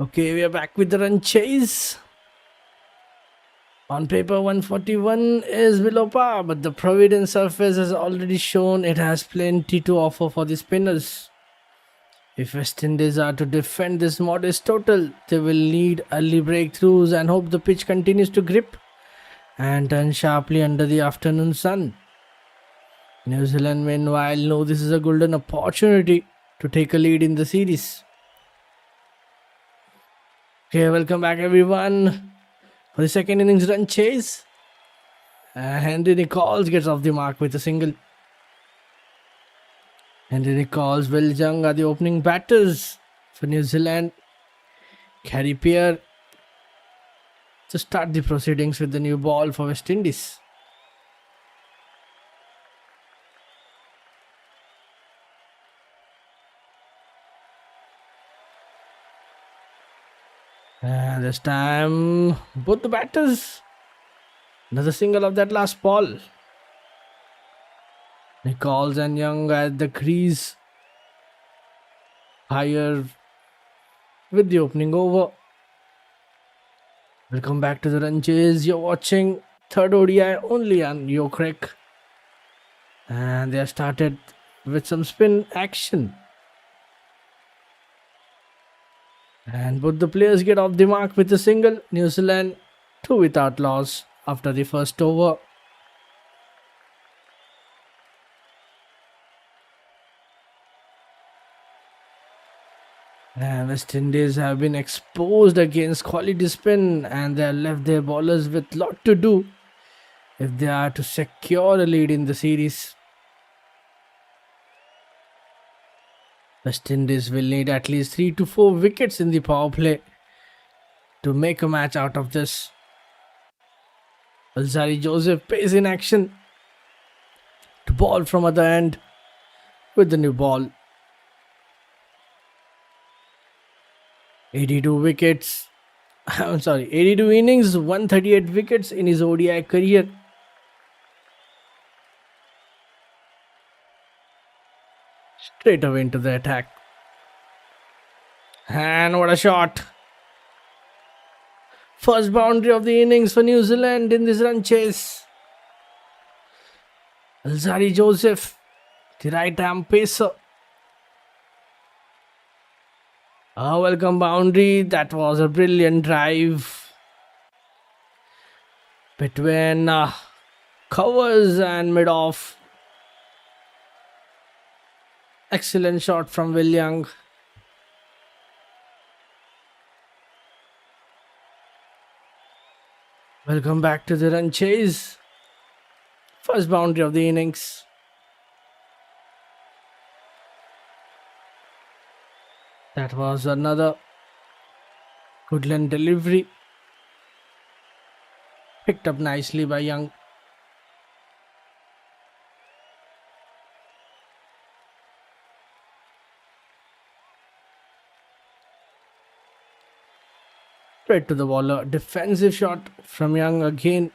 Speaker 1: Okay, we are back with the run chase. On paper, 141 is below par, but the Providence surface has already shown it has plenty to offer for the spinners. If West Indies are to defend this modest total, they will need early breakthroughs and hope the pitch continues to grip and turn sharply under the afternoon sun. New Zealand, meanwhile, know this is a golden opportunity to take a lead in the series. Okay, welcome back everyone for the second innings run chase. Henry Nichols gets off the mark with a single. Henry Nichols, Will Young are the opening batters for New Zealand. Carey Peer to start the proceedings with the new ball for West Indies. And this time, both the batters. Another single of that last ball. Nichols and Young at the crease. Higher with the opening over. Welcome back to the run chase. You're watching third ODI only on YooCric. And they have started with some spin action. And both the players get off the mark with a single. New Zealand 2 without loss after the first over. And West Indies have been exposed against quality spin and they have left their bowlers with lot to do if they are to secure a lead in the series. West Indies will need at least 3 to 4 wickets in the power play to make a match out of this. Alzari Joseph pays in action to ball from other end with the new ball. 82 wickets. 82 innings, 138 wickets in his ODI career. Straight away into the attack. And what a shot. First boundary of the innings for New Zealand in this run chase. Alzari Joseph, the right arm pacer. A welcome boundary. That was a brilliant drive between covers and mid off. Excellent shot from Will Young. Welcome back to the run chase. First boundary of the innings. That was another Goodland delivery. Picked up nicely by Young. Straight to the bowler. Defensive shot from Young again.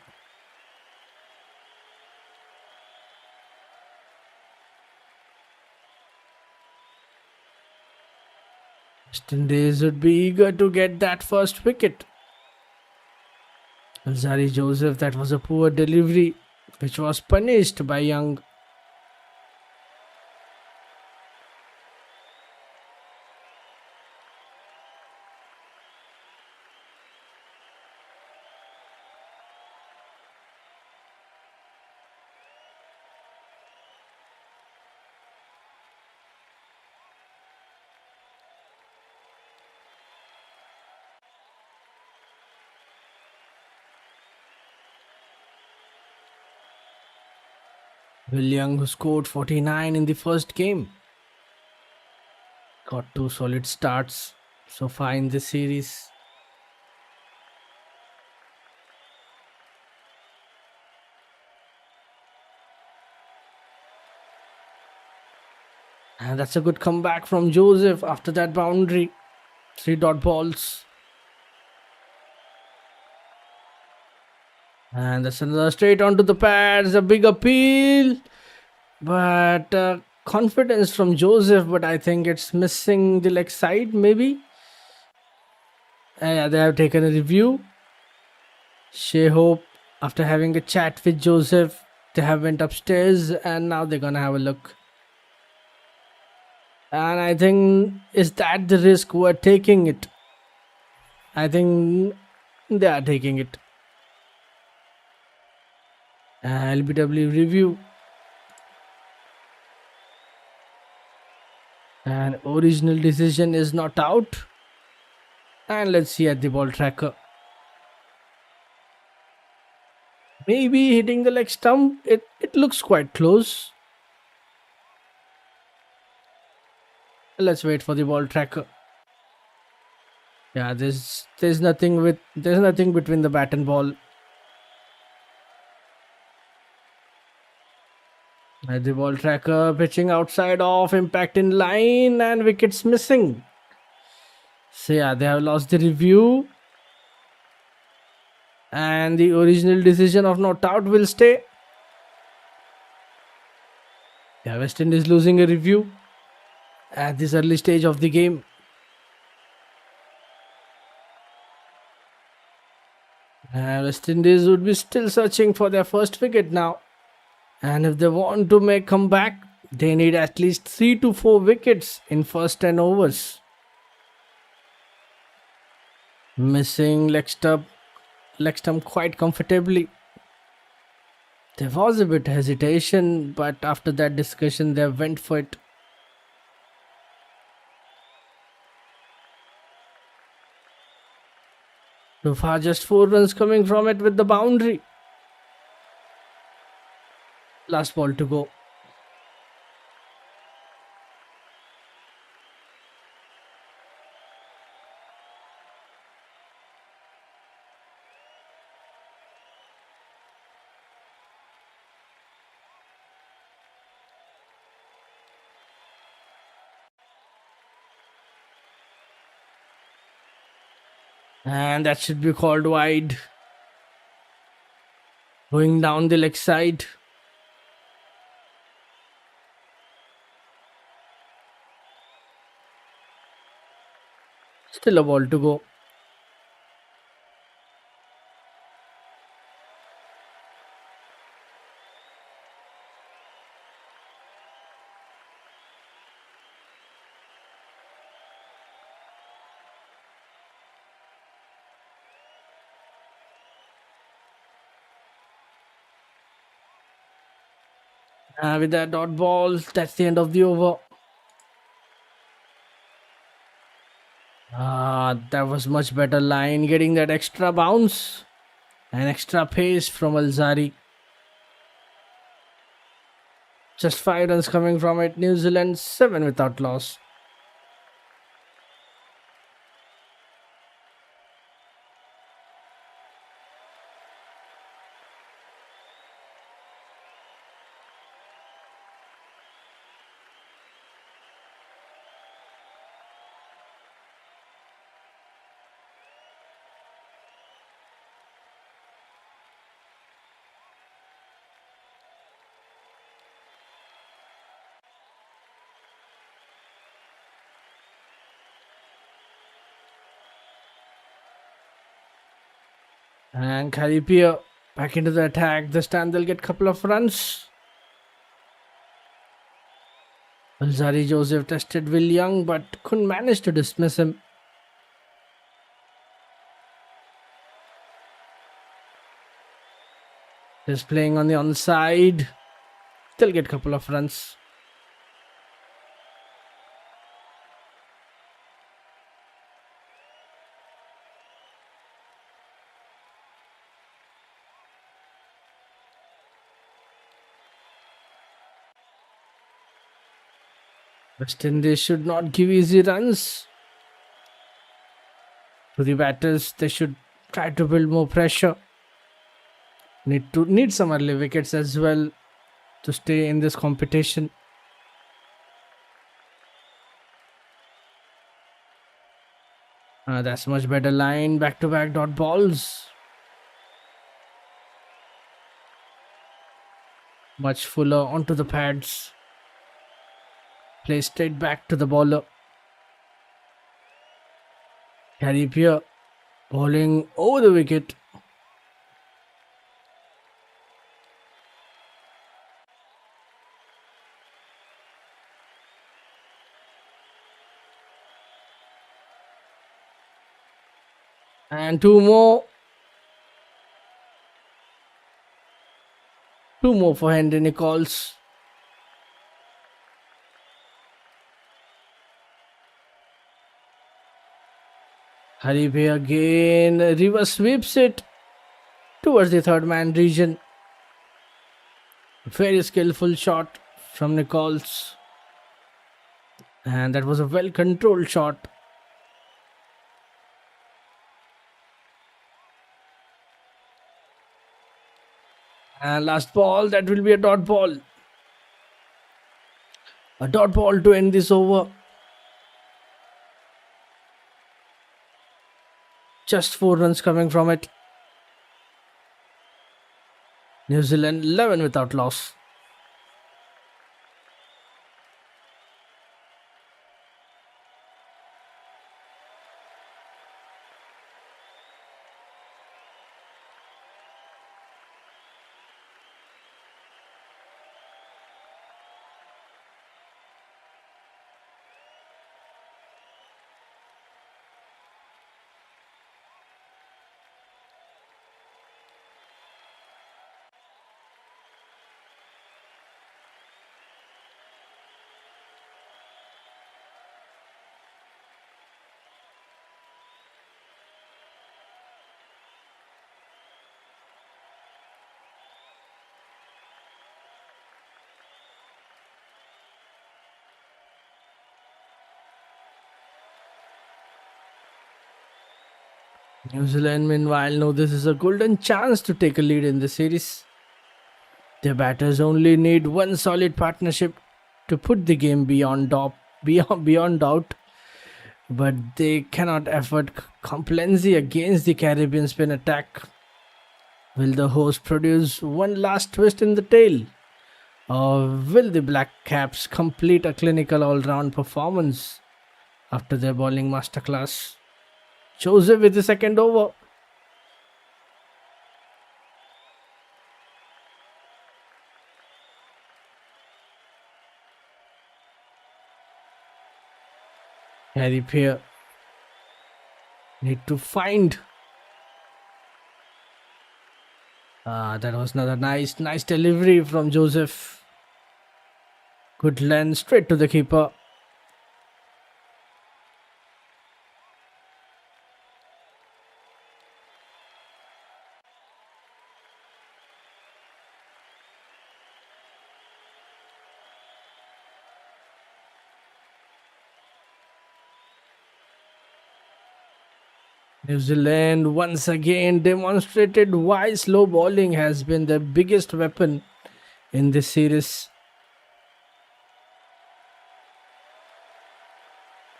Speaker 1: West Indies would be eager to get that first wicket. Alzari Joseph, that was a poor delivery which was punished by Young. Will Young, who scored 49 in the first game, got 2 solid starts so far in this series. And that's a good comeback from Joseph after that boundary. 3 dot balls. And that's another straight onto the pads. A big appeal. But confidence from Joseph. But I think it's missing the leg side maybe. Yeah, they have taken a review. Hope, after having a chat with Joseph, they have went upstairs and now they're gonna have a look. And I think, is that the risk we're taking it? I think they are taking it. LBW review. And original decision is not out. And let's see at the ball tracker. Maybe hitting the leg stump. It looks quite close. Let's wait for the ball tracker. Yeah, there's nothing between the bat and ball. The ball tracker pitching outside off, impact in line, and wickets missing. So yeah, they have lost the review. And the original decision of not out will stay. Yeah, West Indies losing a review at this early stage of the game. West Indies would be still searching for their first wicket now. And if they want to make comeback, they need at least 3 to 4 wickets in first 10 overs. Missing leg stump quite comfortably. There was a bit hesitation, but after that discussion, they went for it. So far, just 4 runs coming from it with the boundary. Last ball to go. And that should be called wide. Going down the leg side. Still a ball to go. With that dot ball, that's the end of the over. That was much better line, getting that extra bounce and extra pace from Alzari. Just 5 runs coming from it. New Zealand 7 without loss. And Caribbean back into the attack. This time they'll get a couple of runs. Alzari Joseph tested Will Young but couldn't manage to dismiss him. Just playing on the onside. They'll get a couple of runs. West Indies should not give easy runs to the batters. They should try to build more pressure. Need some early wickets as well to stay in this competition. That's much better line. Back-to-back dot balls. Much fuller onto the pads. Play straight back to the bowler. Caribbean Bowling over the wicket. And two more. Two more for Henry Nichols. Haribe again reverse sweeps it towards the third man region. Very skillful shot from Nichols. And that was a well controlled shot. And last ball, that will be a dot ball. A dot ball to end this over. Just 4 runs coming from it. New Zealand 11 without loss. New Zealand, meanwhile, know this is a golden chance to take a lead in the series. Their batters only need one solid partnership to put the game beyond doubt, but they cannot afford complacency against the Caribbean spin attack. Will the host produce one last twist in the tail? Or will the Black Caps complete a clinical all-round performance after their bowling masterclass? Joseph with the second over. Harry Peer need to find. That was another nice delivery from Joseph. Good lens straight to the keeper. New Zealand once again demonstrated why slow bowling has been their biggest weapon in this series.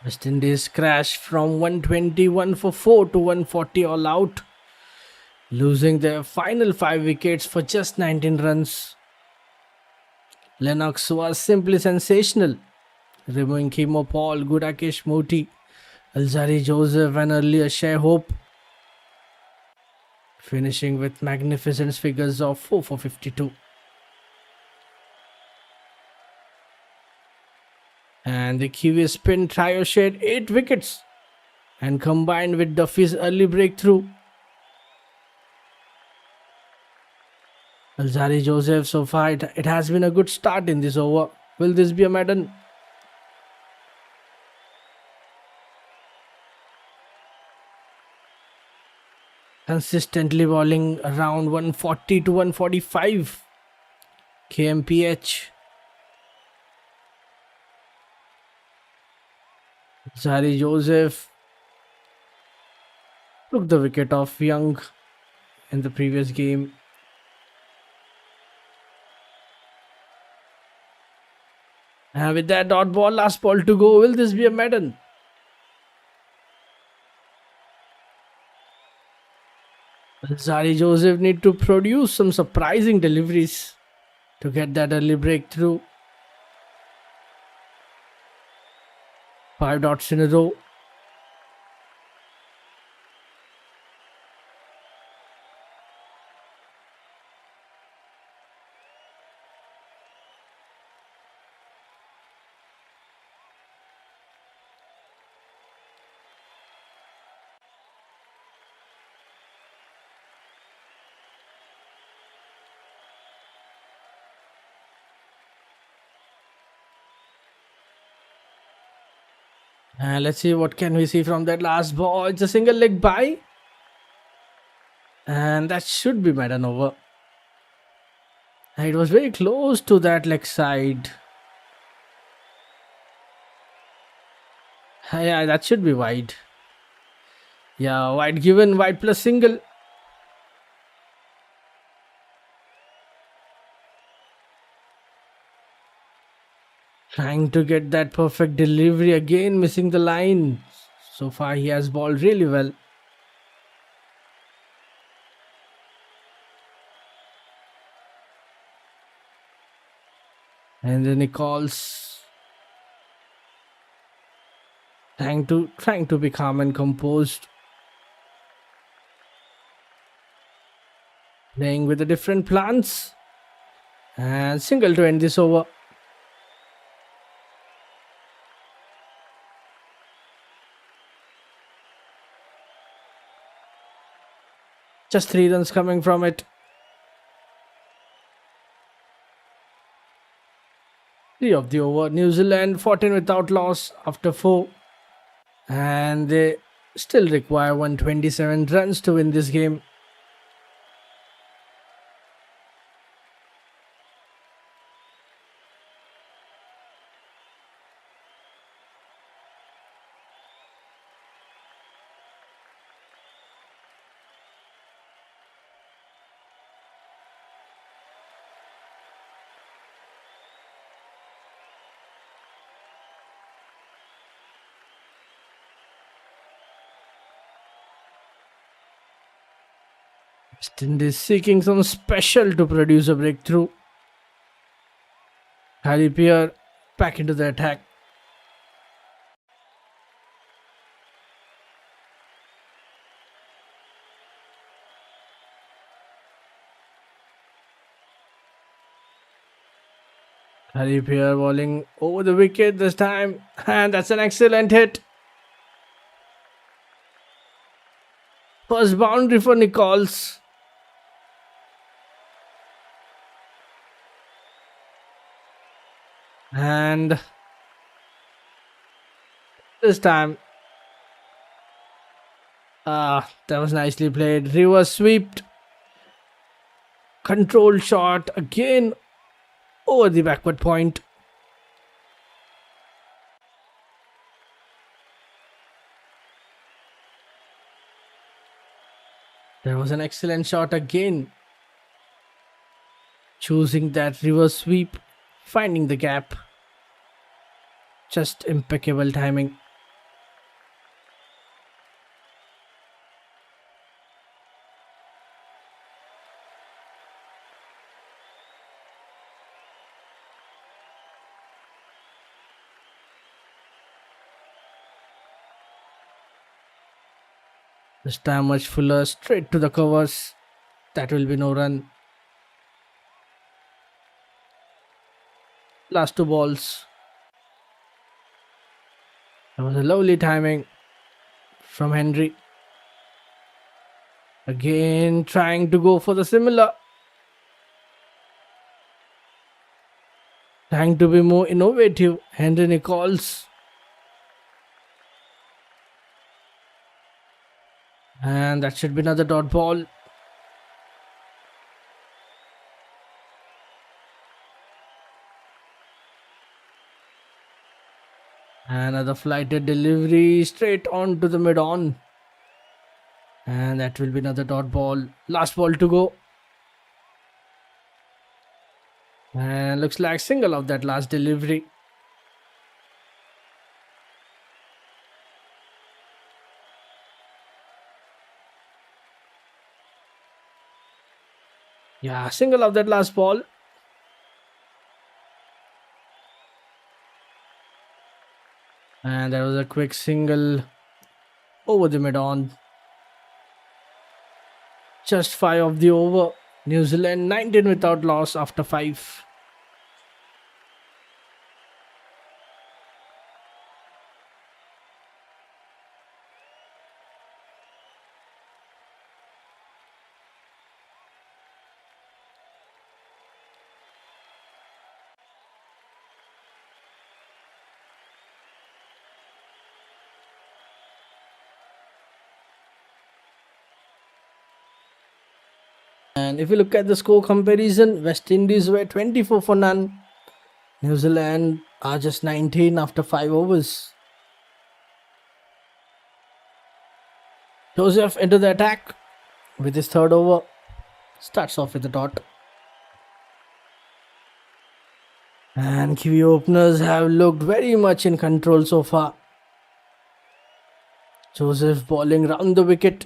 Speaker 1: West Indies crashed from 121 for 4 to 140 all out, losing their final 5 wickets for just 19 runs. Lennox was simply sensational, removing Kimo Paul, Gudakesh Moti, Alzari Joseph and earlier Shai Hope, finishing with magnificent figures of 4 for 52. And the Kiwi spin trio shared 8 wickets and combined with Duffy's early breakthrough, Alzari Joseph, so far it has been a good start in this over. Will this be a maiden? Consistently bowling around 140 to 145 kmph. Alzari Joseph took the wicket off Young in the previous game. And with that dot ball, last ball to go, will this be a maiden? Alzari Joseph need to produce some surprising deliveries to get that early breakthrough. 5 dots in a row. And let's see what can we see from that last ball. It's a single leg by. And that should be Madden over. It was very close to that leg side. Yeah, that should be wide. Yeah, wide given, wide plus single. Trying to get that perfect delivery again, missing the line. So far, he has balled really well. And then he calls, trying to be calm and composed, playing with the different plans, and single to end this over. Just 3 runs coming from it. 3 of the over. New Zealand 14 without loss after 4. And they still require 127 runs to win this game. West Indies seeking some special to produce a breakthrough. Harry Pierre back into the attack. Harry Pierre bowling over the wicket this time. And that's an excellent hit. First boundary for Nichols. And this time, that was nicely played. Reverse sweep. Control shot again over the backward point. There was an excellent shot again. Choosing that reverse sweep, finding the gap. Just impeccable timing. This time much fuller, straight to the covers. That will be no run. Last 2 balls. That was a lovely timing from Henry. Again trying to go for the similar. Trying to be more innovative. Henry Nichols. And that should be another dot ball. Another flighted delivery straight on to the mid on. And that will be another dot ball. Last ball to go. And looks like single of that last delivery. Yeah, single of that last ball. And there was a quick single over the mid on. Just 5 of the over. New Zealand 19 without loss after 5. And if you look at the score comparison, West Indies were 24 for none. New Zealand are just 19 after 5 overs. Joseph into the attack with his third over. Starts off with a dot. And Kiwi openers have looked very much in control so far. Joseph bowling round the wicket.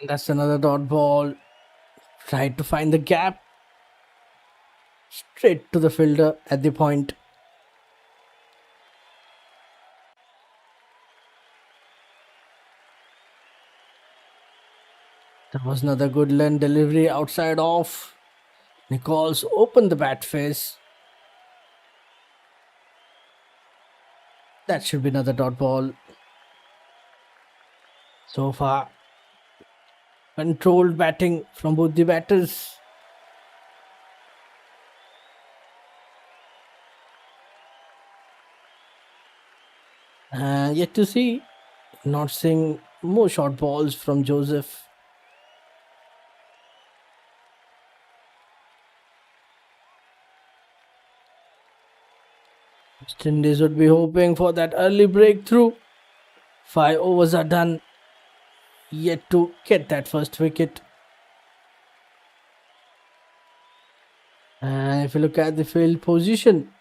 Speaker 1: And that's another dot ball. Tried to find the gap. Straight to the fielder at the point. That was another good length delivery outside off. Nichols opened the bat face. That should be another dot ball. So far, controlled batting from both the batters. Yet to see, not seeing more short balls from Joseph. West Indies would be hoping for that early breakthrough. 5 overs are done. Yet to get that first wicket. And if you look at the field position,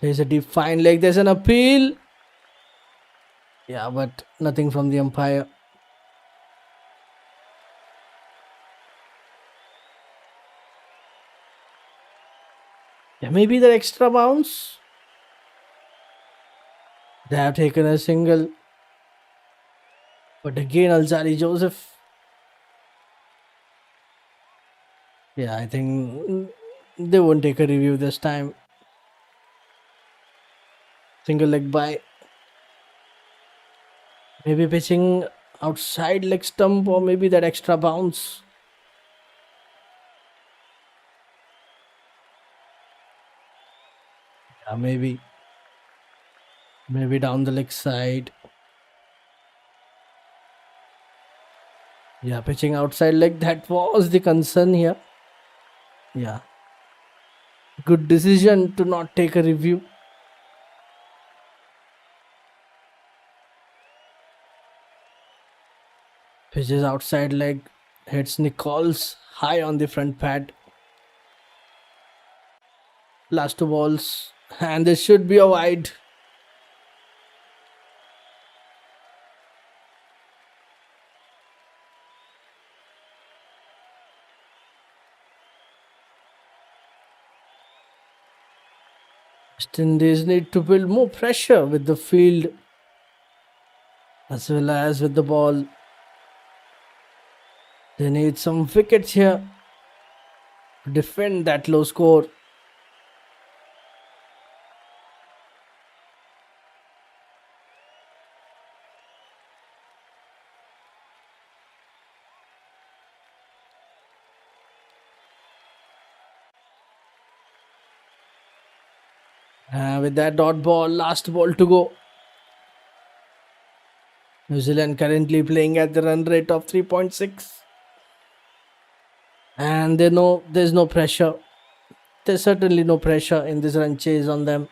Speaker 1: there's a deep fine leg. There's an appeal. Yeah, but nothing from the umpire. Yeah, maybe the extra bounce. They have taken a single. But again, Alzari Joseph. Yeah, I think they won't take a review this time. Single leg by. Maybe pitching outside leg stump or maybe that extra bounce. Yeah, maybe down the leg side. Yeah, pitching outside leg. That was the concern here. Yeah. Good decision to not take a review. Pitches outside leg. Hits Nichols high on the front pad. Last 2 balls. And this should be a wide. West Indies need to build more pressure with the field as well as with the ball. They need some wickets here to defend that low score. With that dot ball, last ball to go. New Zealand currently playing at the run rate of 3.6. And they know there's no pressure. There's certainly no pressure in this run chase on them.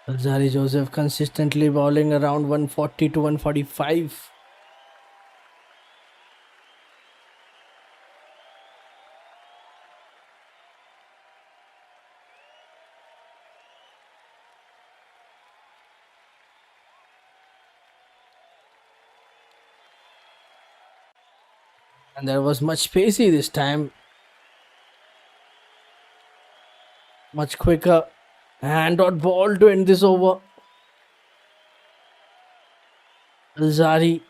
Speaker 1: Alzari Joseph consistently bowling around 140 to 145. And there was much spacey this time. much quicker. And dot ball to end this over. Alzari,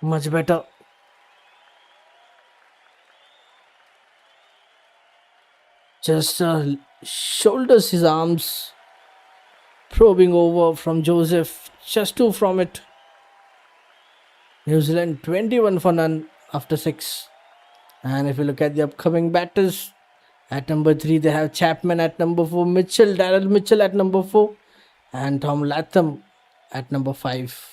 Speaker 1: much better. Just shoulders his arms, probing over from Joseph. Just two from it. New Zealand 21 for none after 6. And if you look at the upcoming batters, at number 3 they have Chapman, at number 4 Mitchell, Daryl Mitchell at number 4, and Tom Latham at number 5.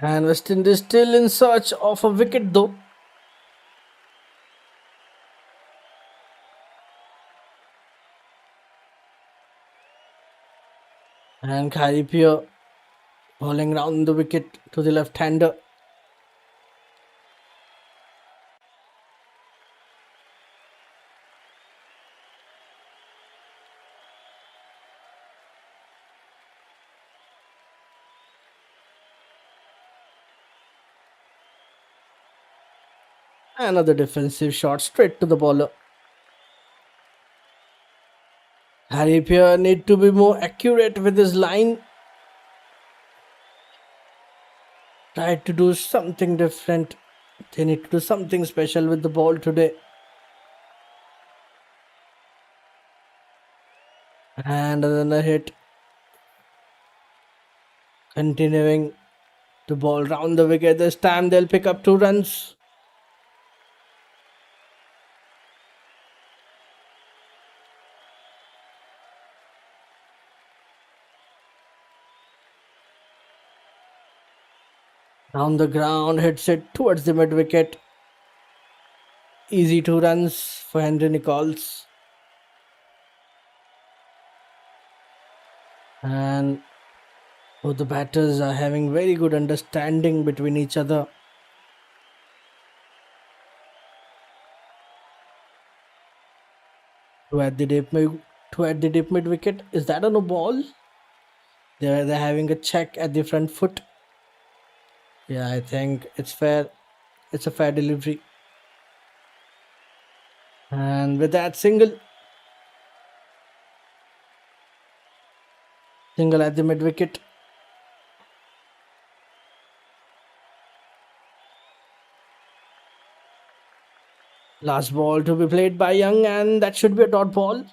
Speaker 1: And West Indies still in search of a wicket though. And Kharipia bowling round the wicket to the left-hander. Another defensive shot straight to the bowler. Kharipia need to be more accurate with his line. Try to do something different. They need to do something special with the ball today. And another hit. Continuing to ball round the wicket. This time they'll pick up 2 runs. Down the ground, hits it towards the mid wicket. Easy 2 runs for Henry Nichols. And both the batters are having very good understanding between each other. To at the deep mid wicket. Is that on a ball? They're having a check at the front foot. Yeah, I think it's fair. It's a fair delivery. And with that single at the mid wicket. Last ball to be played by Young, and that should be a dot ball.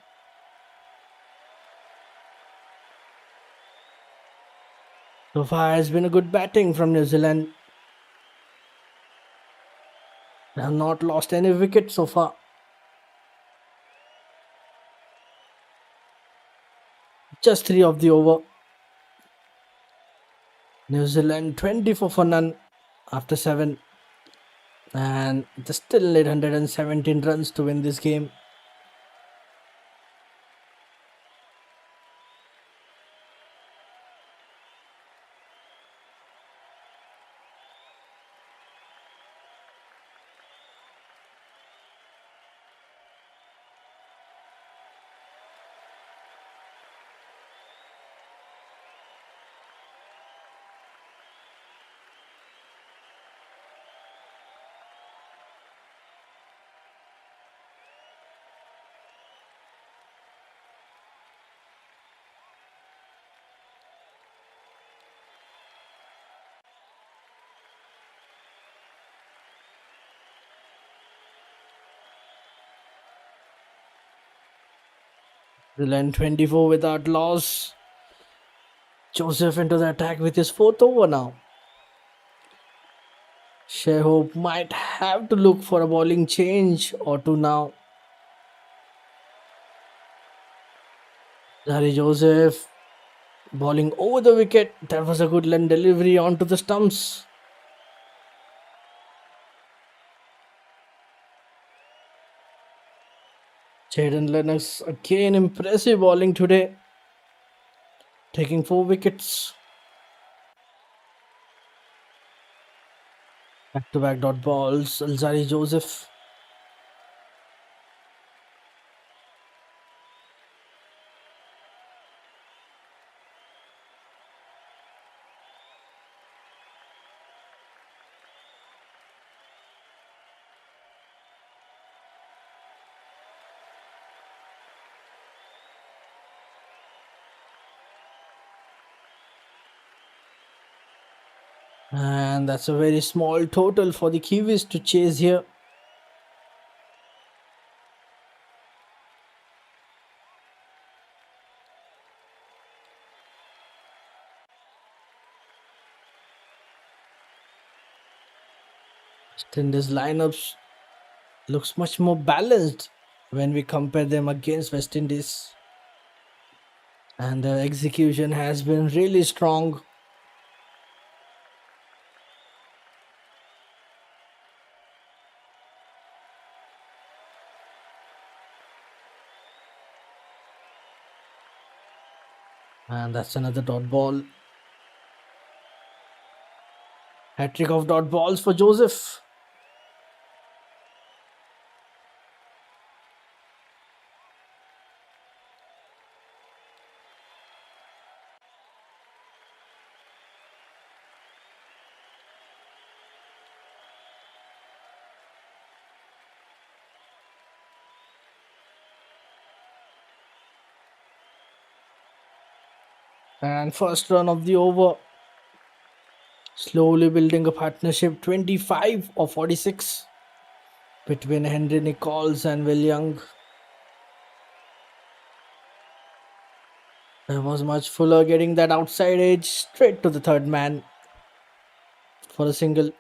Speaker 1: So far, has been a good batting from New Zealand. They have not lost any wicket so far. Just 3 of the over. New Zealand 24 for none after 7. And they still need 117 runs to win this game. New Zealand 24 without loss. Joseph into the attack with his 4th over now. Shashyt might have to look for a bowling change or two now. Larry Joseph bowling over the wicket. That was a good line delivery onto the stumps. Jaden Lennox again impressive bowling today. taking 4 wickets. Back-to-back dot balls. Alzari Joseph. And that's a very small total for the Kiwis to chase here. West Indies lineups looks much more balanced when we compare them against West Indies. And the execution has been really strong. And that's another dot ball. Hat-trick of dot balls for Joseph. And first run of the over. Slowly building a partnership, 25 or 46 between Henry Nichols and Will Young. There was much Fuller getting that outside edge straight to the third man for a single.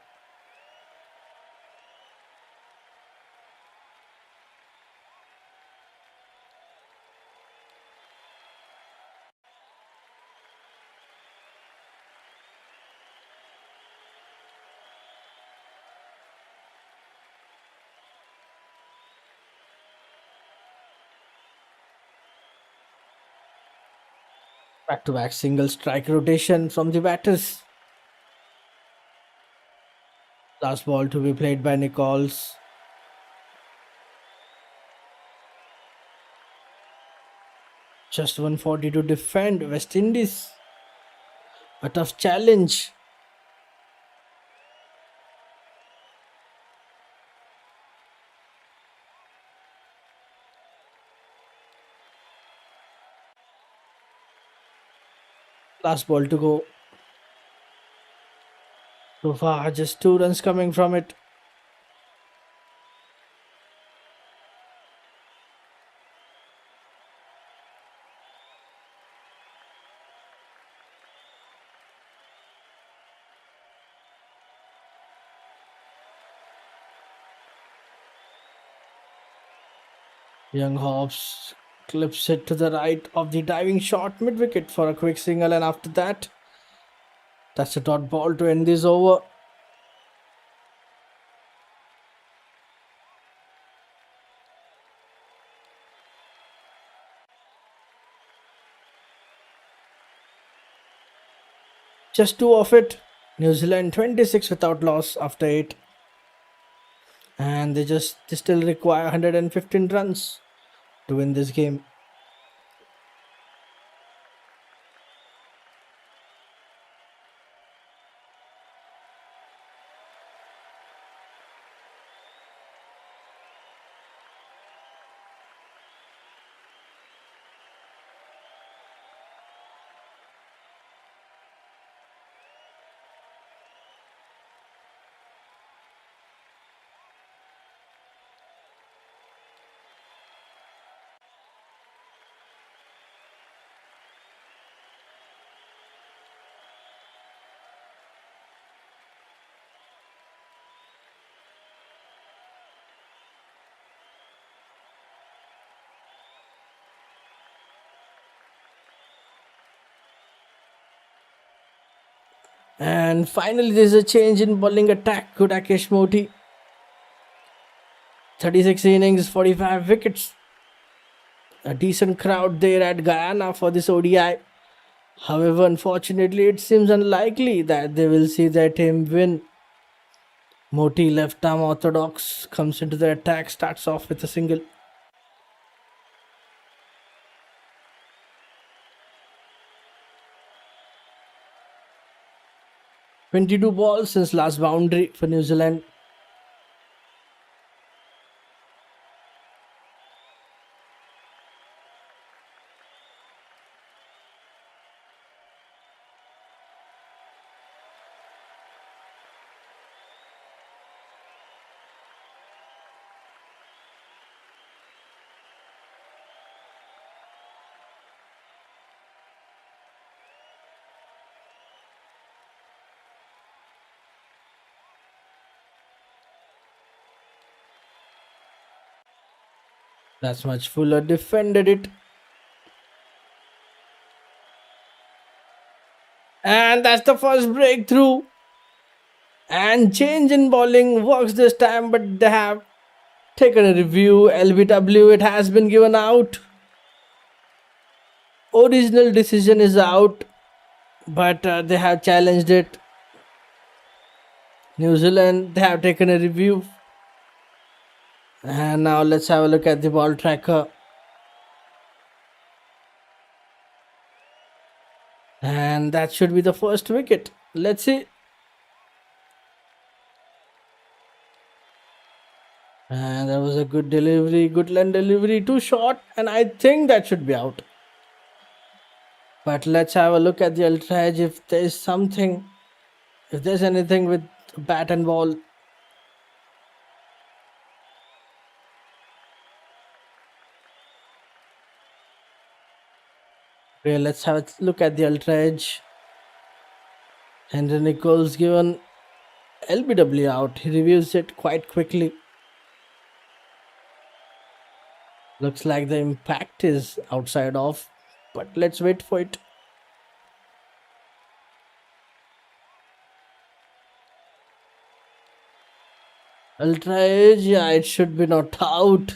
Speaker 1: Back-to-back single strike rotation from the batters. Last ball to be played by Nichols. Just 140 to defend. West Indies. A tough challenge. Last ball to go. So far, just 2 runs coming from it. Young hops, clips it to the right of the diving shot mid-wicket for a quick single, and after that, that's a dot ball to end this over. Just 2 of it. New Zealand 26 without loss after 8. And they still require 115 runs to win this game. And finally, there's a change in bowling attack. Gudakesh Moti. 36 innings, 45 wickets. A decent crowd there at Guyana for this ODI. However, unfortunately, it seems unlikely that they will see their team win. Moti, left arm orthodox, comes into the attack, starts off with a single. "22 balls since last boundary for New Zealand." That's much Fuller defended it. And that's the first breakthrough. And change in bowling works this time, but they have taken a review. LBW, it has been given out. Original decision is out, but they have challenged it. New Zealand, they have taken a review. And now let's have a look at the ball tracker. And that should be the first wicket. Let's see. And that was a good delivery, good line delivery, too short, and I think that should be out. But let's have a look at the ultra edge if there's something, if there's anything with bat and ball. Okay, let's have a look at the ultra edge. Henry Nichols given LBW out. He reviews it quite quickly. Looks like the impact is outside off, but let's wait for it. Ultra edge, yeah, it should be not out.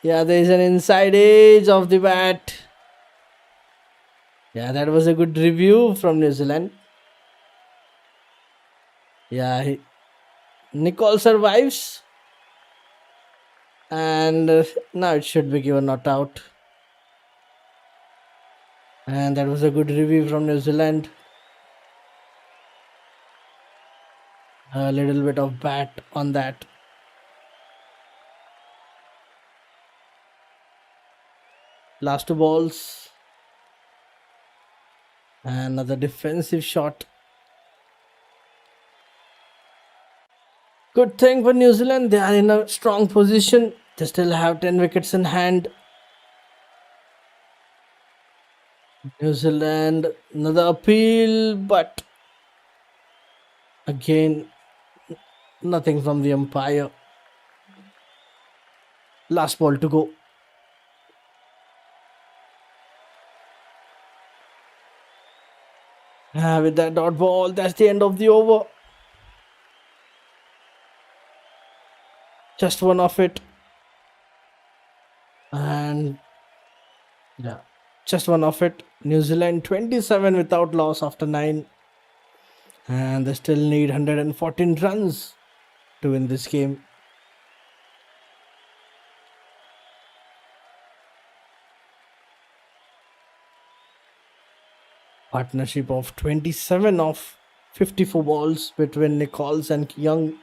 Speaker 1: Yeah, there is an inside edge of the bat. Yeah, that was a good review from New Zealand. Yeah, Nicole survives. And now it should be given not out. And that was a good review from New Zealand. A little bit of bat on that. Last two balls. Another defensive shot. Good thing for New Zealand, they are in a strong position. They still have 10 wickets in hand. New Zealand, another appeal, but again, nothing from the umpire. Last ball to go. With that dot ball, that's the end of the over. Just one of it. And yeah, just one of it. New Zealand 27 without loss after 9. And they still need 114 runs to win this game. Partnership of 27 of 54 balls between Nichols and Young.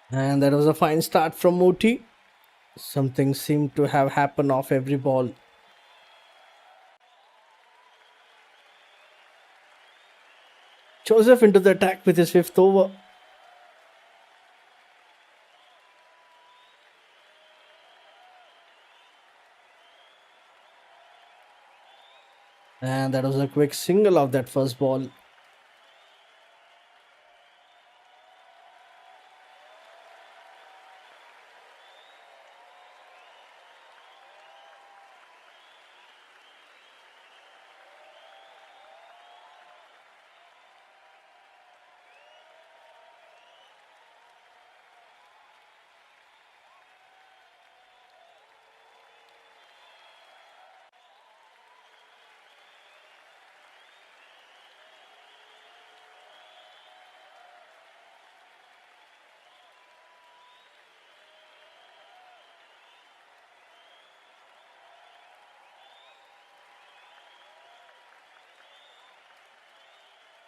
Speaker 1: And that was a fine start from Moti. Something seemed to have happened off every ball. Joseph into the attack with his 5th over. And that was a quick single of that first ball.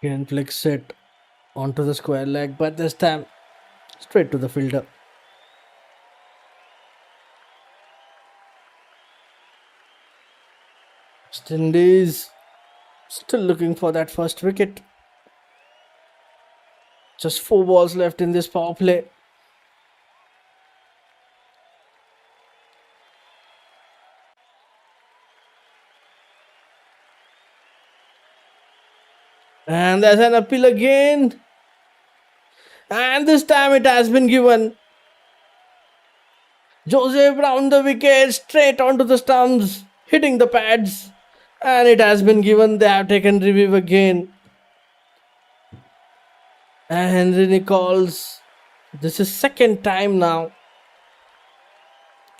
Speaker 1: Again flicks it onto the square leg, but this time straight to the fielder. West Indies still looking for that first wicket. Just 4 balls left in this power play. And there's an appeal again. And this time it has been given. Joseph round the wicket, straight onto the stumps, hitting the pads. And it has been given. They have taken review again. And Henry Nichols. This is second time now.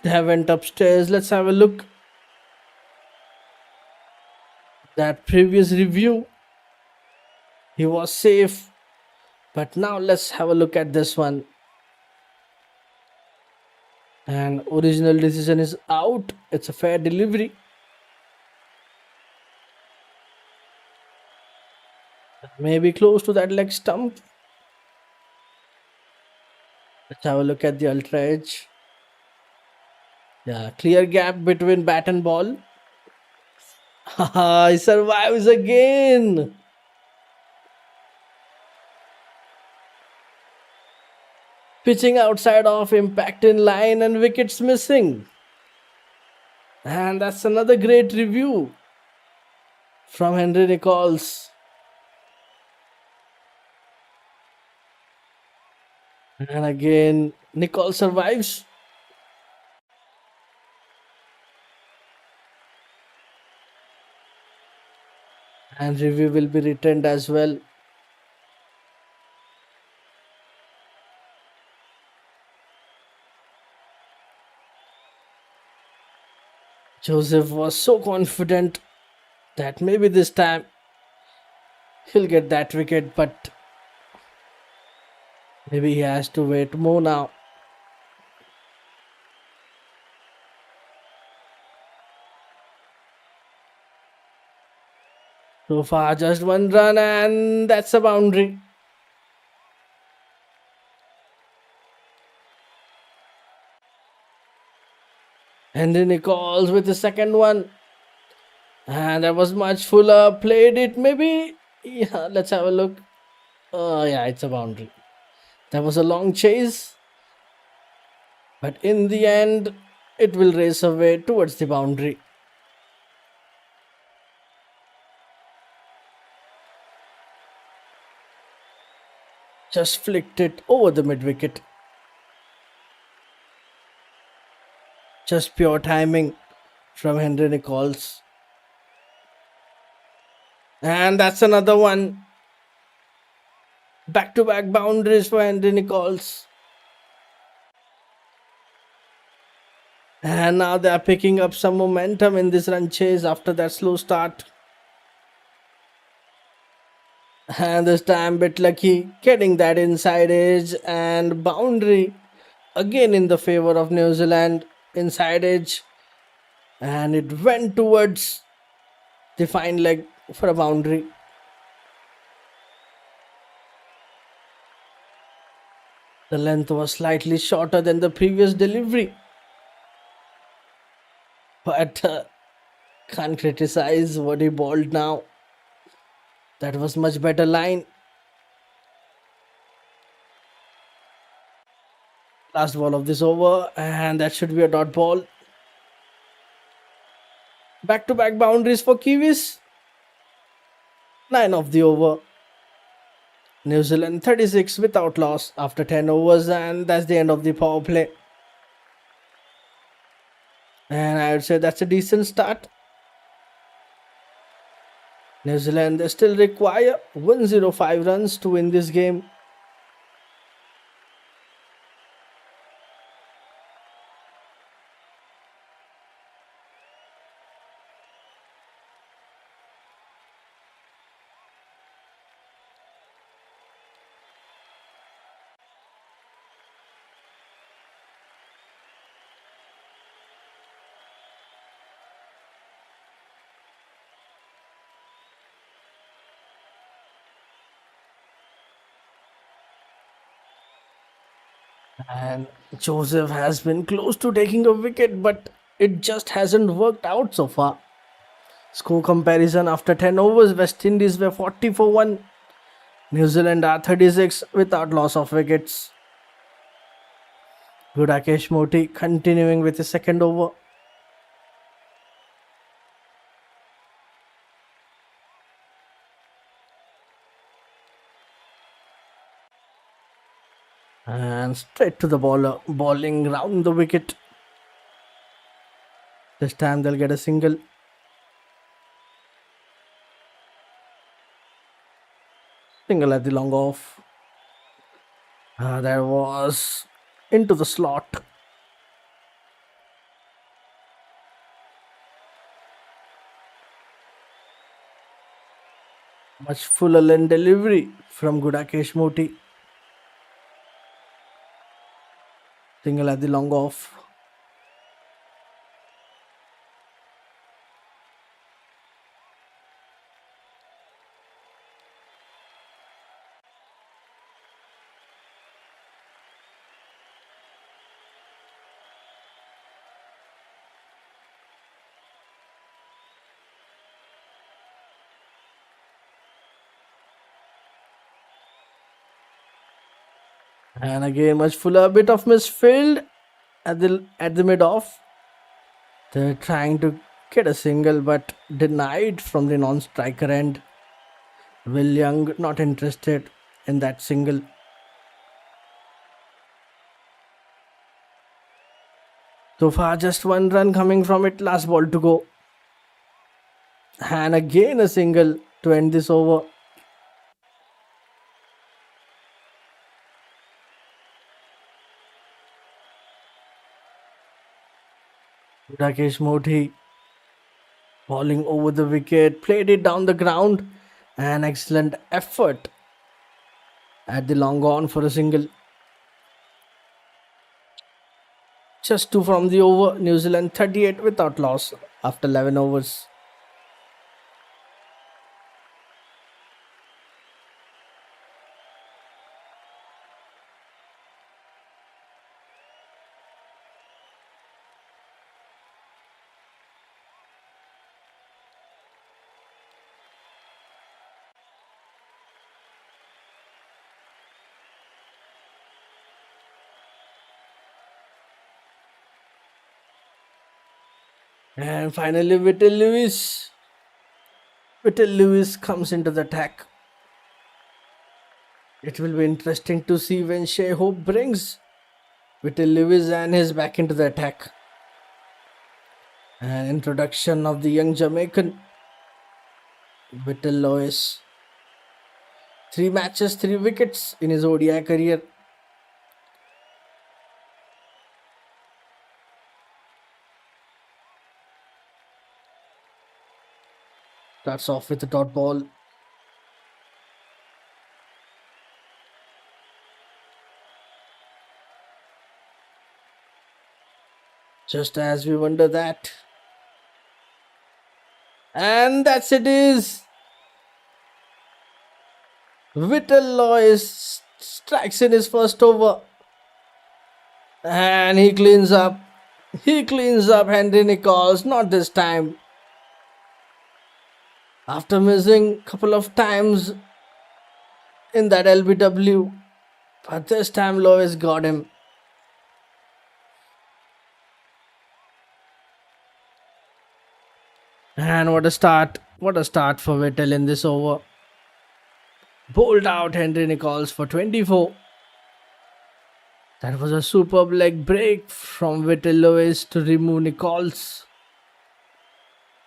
Speaker 1: They have went upstairs. Let's have a look. That previous review, he was safe. But now let's have a look at this one. And original decision is out. It's a fair delivery. Maybe close to that leg stump. Let's have a look at the ultra edge. Yeah, clear gap between bat and ball. He survives again. Pitching outside of impact in line and wickets missing. And that's another great review from Henry Nichols. And again, Nichols survives. And review will be returned as well. Joseph was so confident that maybe this time he'll get that wicket, but maybe he has to wait more now. So far, just one run, and that's a boundary. Henry Nichols with the second one. And that was much fuller. Played it maybe. Yeah, let's have a look. Yeah, it's a boundary. That was a long chase. But in the end, it will race away towards the boundary. Just flicked it over the mid wicket. Just pure timing from Henry Nichols. And that's another one. Back-to-back boundaries for Henry Nichols. And now they are picking up some momentum in this run chase after that slow start. And this time bit lucky, getting that inside edge and boundary. Again in the favor of New Zealand. Inside edge. And it went towards the fine leg for a boundary. The length was slightly shorter than the previous delivery. But can't criticize what he bowled now. That was much better line. Last ball of this over, and that should be a dot ball. Back-to-back boundaries for Kiwis. 9 of the over. New Zealand 36 without loss after 10 overs, and that's the end of the power play. And I would say that's a decent start. New Zealand, they still require 105 runs to win this game. And Joseph has been close to taking a wicket, but it just hasn't worked out so far. Score comparison after 10 overs, West Indies were 40 for 1. New Zealand are 36 without loss of wickets. Gudakesh Moti continuing with his second over. And straight to the bowler, bowling round the wicket. This time they'll get a single. Single at the long off. That was into the slot. Much fuller lane delivery from Gudakesh Moti. Single at the long off. And again much fuller, a bit of misfield at the mid off. They're trying to get a single but denied from the non-striker end. Will Young not interested in that single. So far just one run coming from it, last ball to go. And again a single to end this over. Rakesh Moti bowling over the wicket, played it down the ground. An excellent effort at the long on for a single. Just two from the over. New Zealand 38 without loss after 11 overs. And finally, Whittle Lewis comes into the attack. It will be interesting to see when Shea Hope brings Whittle Lewis and his back into the attack. An introduction of the young Jamaican Whittle Lewis. 3 matches, 3 wickets in his ODI career. Starts off with a dot ball. Just as we wonder that. And that's it is. Whittle Lewis strikes in his first over. And he cleans up. He cleans up Henry Nichols. Not this time. After missing a couple of times in that LBW. But this time Lewis got him. And what a start. What a start for Whittle in this over. Bowled out Henry Nichols for 24. That was a superb leg break from Whittle Lewis to remove Nichols.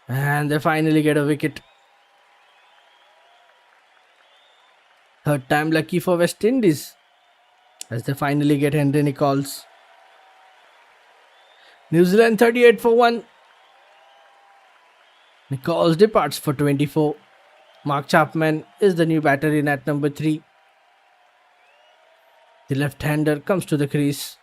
Speaker 1: And they finally get a wicket. Third time lucky for West Indies as they finally get Henry Nichols. New Zealand 38 for 1. Nichols departs for 24. Mark Chapman is the new batter in at number 3. The left-hander comes to the crease.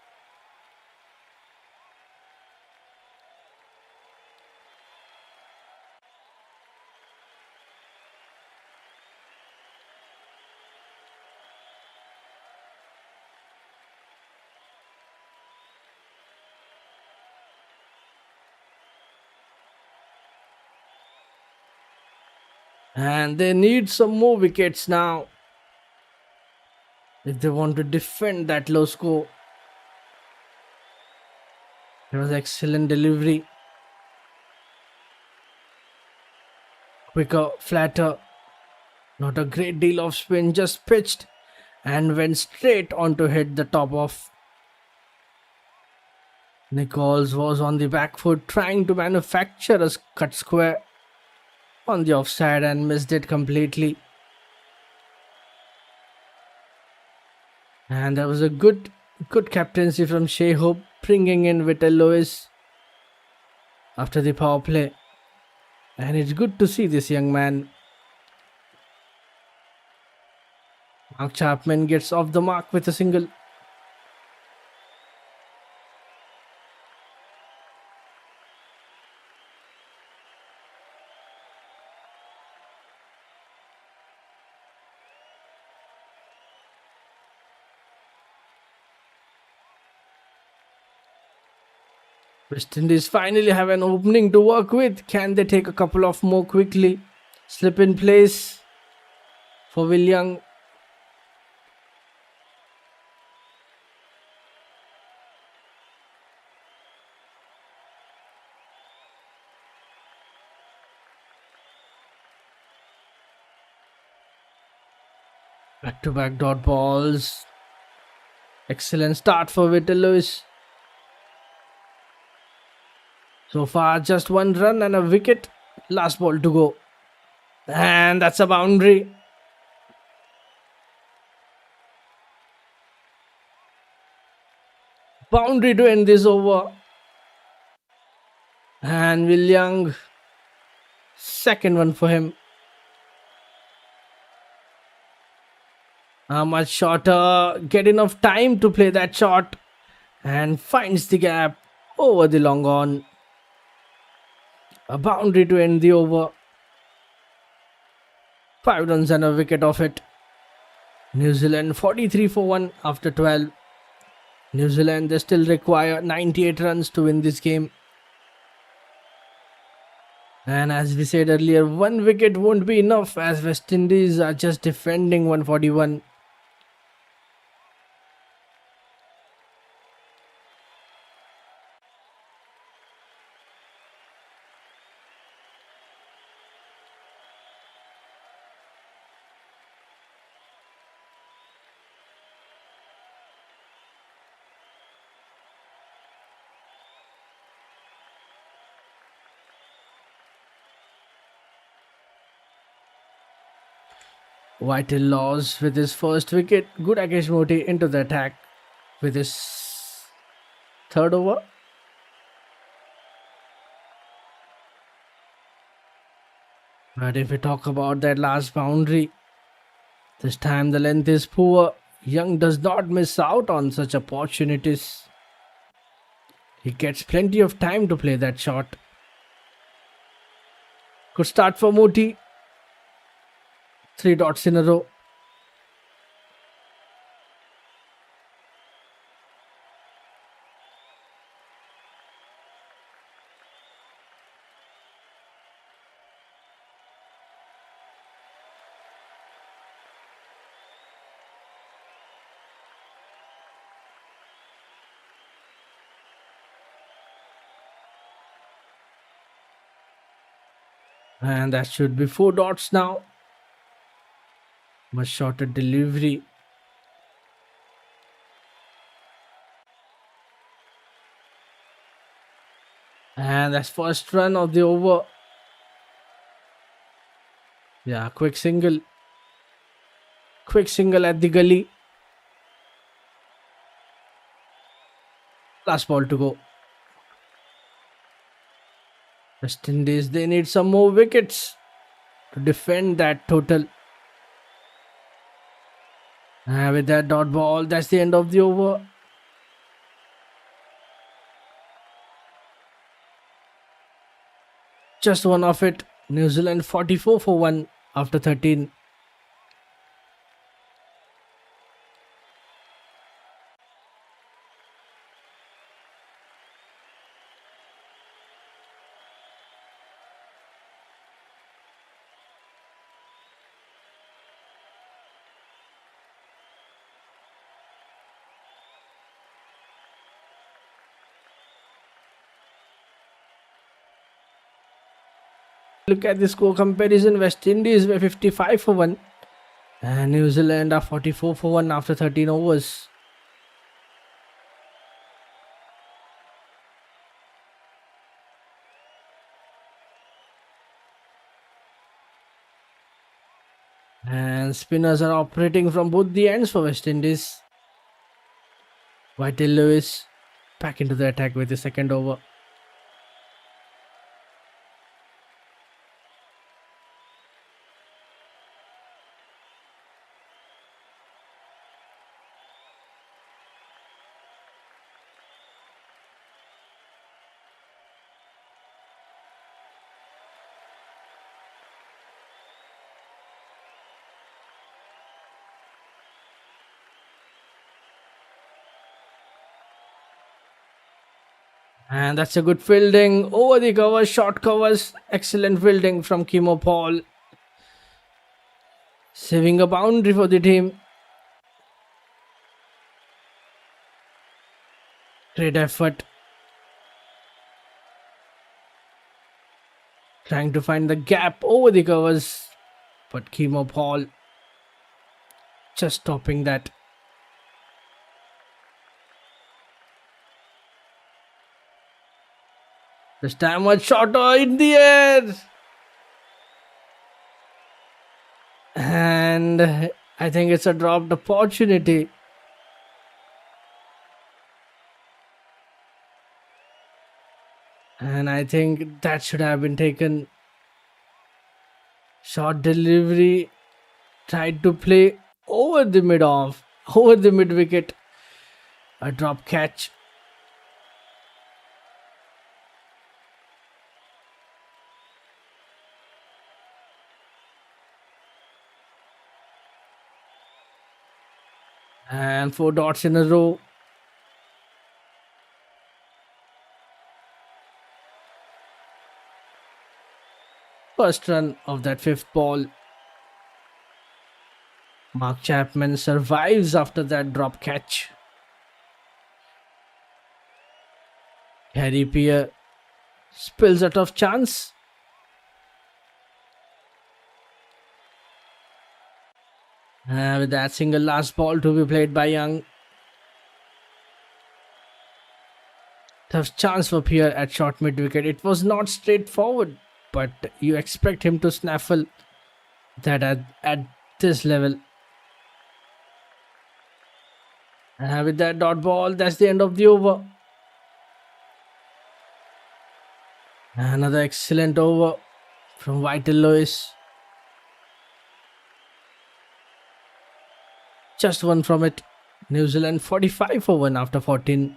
Speaker 1: And they need some more wickets now if they want to defend that low score. It was excellent delivery. Quicker, flatter. Not a great deal of spin, just pitched and went straight on to hit the top of. Nichols was on the back foot trying to manufacture a cut square on the offside and missed it completely. And there was a good captaincy from Shea Hope, bringing in Vittel Lewis after the power play. And it's good to see this young man. Mark Chapman gets off the mark with a single. West Indies finally have an opening to work with. Can they take a couple of more quickly? Slip in place for Will Young. Back to back dot balls. Excellent start for Vittel Lewis. So far, just one run and a wicket. Last ball to go. And that's a boundary. Boundary to end this over. And Will Young, second one for him. Much shorter. Get enough time to play that shot. And finds the gap over the long on. A boundary to end the over. 5 runs and a wicket off it. New Zealand 43 for 1 after 12. New Zealand, they still require 98 runs to win this game. And as we said earlier, 1 wicket won't be enough as West Indies are just defending 141. Vital Laws with his first wicket. Good Akash Moti into the attack with his third over. But if we talk about that last boundary, this time the length is poor. Young does not miss out on such opportunities. He gets plenty of time to play that shot. Good start for Moti. 3 dots in a row. And that should be 4 dots now. Much shorter delivery. And that's first run of the over. Yeah, quick single. Quick single at the gully. Last ball to go. West Indies, they need some more wickets to defend that total. And with that dot ball, that's the end of the over. Just one of it. New Zealand 44 for 1 after 13. Look at the score comparison. West Indies were 55 for 1 and New Zealand are 44 for 1 after 13 overs. And spinners are operating from both the ends for West Indies. Whitel Lewis back into the attack with the second over. And that's a good fielding over the covers, short covers. Excellent fielding from Kimo Paul. Saving a boundary for the team. Great effort. Trying to find the gap over the covers. But Kimo Paul just stopping that. This time was shorter in the air. And I think it's a dropped opportunity. And I think that should have been taken. Short delivery. Tried to play over the mid off. Over the mid wicket. A drop catch. And 4 dots in a row. First run of that 5th ball. Mark Chapman survives after that drop catch. Harry Pierre spills a tough chance. With that single last ball to be played by Young. Tough chance for Pierre at short mid wicket. It was not straightforward, but you expect him to snaffle that at this level. With that dot ball, that's the end of the over. Another excellent over from Whitel Lewis. Just one from it. New Zealand 45 for 1 after 14.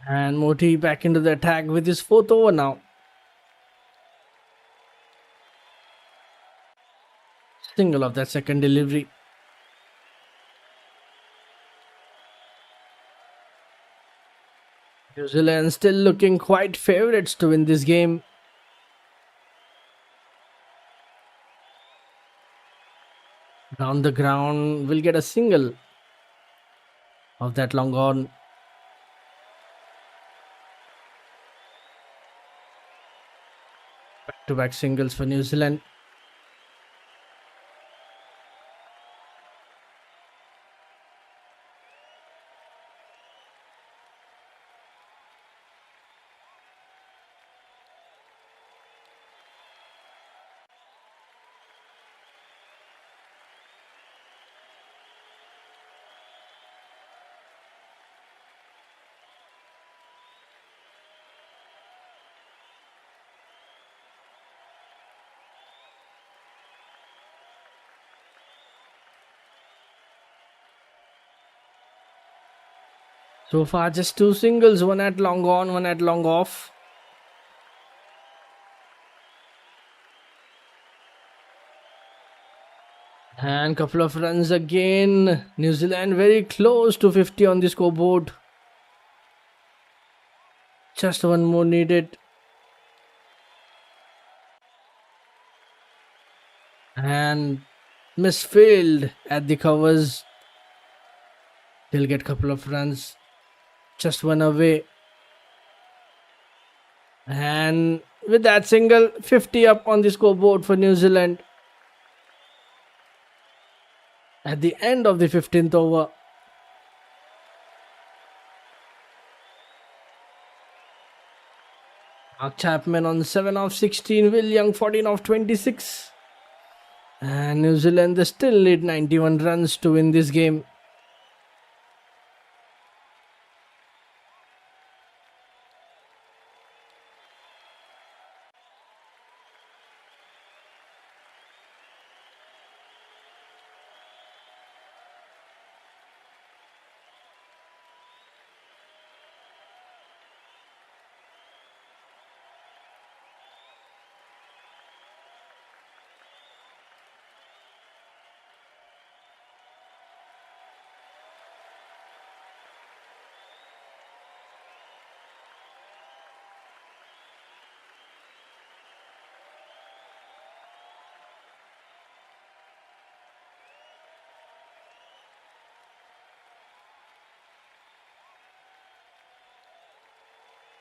Speaker 1: And Moti back into the attack with his 4th over now. Single of that second delivery. New Zealand still looking quite favourites to win this game. Down the ground, will get a single of that long on. Back-to-back singles for New Zealand. So far, just two singles, one at long on, one at long off. And couple of runs again. New Zealand very close to 50 on the scoreboard. Just one more needed. And misfield at the covers. They'll get couple of runs. Just one away. And with that single, 50 up on the scoreboard for New Zealand. At the end of the 15th over. Mark Chapman on 7 of 16, Will Young 14 of 26. And New Zealand, they still need 91 runs to win this game.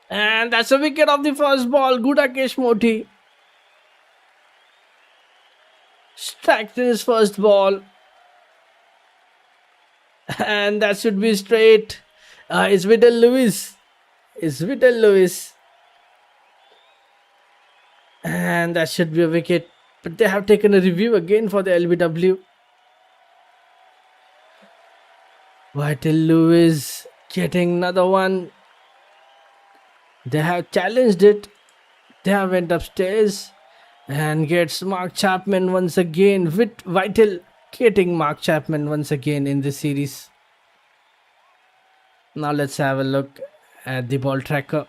Speaker 1: And that's a wicket of the first ball. Gudakesh Moti strikes in his first ball. And that should be straight. It's Whittle Lewis. And that should be a wicket. But they have taken a review again for the LBW. Whittle Lewis getting another one. They have challenged it. They have went upstairs and gets Mark Chapman once again. With Whittle getting Mark Chapman once again in this series. Now let's have a look at the ball tracker.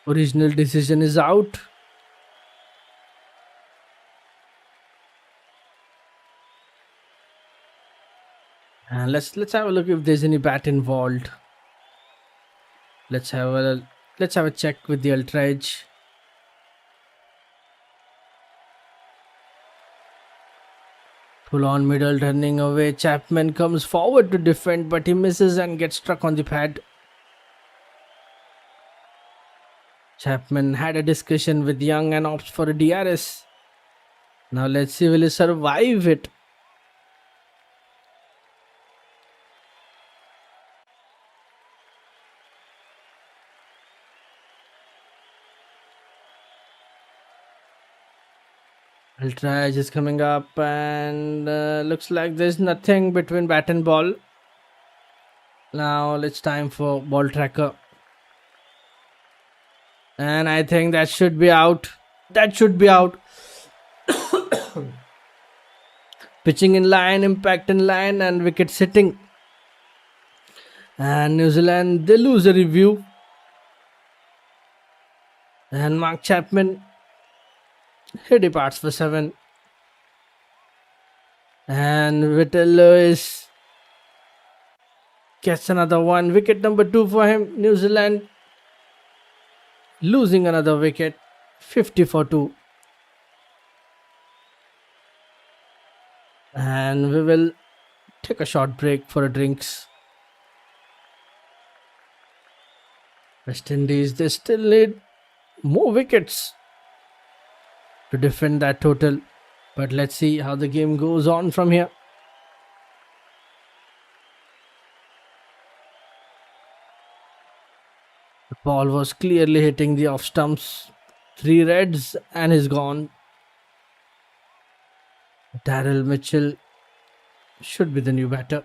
Speaker 1: Original decision is out. And let's have a look if there's any bat involved. Let's have a check with the Ultra Edge. Full on middle, turning away. Chapman comes forward to defend, but he misses and gets struck on the pad. Chapman had a discussion with Young and opts for a DRS. Now let's see, will he survive it? Ultra Edge is coming up and looks like there's nothing between bat and ball. Now it's time for ball tracker. And I think that should be out. Pitching in line, impact in line, and wicket sitting. And New Zealand, they lose a review. And Mark Chapman, he departs for 7. And Whittle Lewis gets another one. Wicket number 2 for him. New Zealand losing another wicket. 50 for 2. And we will take a short break for a drinks. West Indies, they still need more wickets to defend that total. But let's see how the game goes on from here. The ball was clearly hitting the off stumps. 3 reds and he's gone. Daryl Mitchell should be the new batter.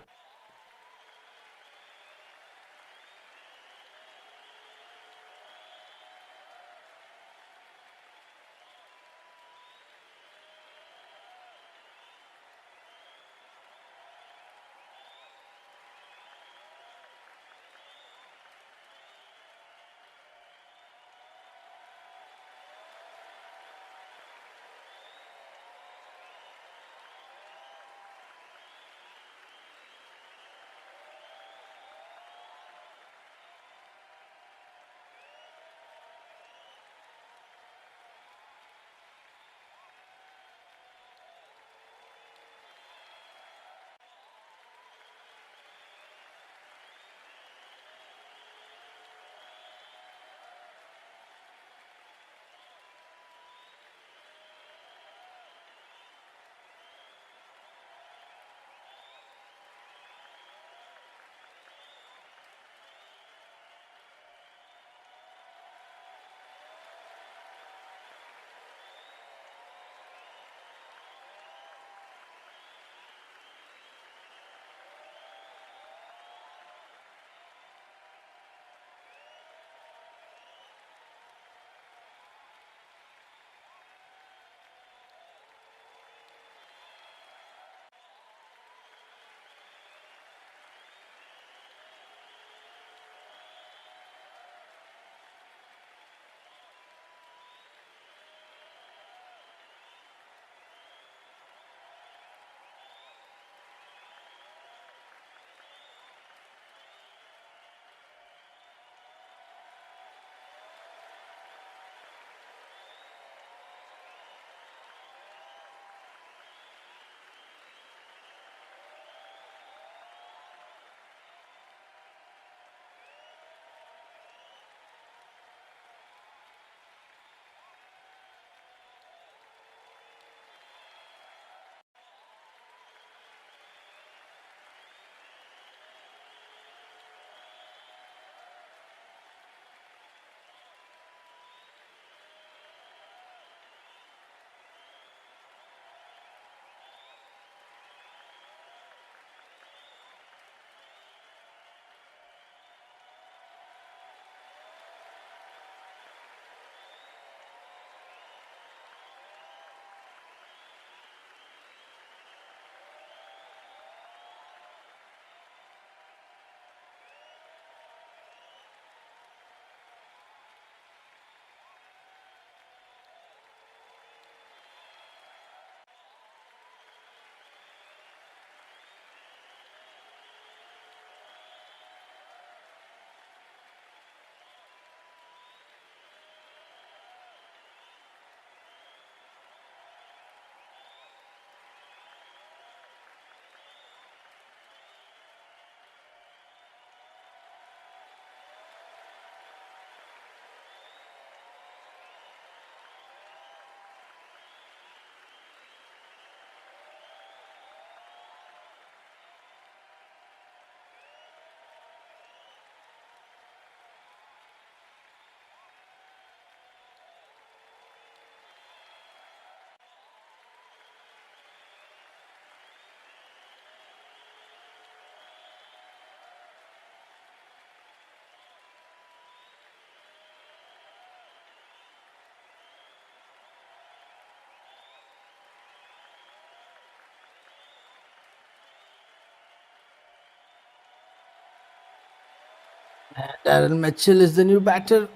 Speaker 1: Darren Mitchell is the new batter.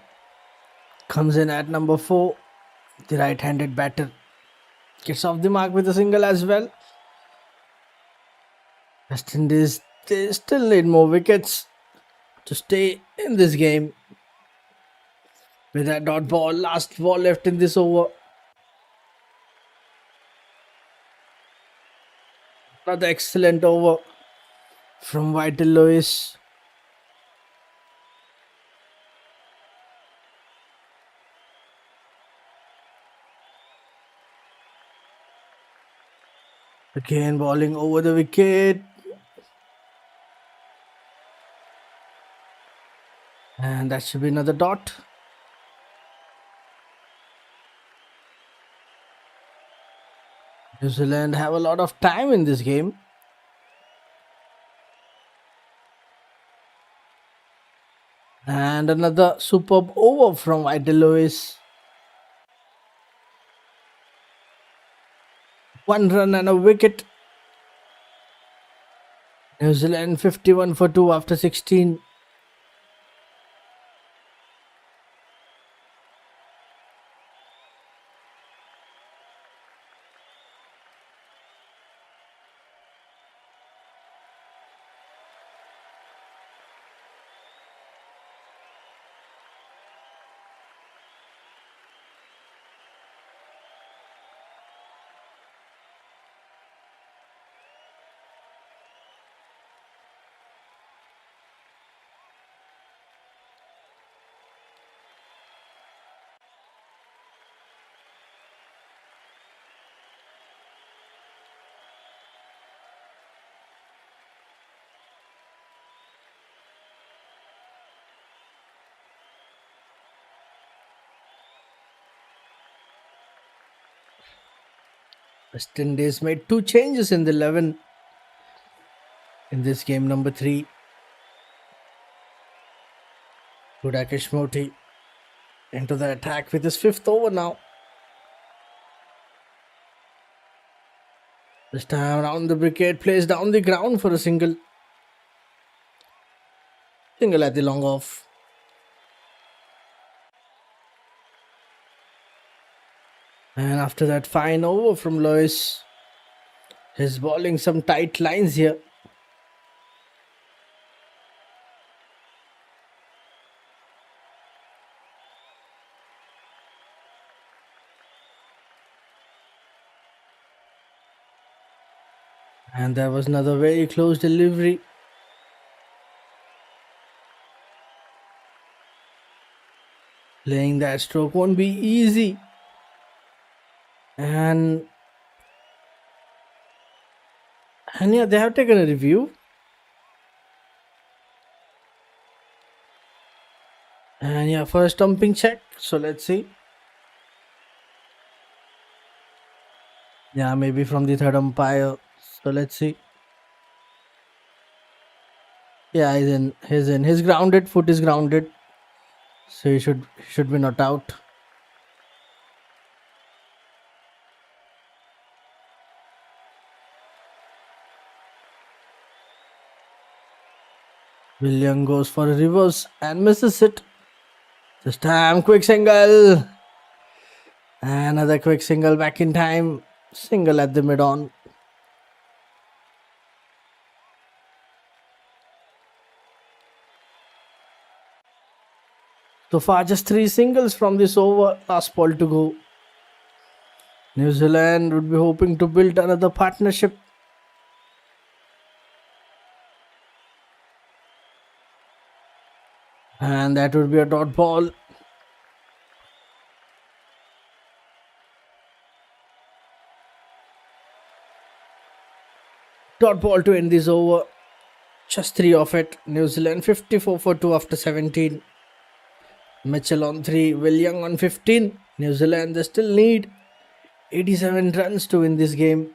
Speaker 1: Comes in at number 4. The right-handed batter gets off the mark with a single as well. West Indies, they still need more wickets to stay in this game. With that dot ball, last ball left in this over. Another excellent over from Vital Lewis. Again bowling over the wicket. And that should be another dot. New Zealand have a lot of time in this game. And another superb over from Vital Lewis. 1 run and a wicket. New Zealand 51 for 2 after 16. West Indies made 2 changes in the 11 in this game number 3. Budakesh Moti into the attack with his 5th over now. This time around the wicket, plays down the ground for a single. Single at the long off. And after that fine over from Lewis, he's bowling some tight lines here. And there was another very close delivery. Playing that stroke won't be easy. And yeah, they have taken a review. And yeah, for a stumping check. So let's see. Yeah, maybe from the third umpire. So let's see. Yeah, he's in. He's in. He's grounded. Foot is grounded. So he should be not out. William goes for a reverse and misses it. This time, quick single. Another quick single back in time. Single at the mid-on. So far, just 3 singles from this over. Last ball to go. New Zealand would be hoping to build another partnership. And that would be a dot ball. Dot ball to end this over. Just 3 off it. New Zealand 54 for 2 after 17. Mitchell on 3. Will Young on 15. New Zealand, they still need 87 runs to win this game.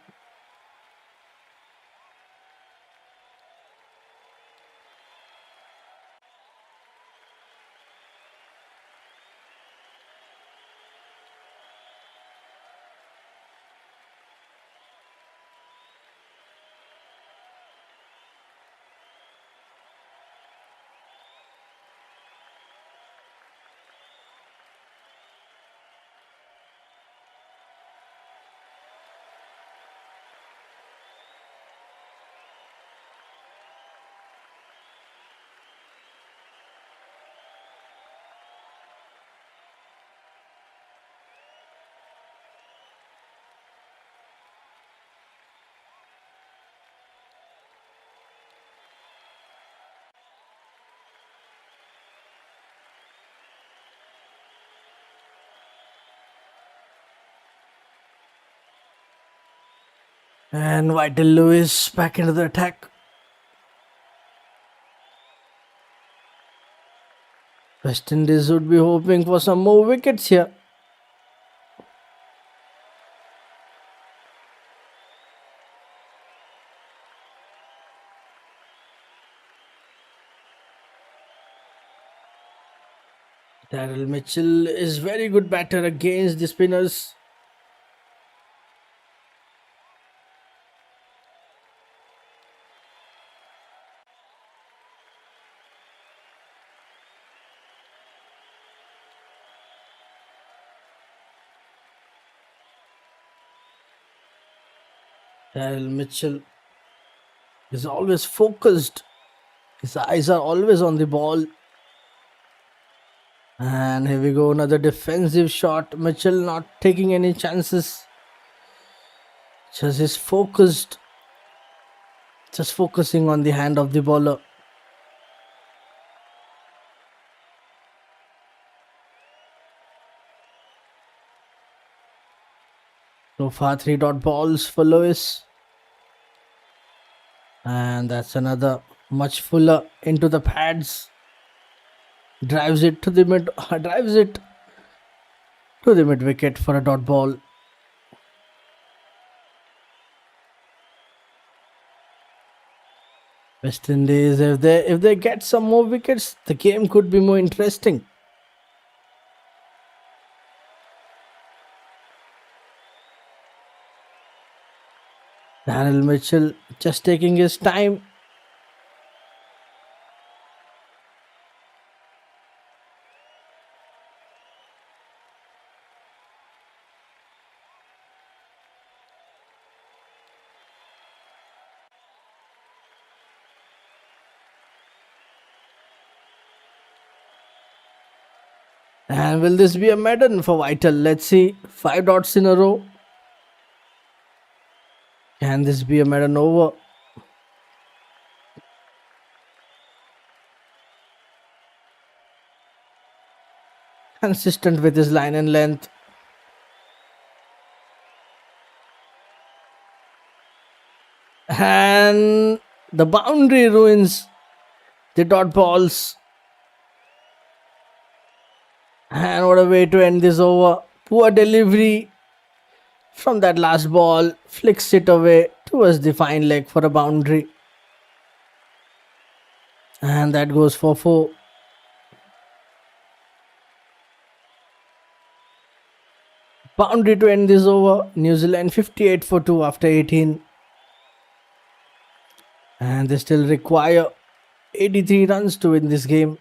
Speaker 1: And Vital Lewis back into the attack. West Indies would be hoping for some more wickets here. Daryl Mitchell is very good batter against the spinners. Daryl Mitchell is always focused. His eyes are always on the ball. And here we go, another defensive shot. Mitchell not taking any chances. Just focusing on the hand of the bowler. So far, 3 dot balls for Lewis. And that's another much fuller into the pads. Drives it to the mid wicket for a dot ball. West Indies, if they get some more wickets, the game could be more interesting. Daryl Mitchell just taking his time. And will this be a maiden for Vital? Let's see. 5 dots in a row. Can this be a maiden over? Consistent with his line and length. And the boundary ruins the dot balls. And what a way to end this over. Poor delivery from that last ball. Flicks it away towards the fine leg for a boundary. And that goes for 4. Boundary to end this over. New Zealand 58 for 2 after 18. And they still require 83 runs to win this game.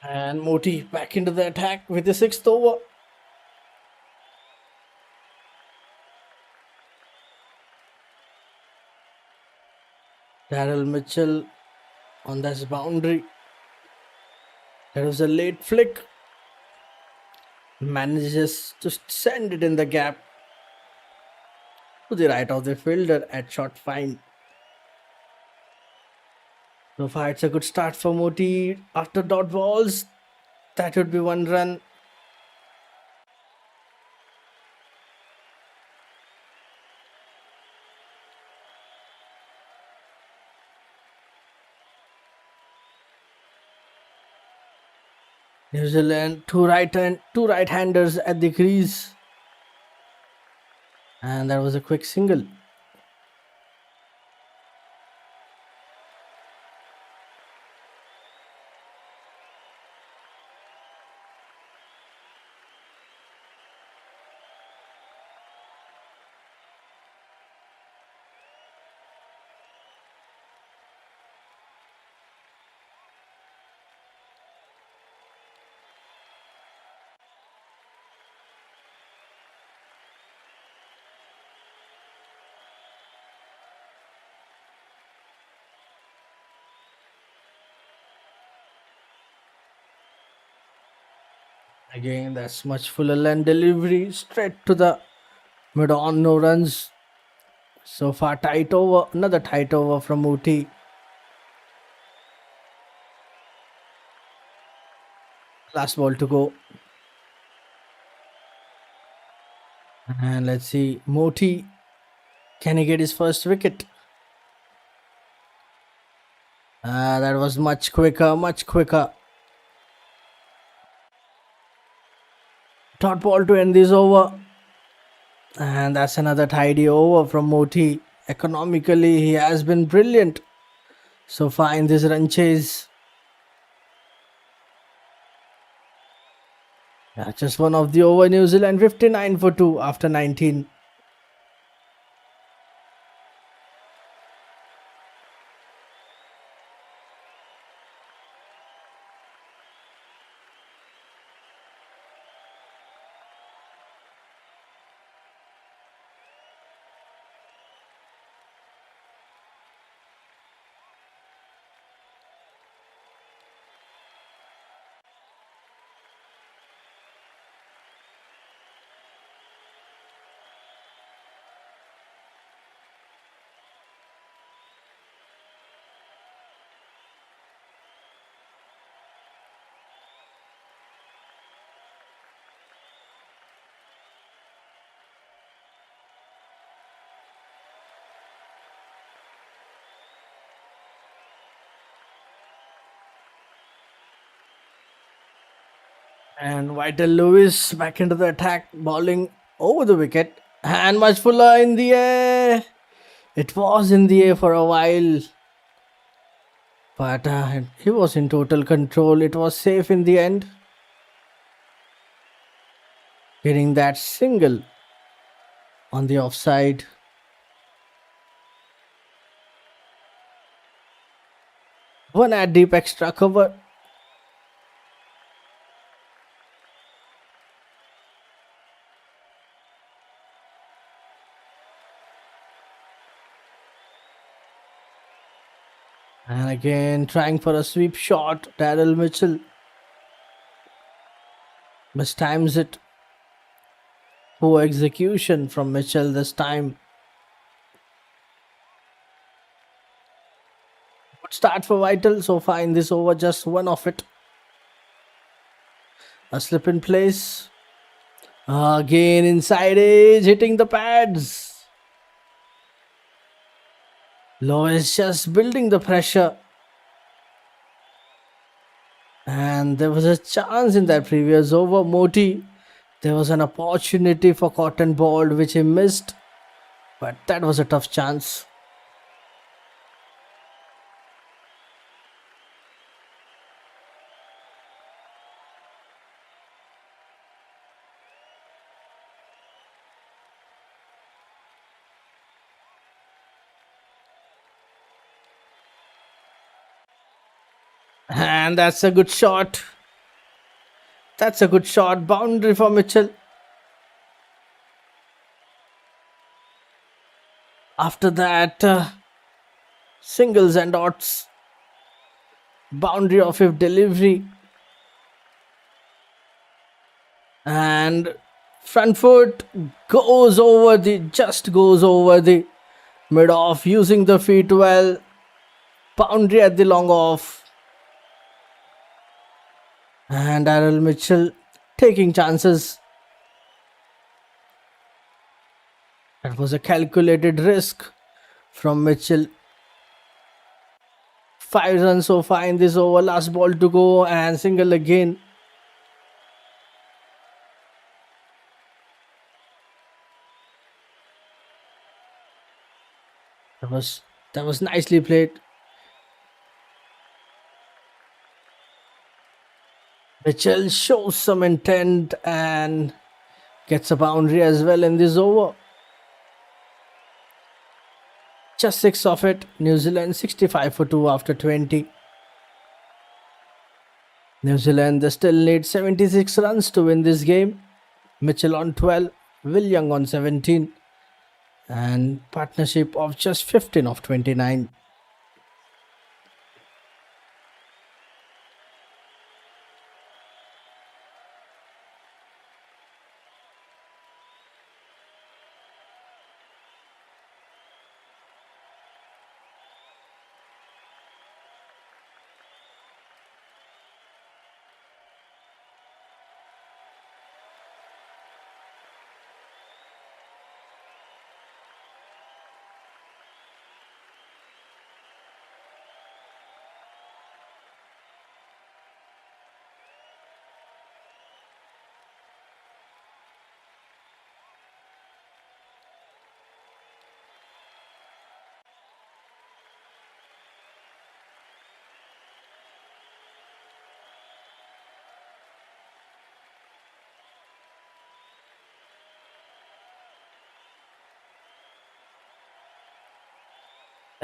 Speaker 1: And Moti back into the attack with the 6th over. Daryl Mitchell on this boundary. There was a late flick. Manages to send it in the gap to the right of the fielder at short fine. So far, it's a good start for Moti. After dot balls, that would be 1 run. New Zealand, two right-handers at the crease. And that was a quick single. Again, that's much fuller land delivery straight to the mid on, no runs. So far, tight over, another tight over from Uti. Last ball to go. And let's see, Moti, can he get his first wicket? That was much quicker, much quicker. Dot ball to end this over. And that's another tidy over from Moti. Economically, he has been brilliant so far in this run chase. Yeah, just one of the over. New Zealand 59 for 2 after 19. And Vital Lewis back into the attack, bowling over the wicket. And much fuller in the air. It was in the air for a while. But he was in total control. It was safe in the end. Hitting that single on the offside. One at deep extra cover. And again, trying for a sweep shot. Daryl Mitchell mistimes it. Poor execution from Mitchell this time. Good start for Vital so far in this over, just one of it. A slip in place. Again, inside edge, hitting the pads. Lois just building the pressure. And there was a chance in that previous over. Moti, there was an opportunity for cotton ball which he missed. But that was a tough chance. And that's a good shot. That's a good shot. Boundary for Mitchell. After that, singles and dots. Boundary of his delivery. And front foot goes over the mid off, using the feet well. Boundary at the long off. And Daryl Mitchell taking chances. That was a calculated risk from Mitchell. 5 runs so far in this over. Last ball to go and single again. That was nicely played. Mitchell shows some intent and gets a boundary as well in this over. Just 6 of it. New Zealand 65 for 2 after 20. New Zealand, they still need 76 runs to win this game. Mitchell on 12, Will Young on 17. And partnership of just 15 of 29.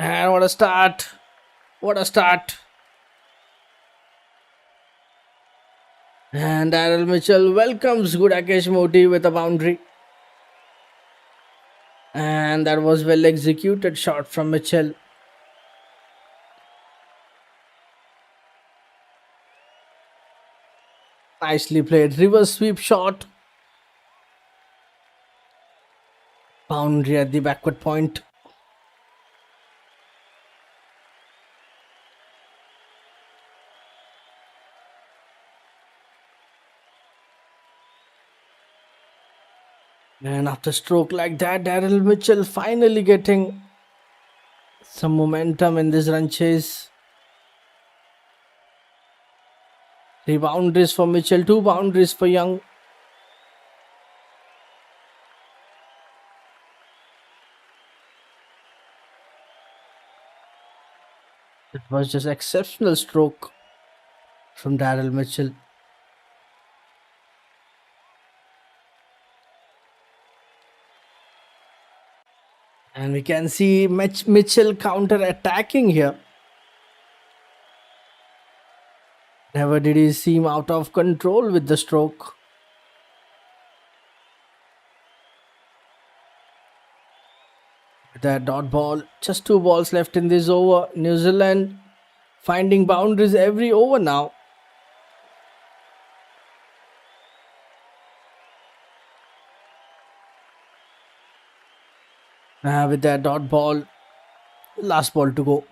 Speaker 1: And what a start! What a start! And Daryl Mitchell welcomes Gudakesh Moti with a boundary. And that was well executed shot from Mitchell. Nicely played. Reverse sweep shot. Boundary at the backward point. And after stroke like that, Daryl Mitchell finally getting some momentum in this run chase. 3 boundaries for Mitchell, 2 boundaries for Young. It was just exceptional stroke from Daryl Mitchell. And we can see Mitchell counter attacking here. Never did he seem out of control with the stroke. That dot ball, just 2 balls left in this over. New Zealand finding boundaries every over now. With that dot ball, last ball to go.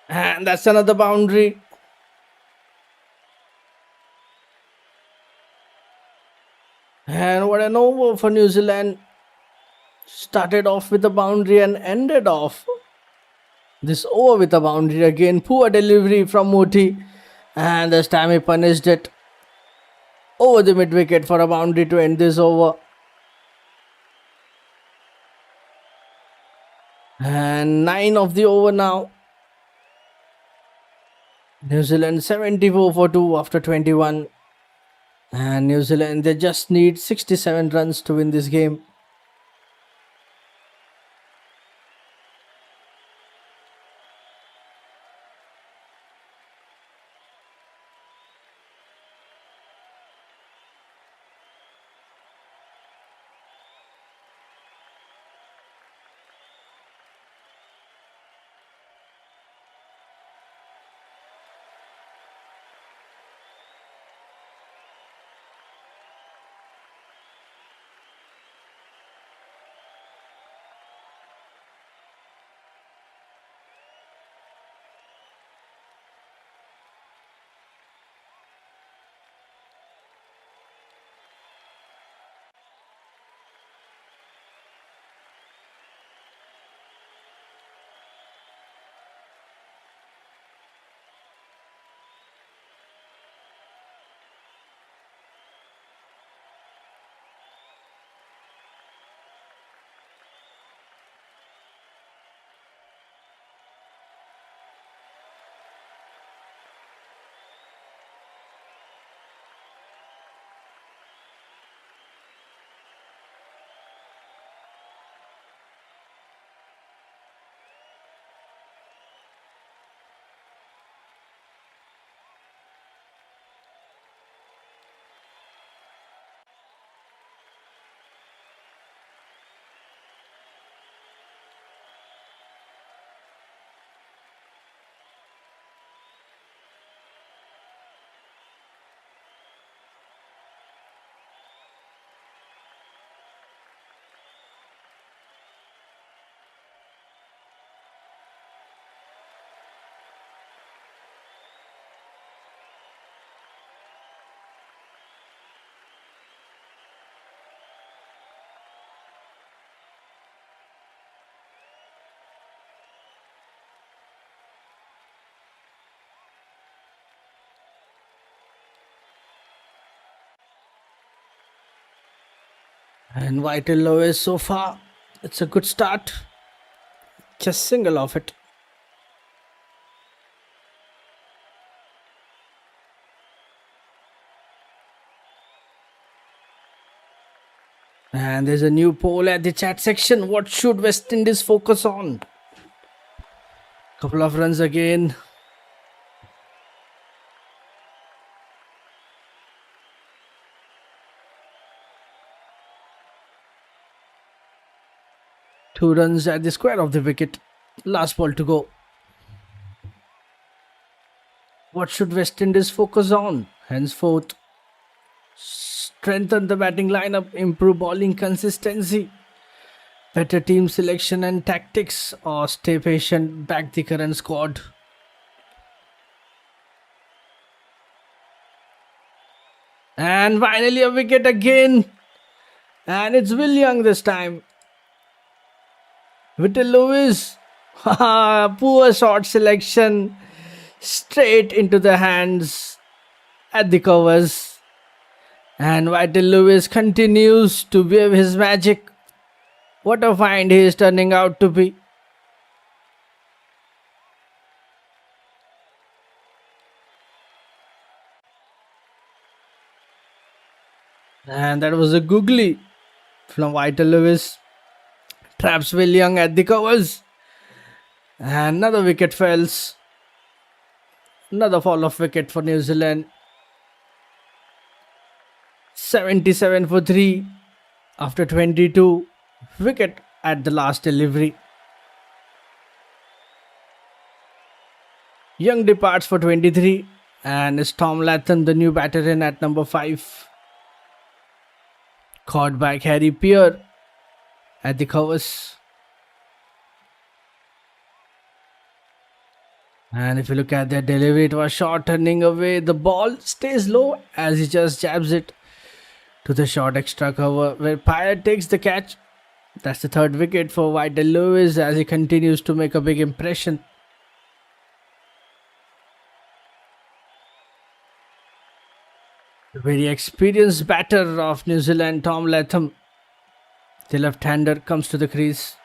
Speaker 1: And that's another boundary. And what an over for New Zealand. Started off with a boundary and ended off this over with a boundary again. Poor delivery from Moti. And this time he punished it over the mid wicket for a boundary to end this over. And 9 of the over now. New Zealand 74 for 2 after 21. And New Zealand, they just need 67 runs to win this game. And Vital Lewis so far, it's a good start. Just single off it. And there's a new poll at the chat section. What should West Indies focus on? Couple of runs again. Two runs at the square of the wicket. Last ball to go. What should West Indies focus on? Henceforth, strengthen the batting lineup, improve bowling consistency, better team selection and tactics, or stay patient, back the current squad. And finally a wicket again. And it's Will Young this time. Whittle Lewis. Poor shot selection. Straight into the hands at the covers. And Whittle Lewis continues to wave his magic. What a find he is turning out to be. And that was a googly from Whittle Lewis. Traps Will Young at the covers. And another wicket falls. Another fall of wicket for New Zealand. 77 for 3 after 22. Wicket at the last delivery. Young departs for 23. And it's Tom Latham, the new batter, in at number 5. Caught by Harry Peer at the covers. And if you look at their delivery, it was short, turning away. The ball stays low as he just jabs it to the short extra cover, where Pyre takes the catch. That's the third wicket for Whittle Lewis as he continues to make a big impression. The very experienced batter of New Zealand, Tom Latham, the left-hander, comes to the crease.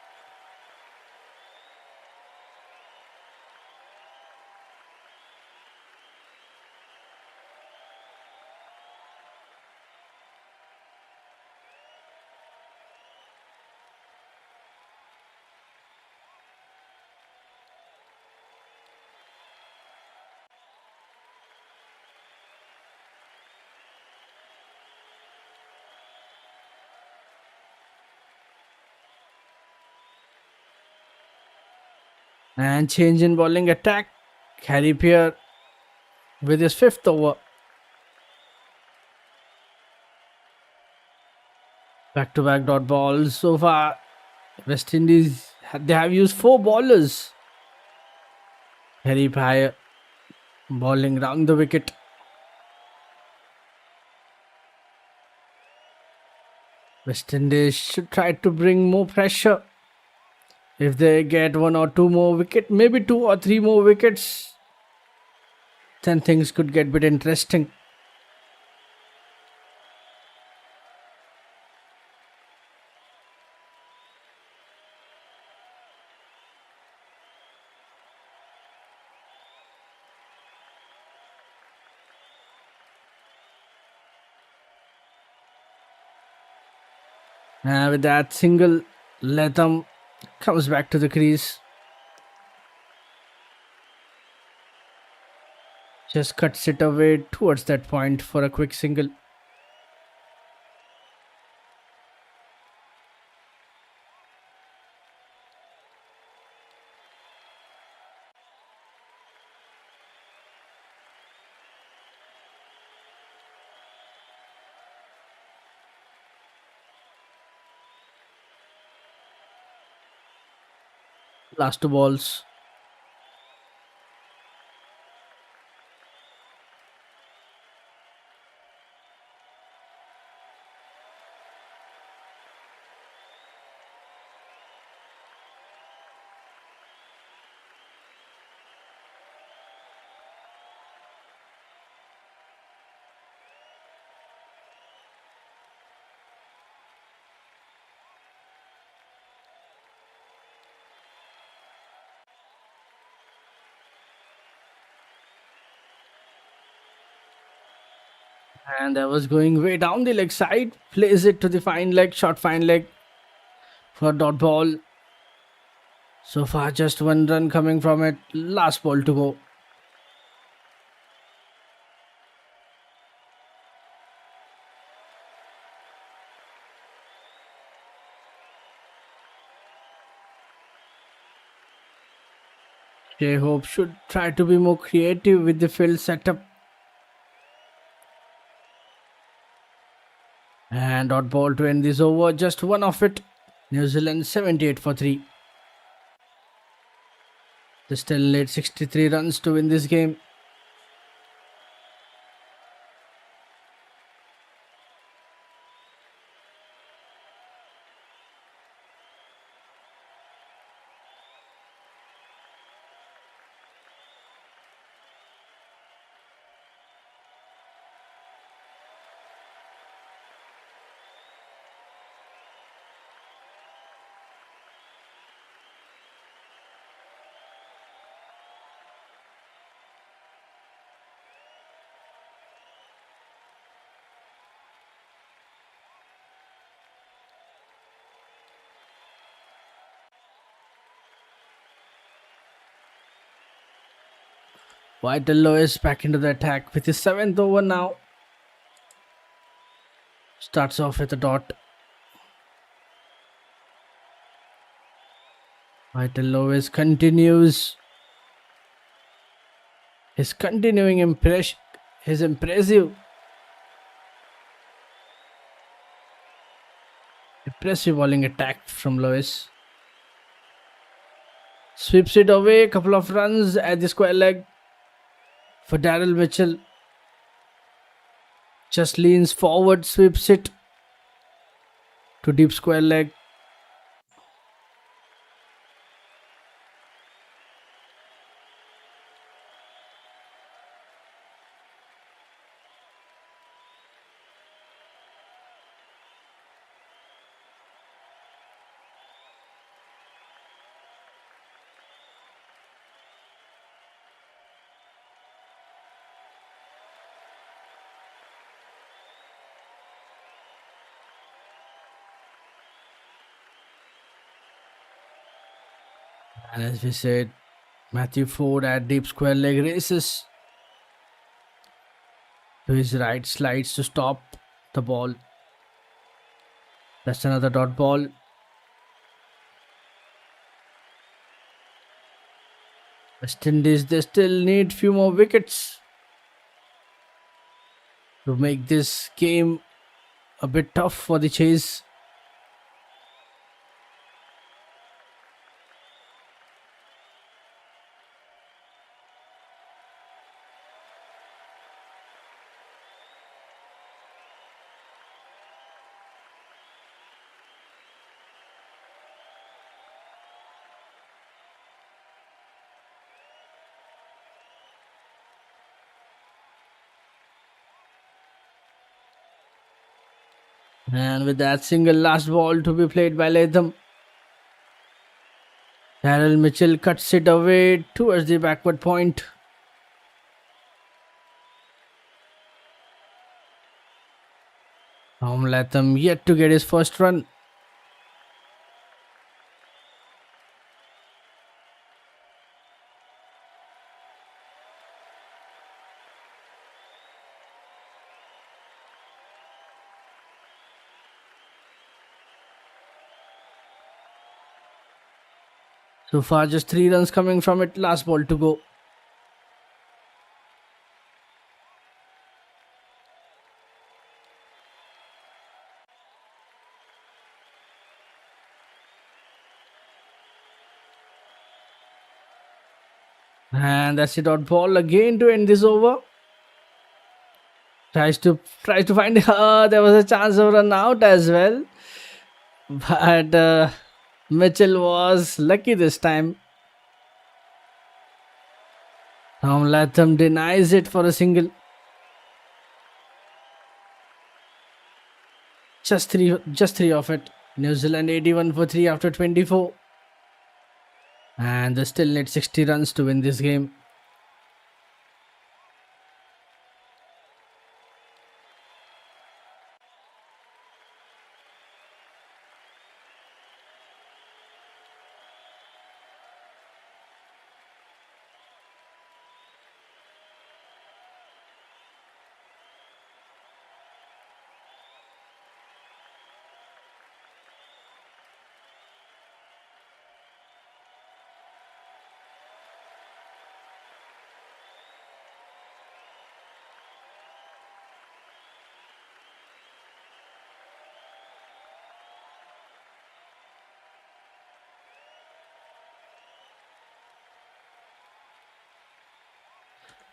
Speaker 1: And change in bowling attack. Harry Peer with his 5th over. Back-to-back dot balls. So far, West Indies, they have used 4 bowlers. Harry Peer bowling round the wicket. West Indies should try to bring more pressure. If they get 1 or 2 more wickets, maybe 2 or 3 more wickets, then things could get a bit interesting. With that single, Latham comes back to the crease. Just cuts it away towards that point for a quick single. Last 2 balls. And that was going way down the leg side. Plays it to the fine leg, short fine leg for dot ball. So far, just one run coming from it. Last ball to go. J-Hope should try to be more creative with the field setup. And dot ball to end this over. Just one of it. New Zealand 78 for 3. They still need 63 runs to win this game. Vital Lois back into the attack with his 7th over now. Starts off with a dot. Vital Lois continues his continuing his impressive bowling attack from Lois. Sweeps it away, couple of runs at the square leg for Daryl Mitchell. Just leans forward, sweeps it to deep square leg. And as we said, Matthew Ford at deep square leg races to his right, slides to stop the ball. That's another dot ball. West Indies, they still need few more wickets to make this game a bit tough for the chase. And with that single last ball to be played by Latham, Daryl Mitchell cuts it away towards the backward point. Tom Latham yet to get his first run. So far, just 3 runs coming from it. Last ball to go. And that's the dot ball again to end this over. Tries to find. There was a chance of run out as well, but Mitchell was lucky this time. Tom Latham denies it for a single. Just three of it. New Zealand 81 for 3 after 24. And they still need 60 runs to win this game.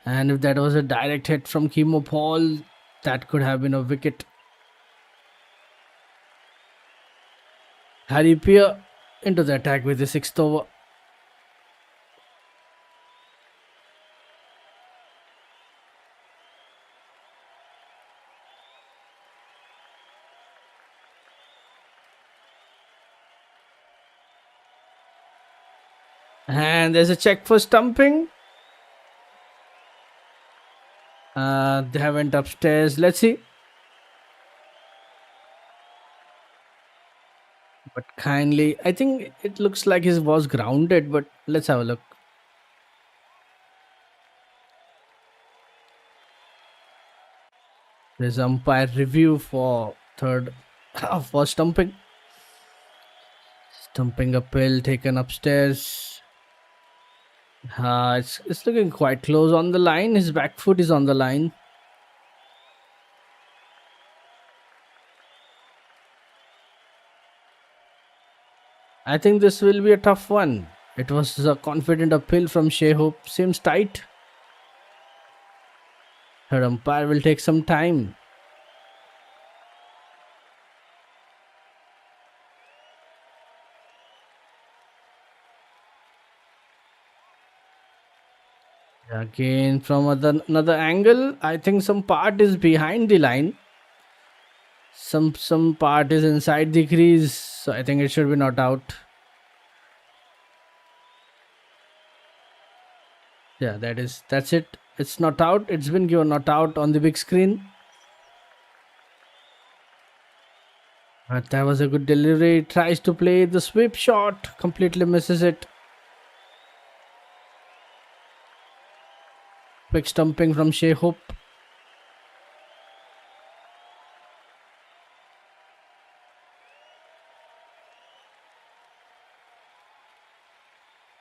Speaker 1: And if that was a direct hit from Chemo Paul, that could have been a wicket. Harry Pierre into the attack with the 6th over. And there's a check for stumping. They went upstairs. Let's see. But kindly, I think it looks like he was grounded, but let's have a look. There's umpire review for third for stumping. Stumping appeal taken upstairs. It's looking quite close on the line. His back foot is on the line. I think this will be a tough one. It was a confident appeal from Shehop. Seems tight. Her umpire will take some time. Again, from another angle, I think some part is behind the line. Some part is inside the crease. So I think it should be not out. Yeah, that's it. It's not out. It's been given not out on the big screen. But that was a good delivery. Tries to play the sweep shot. Completely misses it. Quick stumping from Shea Hope.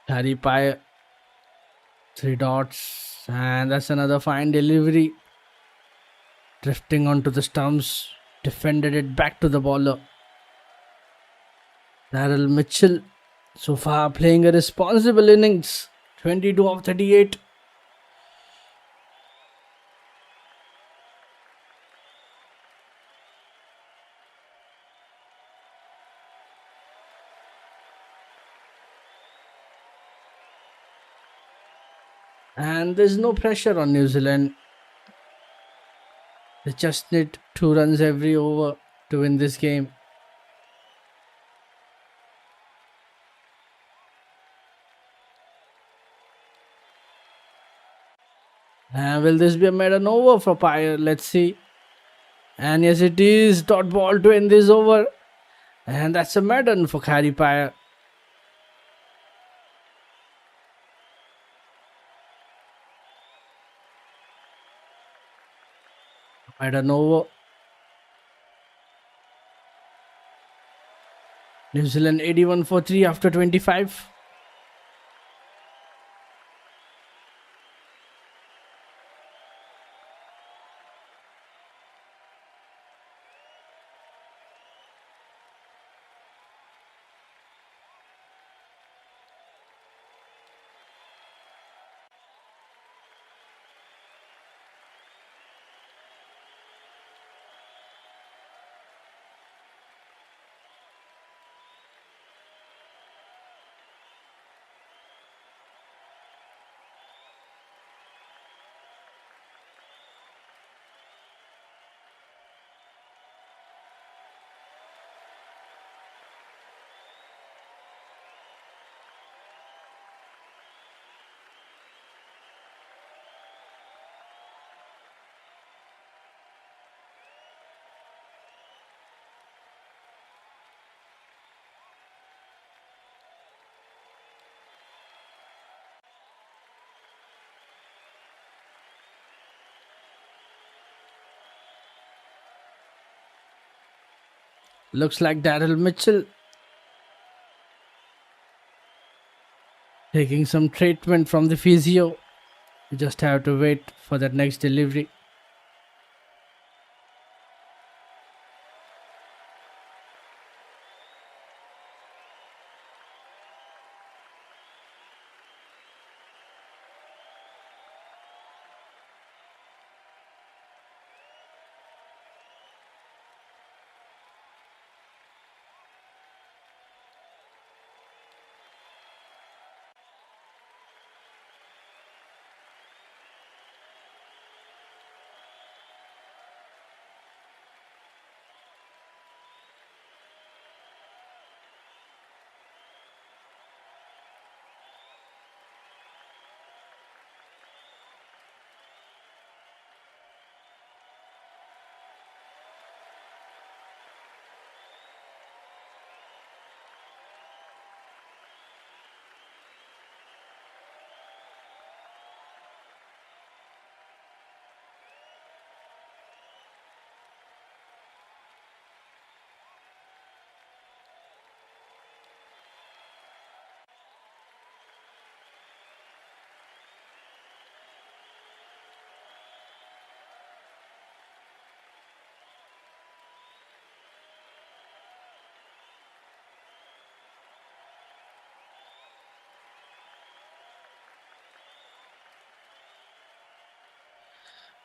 Speaker 1: Harry Pye. 3 dots. And that's another fine delivery. Drifting onto the stumps. Defended it back to the bowler. Daryl Mitchell. So far playing a responsible innings. 22 of 38. And there's no pressure on New Zealand. They just need 2 runs every over to win this game. And will this be a maiden over for Pyre? Let's see. And yes, it is. Dot ball to end this over. And that's a maiden for Harry Pyre. Maiden over. New Zealand 81 for 3 after 25. Looks like Daryl Mitchell taking some treatment from the physio. You just have to wait for that next delivery.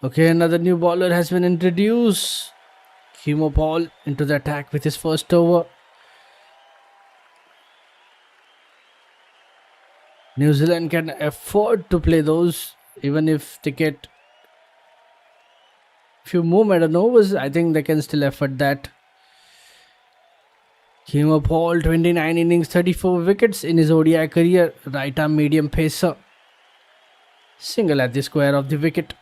Speaker 1: Okay, another new bowler has been introduced. Kimo Paul into the attack with his first over. New Zealand can afford to play those, even if they get few more medal overs. I think they can still afford that. Kimo Paul, 29 innings, 34 wickets in his ODI career. Right arm medium pacer. Single at the square of the wicket.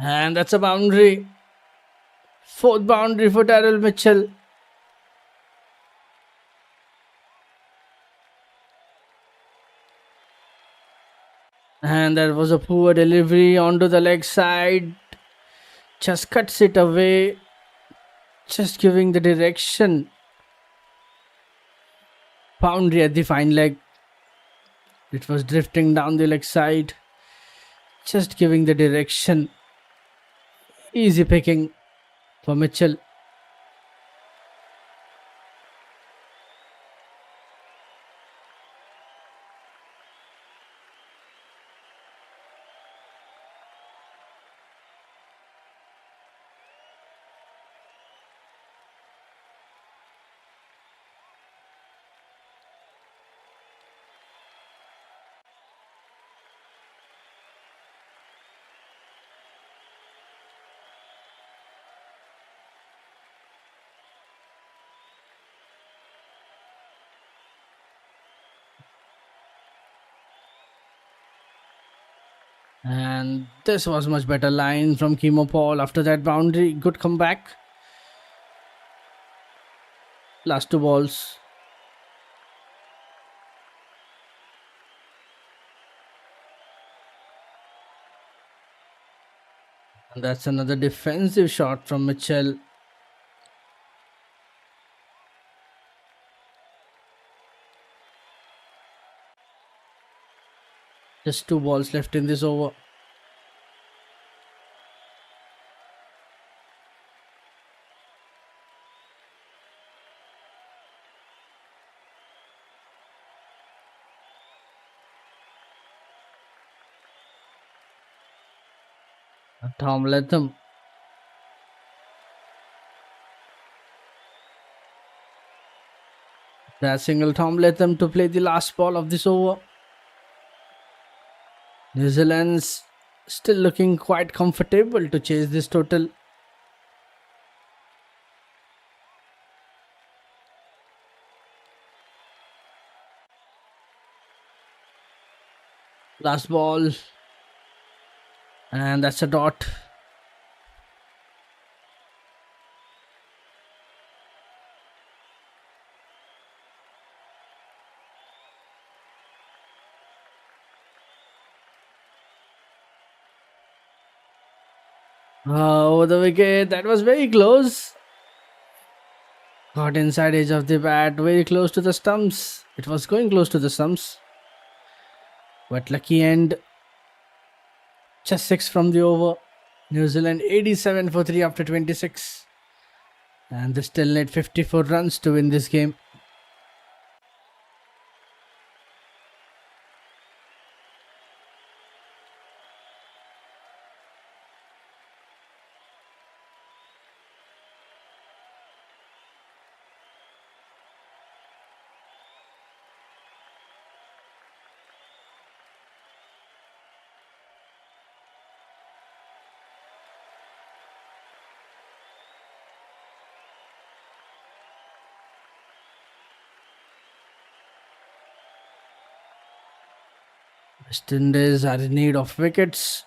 Speaker 1: And that's a boundary. Fourth boundary for Daryl Mitchell. And that was a poor delivery onto the leg side. Just cuts it away. Just giving the direction. Boundary at the fine leg. It was drifting down the leg side. Just giving the direction. Easy picking for Mitchell. And this was much better line from Kimo Paul after that boundary. Good comeback. Last two balls. And that's another defensive shot from Mitchell. Just two balls left in this over. Tom Latham. That single Tom Latham to play the last ball of this over. New Zealand's still looking quite comfortable to chase this total. Last ball. And that's a dot. Over the wicket. That was very close. Got inside edge of the bat. Very close to the stumps. It was going close to the stumps. But lucky end. Just 6 from the over. New Zealand 87 for 3 after 26. And they still need 54 runs to win this game. West Indies are in need of wickets.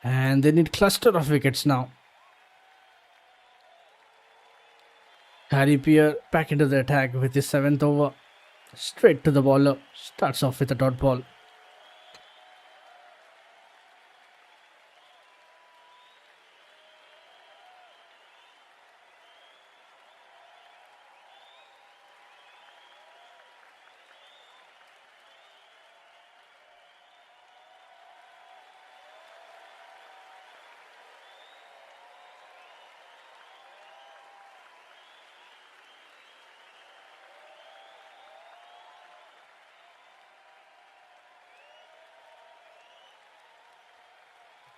Speaker 1: And they need cluster of wickets now. Harry Pierre back into the attack with his 7th over. Straight to the bowler. Starts off with a dot ball.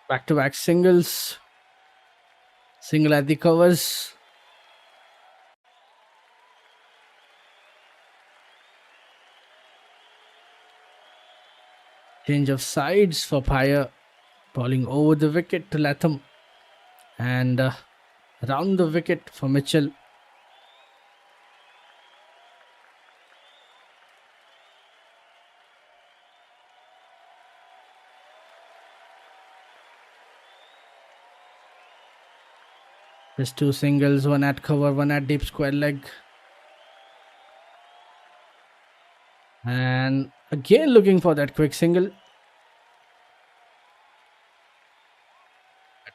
Speaker 1: Back-to-back singles. Single at the covers. Change of sides for Pyre. Bowling over the wicket to Latham. And round the wicket for Mitchell. Just two singles, one at cover, one at deep square leg. And again looking for that quick single.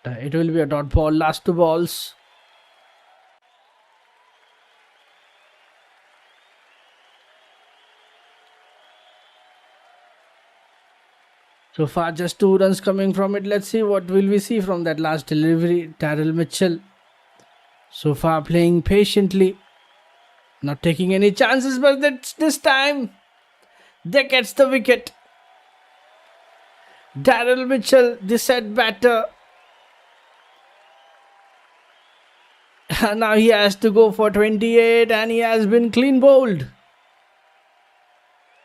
Speaker 1: It will be a dot ball, last two balls. So far just 2 runs coming from it. Let's see what will we see from that last delivery. Daryl Mitchell so far playing patiently, not taking any chances, but this time they gets the wicket. Daryl Mitchell, the set batter. Now he has to go for 28 and he has been clean bowled.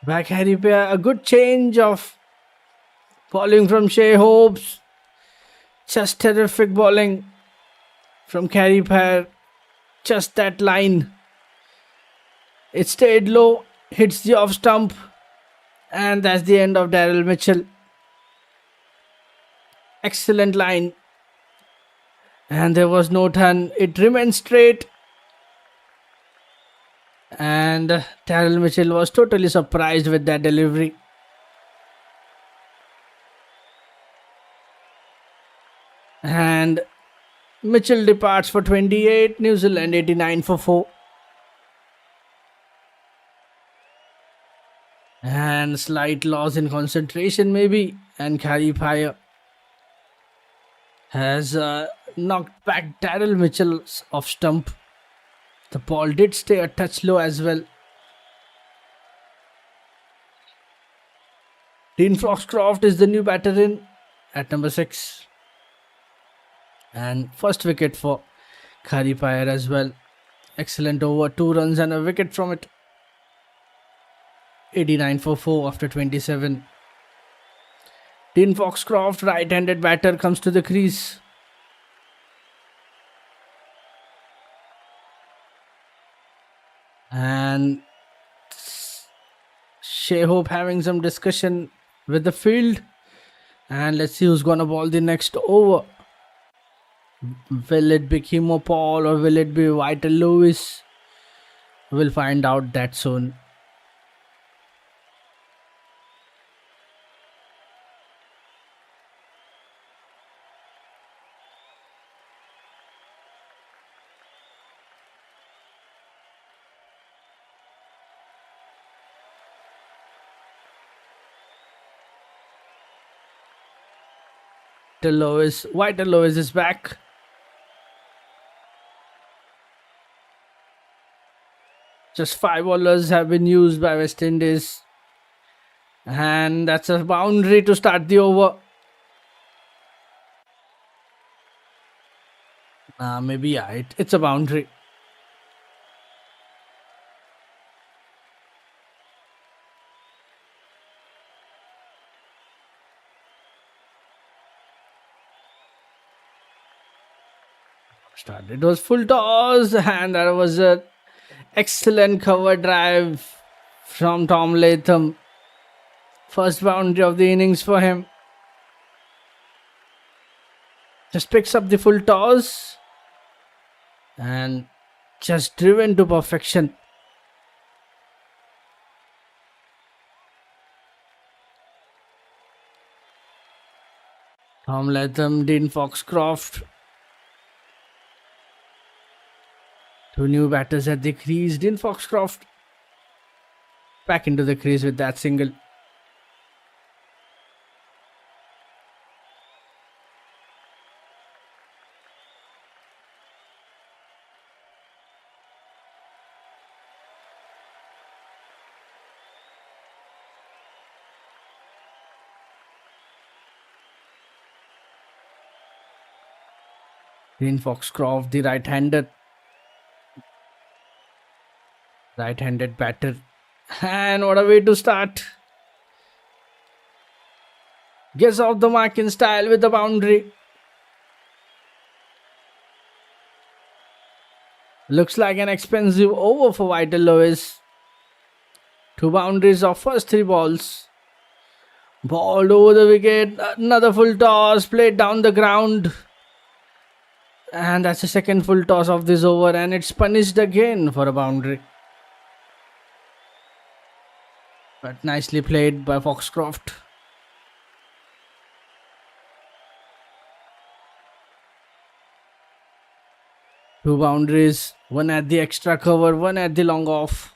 Speaker 1: Back Harry Pair, a good change of bowling from Shea Hopes. Just terrific bowling from Harry Pair. Just that line. It stayed low, hits the off stump, and that's the end of Daryl Mitchell. Excellent line. And there was no turn. It remained straight. And Daryl Mitchell was totally surprised with that delivery. And Mitchell departs for 28, New Zealand 89 for 4. And slight loss in concentration maybe. And Harry Pair has knocked back Daryl Mitchell off stump. The ball did stay a touch low as well. Dean Foxcroft is the new batter in at number 6. And first wicket for Khari Pair as well. Excellent over, 2 runs and a wicket from it. 89 for 4 after 27. Dean Foxcroft, right-handed batter, comes to the crease. And Shea Hope having some discussion with the field. And let's see who's gonna bowl the next over. Will it be Kimo Paul or will it be Vital Lewis? We'll find out that soon. Vital Lewis is back. Just 5 bowlers have been used by West Indies. And that's a boundary to start the over. Maybe, yeah, it's a boundary. It was full toss and there was a excellent cover drive from Tom Latham. First boundary of the innings for him. Just picks up the full toss and just driven to perfection. Tom Latham, Dean Foxcroft. 2 new batters at the crease. Dean Foxcroft back into the crease with that single. Green Foxcroft, the right-handed batter. And what a way to start. Gets off the mark in style with the boundary. Looks like an expensive over for Vital Lewis. 2 boundaries of first 3 balls. Balled over the wicket. Another full toss. Played down the ground. And that's the second full toss of this over. And it's punished again for a boundary. But nicely played by Foxcroft. 2 boundaries. 1 at the extra cover. 1 at the long off.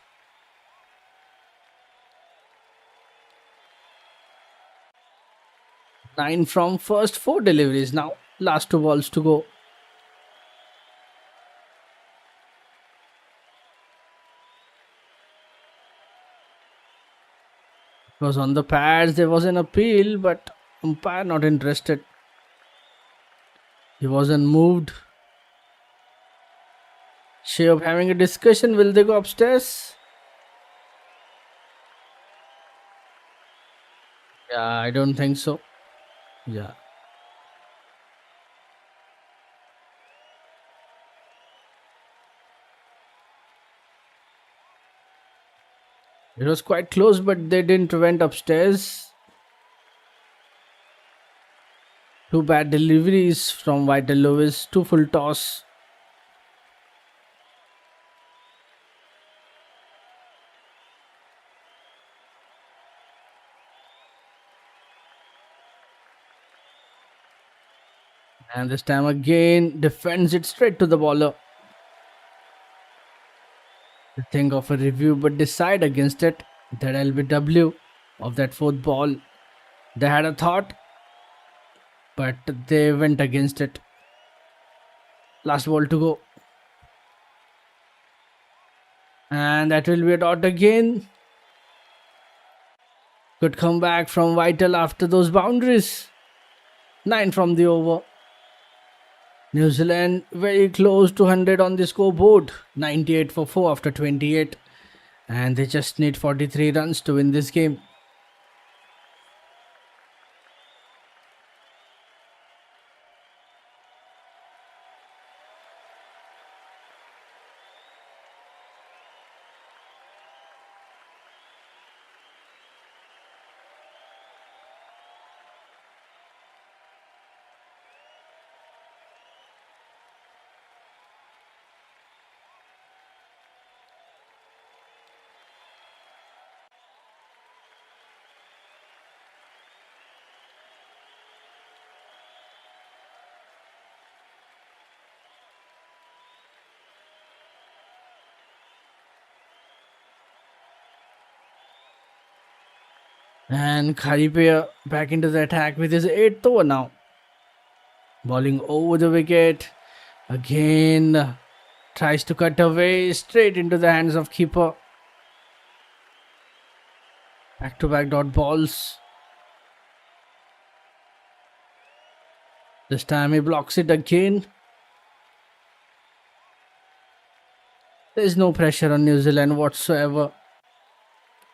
Speaker 1: Nine from first 4 deliveries now. Last 2 balls to go. It was on the pads. There was an appeal, but umpire not interested. He wasn't moved. Shoaib having a discussion. Will they go upstairs? Yeah, I don't think so. Yeah. It was quite close, but they didn't went upstairs. 2 bad deliveries from Vital Lewis. 2 full toss. And this time again defends it straight to the bowler. They think of a review but decide against it. That LBW of that 4th ball. They had a thought, but they went against it. Last ball to go. And that will be a dot again. Good comeback from Vital after those boundaries. 9 from the over. New Zealand very close to 100 on the scoreboard. 98 for 4 after 28. And they just need 43 runs to win this game. And Kharipia back into the attack with his 8th over now. Bowling over the wicket. Again tries to cut away straight into the hands of keeper. Back to back dot balls. This time he blocks it again. There is no pressure on New Zealand whatsoever.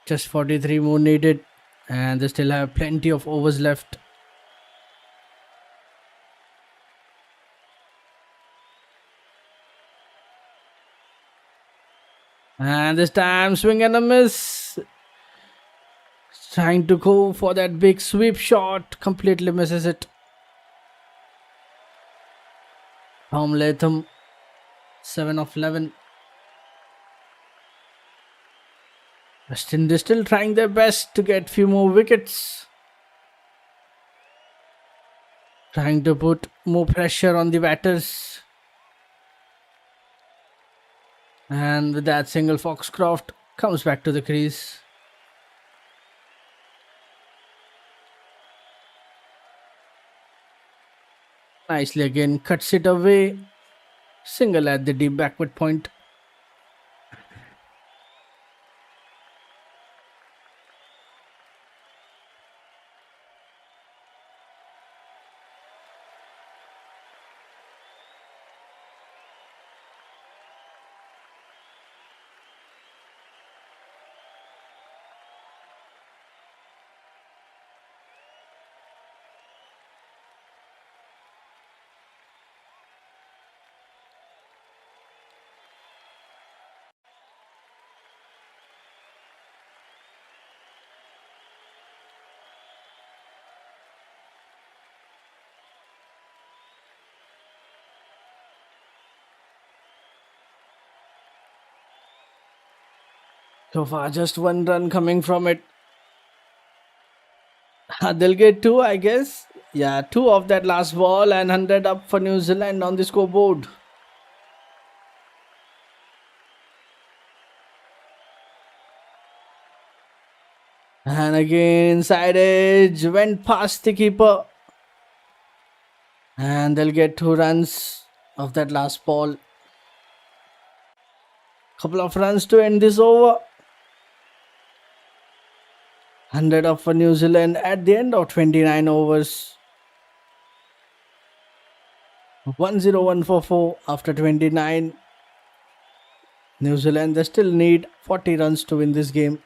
Speaker 1: Just 43 more needed. And they still have plenty of overs left. And this time swing and a miss. Trying to go for that big sweep shot. Completely misses it. Tom Latham 7 of 11. West Indies still trying their best to get few more wickets. Trying to put more pressure on the batters. And with that single, Foxcroft comes back to the crease. Nicely again cuts it away. Single at the deep backward point. So far, just one run coming from it. They'll get two, I guess. Yeah, two of that last ball and 100 up for New Zealand on the scoreboard. And again, inside edge, went past the keeper. And they'll get 2 runs of that last ball. Couple of runs to end this over. 100 up for New Zealand at the end of 29 overs. 101 for 4 after 29. New Zealand, they still need 40 runs to win this game.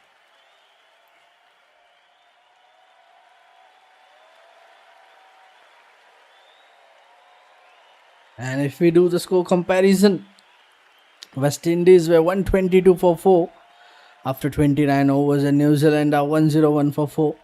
Speaker 1: And if we do the score comparison, West Indies were 122 for 4 after 29 overs and New Zealand are 101 for 4.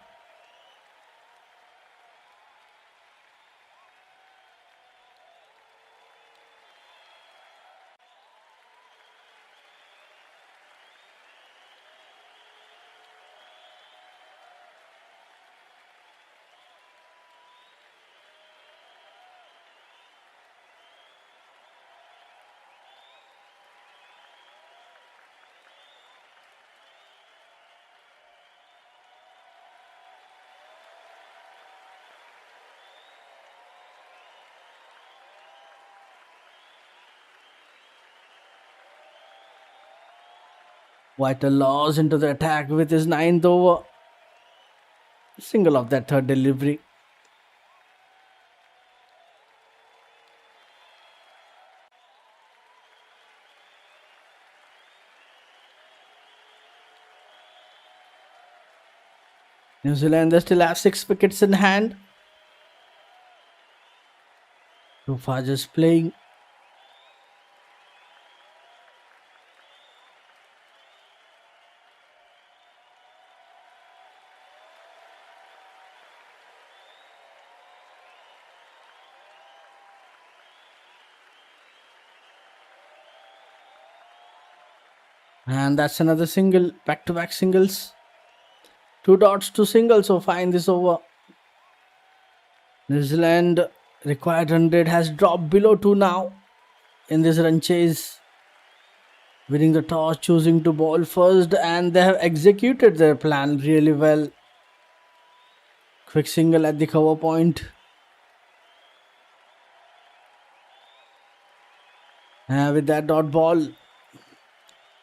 Speaker 1: WatchAlong into the attack with his 9th over. Single of that third delivery. New Zealand, they still have 6 wickets in hand. So far just playing. And that's another single, back-to-back singles. 2 dots to single so far in this over. New Zealand required 100 has dropped below 2 now in this run chase. Winning the toss, choosing to bowl first, and they have executed their plan really well. Quick single at the cover point. With that dot ball,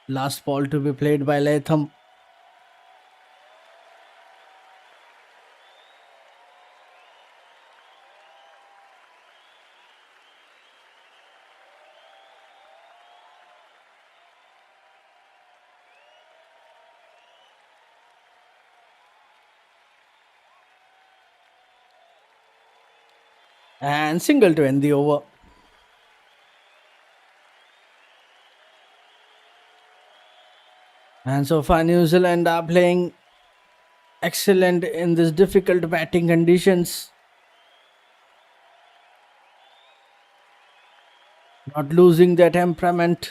Speaker 1: last ball to be played by Latham. And single to end the over. And so far New Zealand are playing excellent in these difficult batting conditions. Not losing their temperament.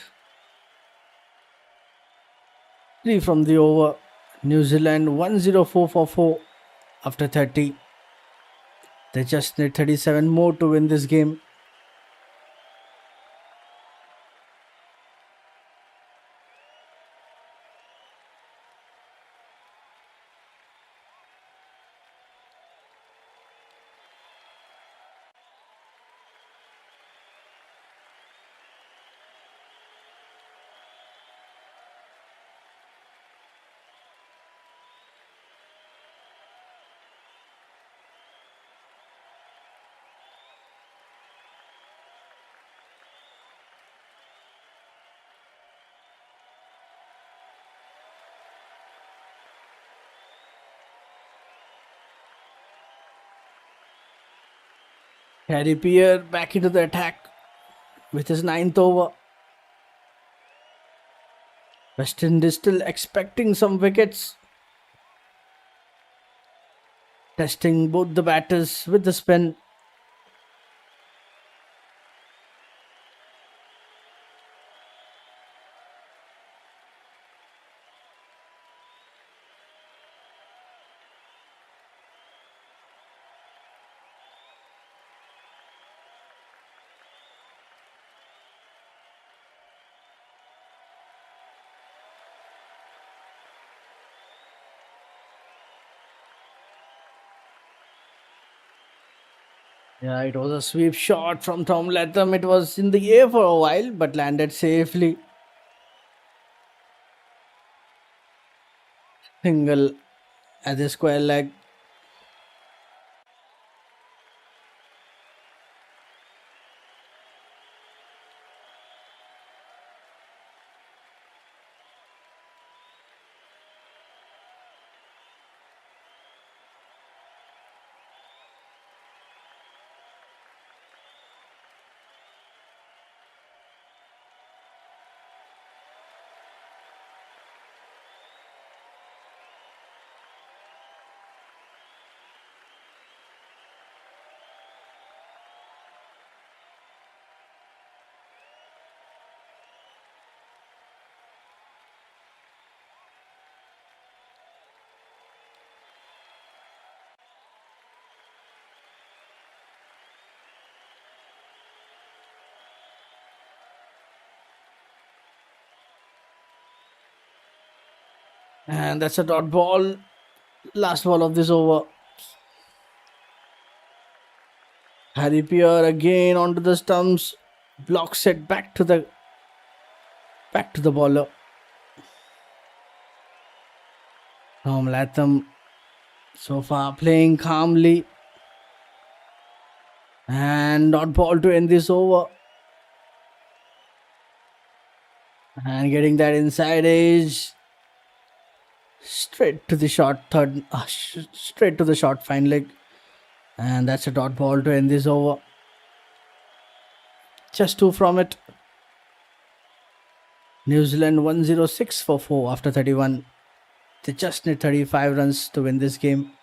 Speaker 1: 3 from the over. New Zealand 104 for 4 after 30. They just need 37 more to win this game. Harry Pierre back into the attack with his 9th over. West Indies still expecting some wickets. Testing both the batters with the spin. Yeah, it was a sweep shot from Tom Latham. It was in the air for a while, but landed safely. Single at the square leg. And that's a dot ball. Last ball of this over. Harry Pierre again onto the stumps. Block set back to the bowler. Tom Latham so far playing calmly. And dot ball to end this over. And getting that inside edge. Straight to the short third. Straight to the short fine leg. And that's a dot ball to end this over. Just two from it. New Zealand 106 for 4 after 31. They just need 35 runs to win this game.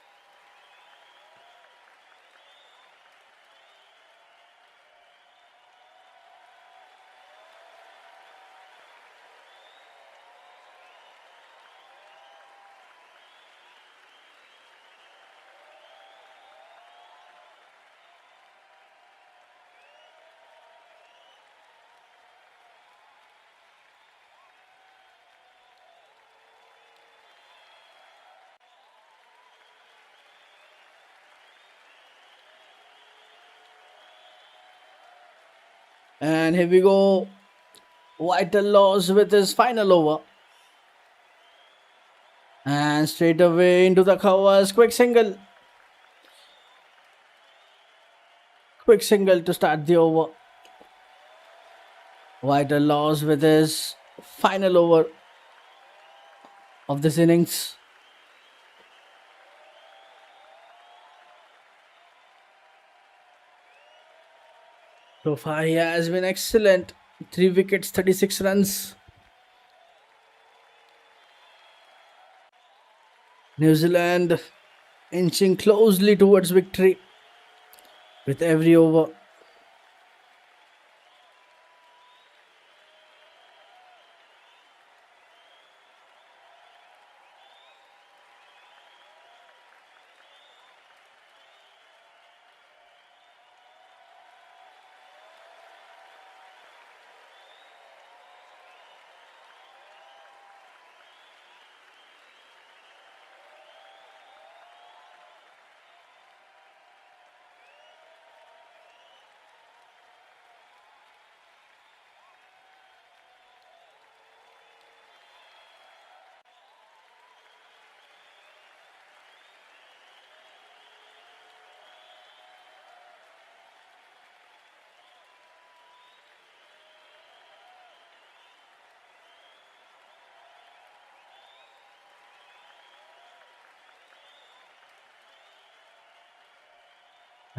Speaker 1: And here we go. Vital loss with his final over. And straight away into the covers. Quick single. Quick single to start the over. Vital loss with his final over of this innings. So far he has been excellent. 3 wickets, 36 runs. New Zealand inching closely towards victory with every over.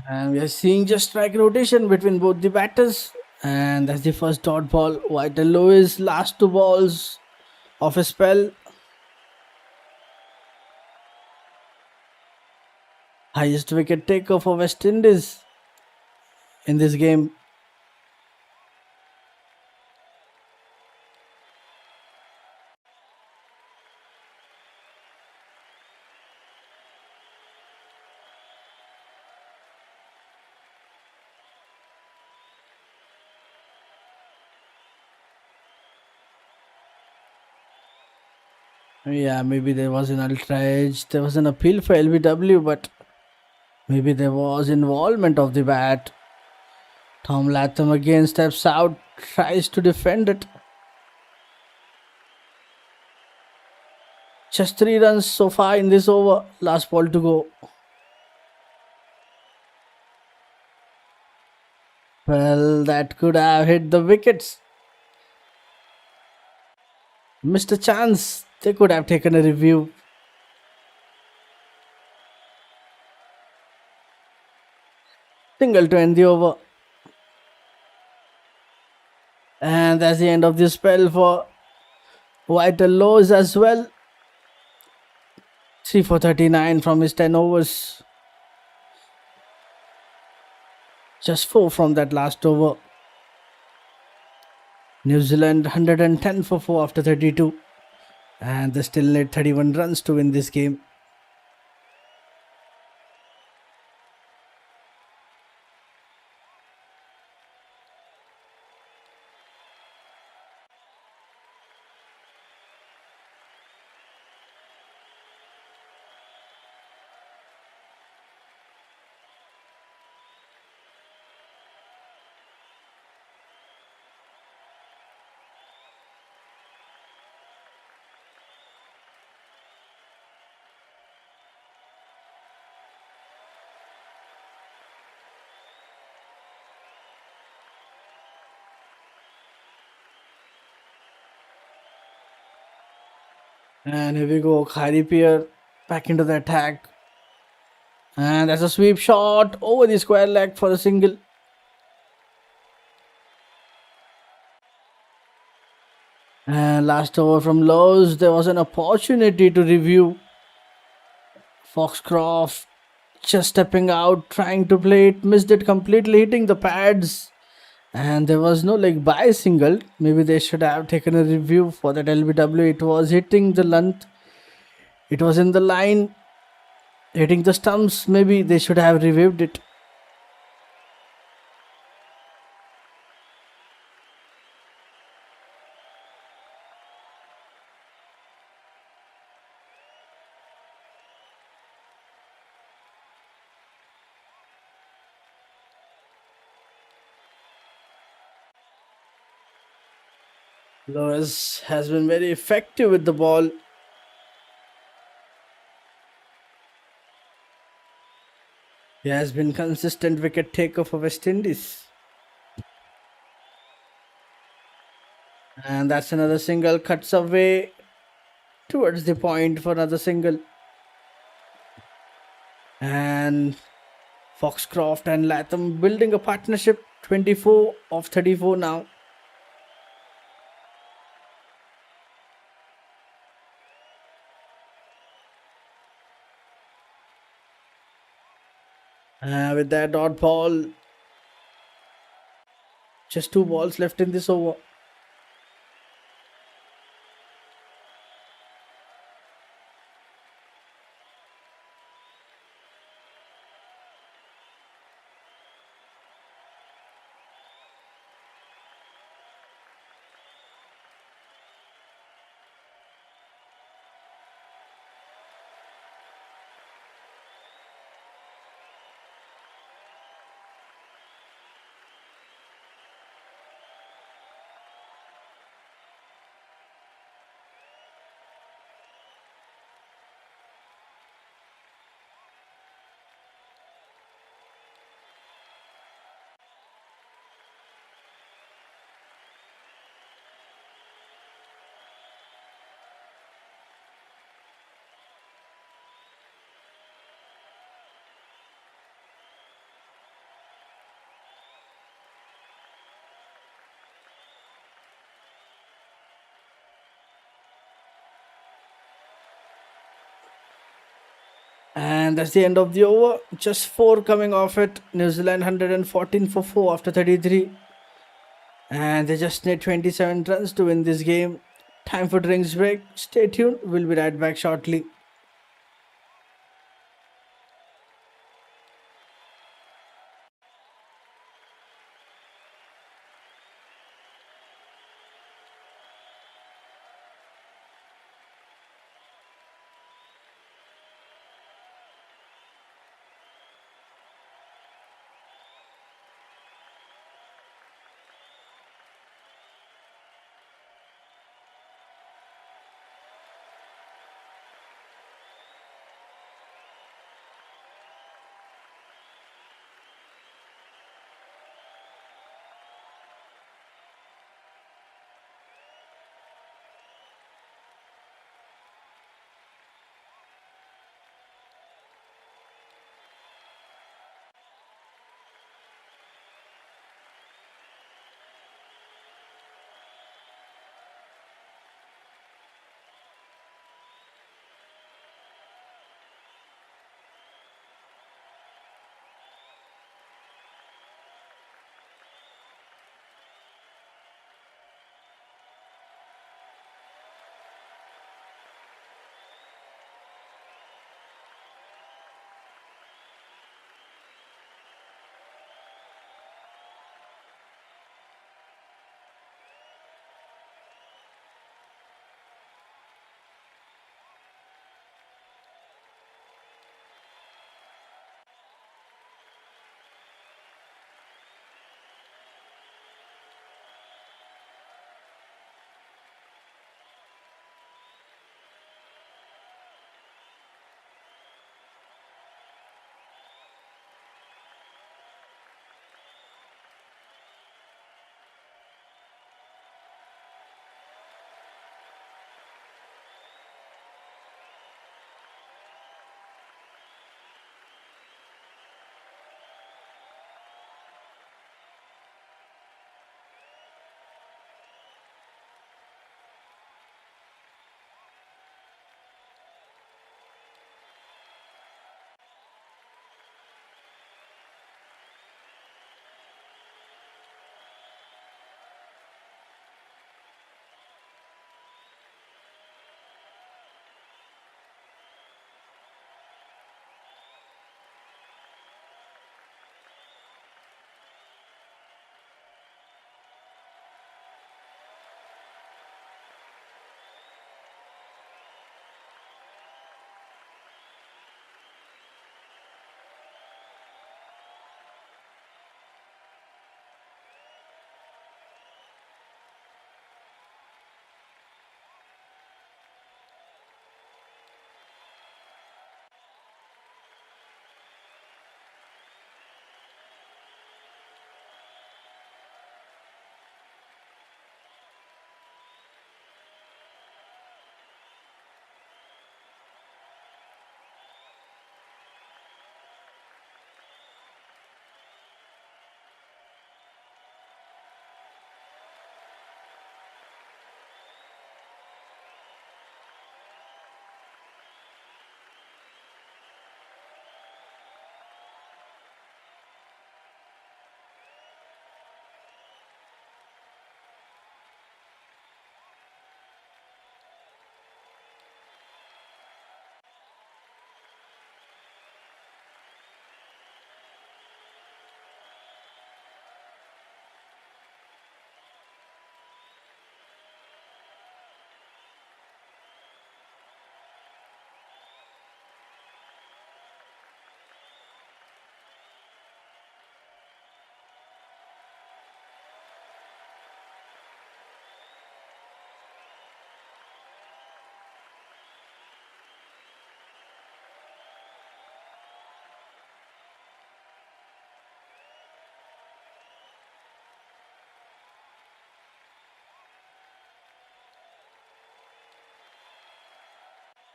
Speaker 1: And we are seeing just strike rotation between both the batters. And that's the first dot ball. Vital Lewis, last two balls of a spell. Highest wicket taker for West Indies in this game. Yeah, maybe there was an ultra edge. There was an appeal for LBW, but Maybe there was involvement of the bat. Tom Latham again steps out, tries to defend it. Just 3 runs so far in this over. Last ball to go. Well, that could have hit the wickets. Missed a chance. They could have taken a review. Single to end the over. And that's the end of the spell for Vital Lows as well. 3 for 39 from his 10 overs. Just 4 from that last over. New Zealand 110 for 4 after 32. And they still need 31 runs to win this game. And here we go, Khairi Pierre back into the attack. And that's a sweep shot over the square leg for a single. And last over from Lowe's, there was an opportunity to review. Foxcroft just stepping out, trying to play it, missed it completely, hitting the pads. And there was no leg by single. Maybe they should have taken a review for that LBW. It was hitting the length. It was in the line, hitting the stumps. Maybe they should have reviewed it. Lewis has been very effective with the ball. He has been consistent wicket taker for West Indies. And that's another single, cuts away towards the point for another single. And Foxcroft and Latham building a partnership, 24 of 34 now. With that dot ball, just 2 balls left in this over. And that's the end of the over. Just 4 coming off it. New Zealand 114 for 4 after 33. And they just need 27 runs to win this game. Time for drinks break. Stay tuned. We'll be right back shortly.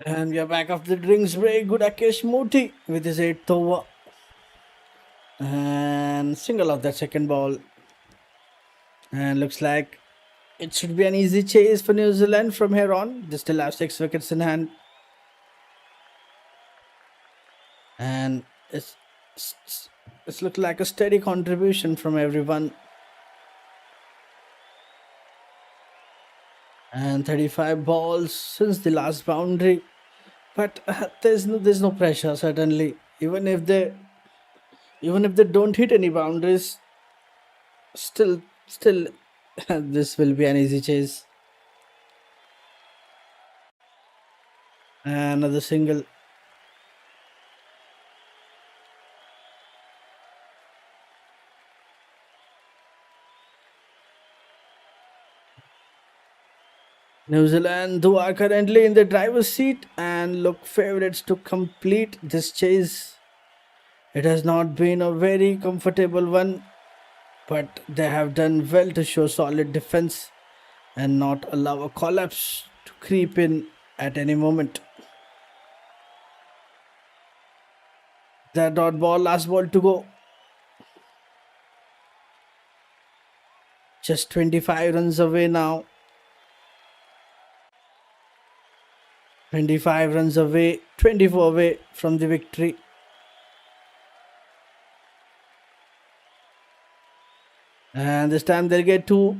Speaker 1: And we are back after the drinks break. Good Akesh Moti with his eighth over. And single of that second ball. And looks like it should be an easy chase for New Zealand from here on. They still have 6 wickets in hand. And it's looked like a steady contribution from everyone. And 35 balls since the last boundary. But there's no pressure certainly. Even if they don't hit any boundaries, still this will be an easy chase. And another single. New Zealand, who are currently in the driver's seat and look favorites to complete this chase. It has not been a very comfortable one, but they have done well to show solid defense and not allow a collapse to creep in at any moment. The dot ball, last ball to go. Just 25 runs away now. 25 runs away, 24 away from the victory. And this time they'll get two.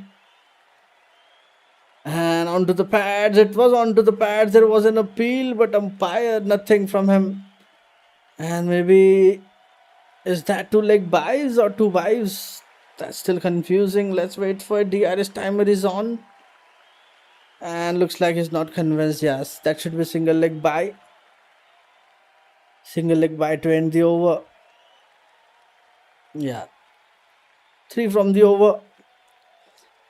Speaker 1: And onto the pads. It was onto the pads. There was an appeal, but umpire, nothing from him. And maybe is that two leg buys or two buys? That's still confusing. Let's wait for it. DRS timer is on. And looks like he's not convinced. Yes, that should be single leg buy. Single leg buy to end the over. Yeah. 3 from the over.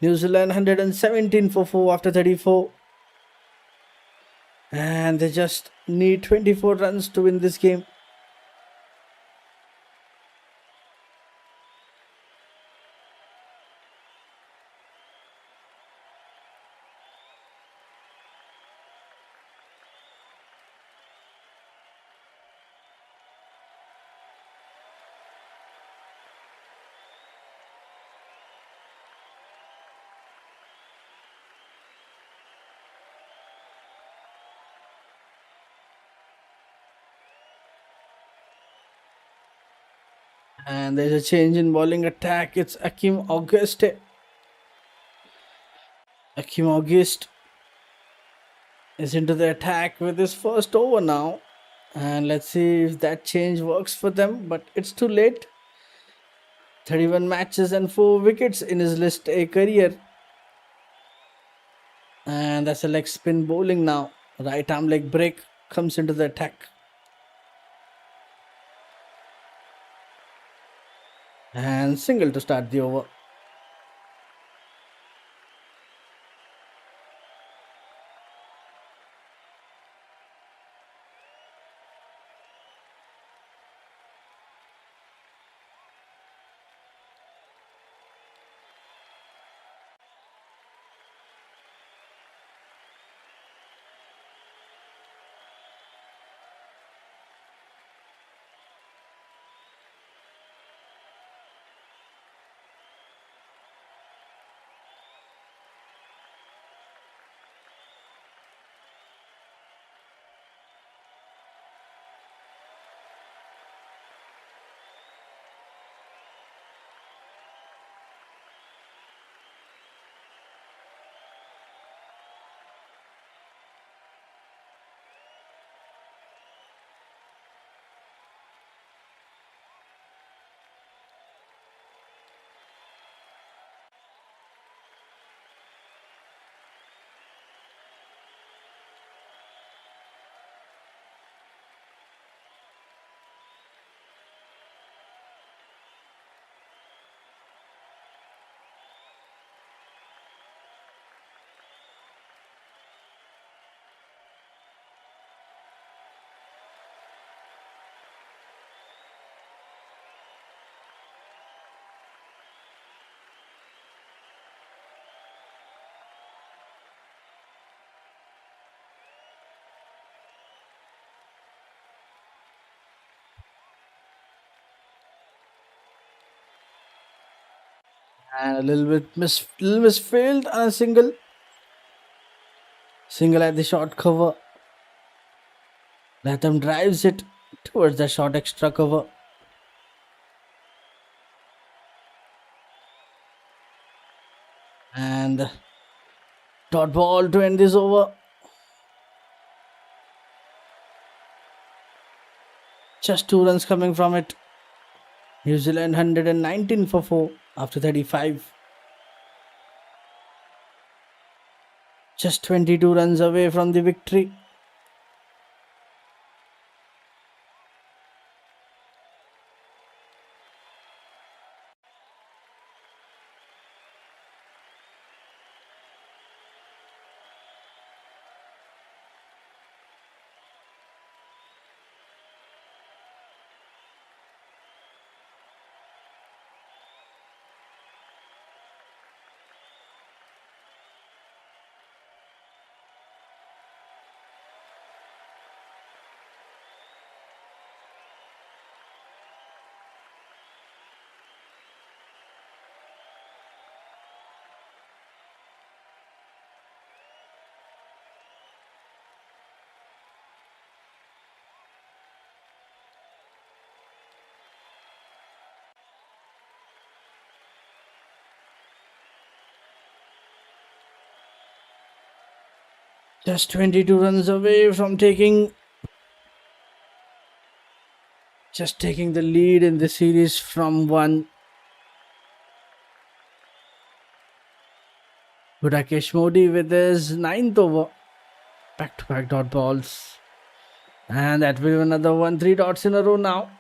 Speaker 1: New Zealand 117 for 4 after 34. And they just need 24 runs to win this game. And there's a change in bowling attack. It's Akim Auguste. Akim Auguste is into the attack with his first over now. And let's see if that change works for them. But it's too late. 31 matches and 4 wickets in his list A career. And that's a leg spin bowling now. Right arm leg break comes into the attack. And single to start the over. And a little miss failed and a single at the short cover. Latham drives it towards the short extra cover. And dot ball to end this over. Just 2 runs coming from it. New Zealand 119 for 4 after 35. Just 22 runs away from the victory. Just 22 runs away from taking the lead in the series from 1. Rakesh Modi with his 9th over. Back-to-back dot balls. And that will be another 1-3 dots in a row now.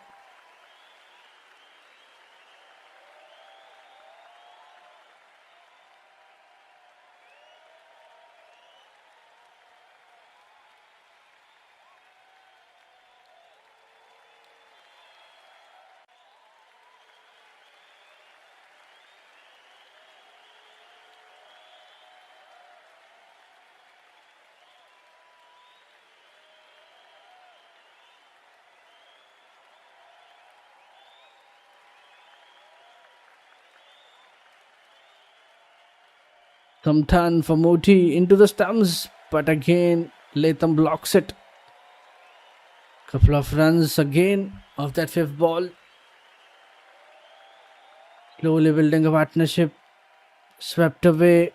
Speaker 1: Some turn for Moti into the stumps, but again Latham blocks it. Couple of runs again of that 5th ball. Slowly building a partnership. Swept away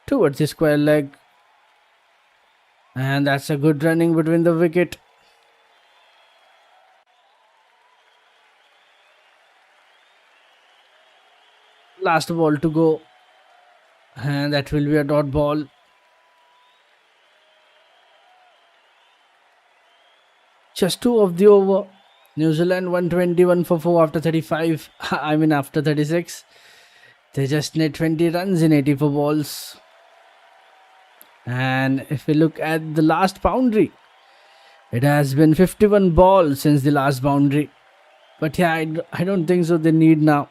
Speaker 1: towards the square leg. And that's a good running between the wicket. Last ball to go. And that will be a dot ball. Just 2 of the over. New Zealand 121 for 4 after 35. I mean after 36. They just need 20 runs in 84 balls. And if we look at the last boundary, it has been 51 balls since the last boundary. But yeah, I don't think so they need now.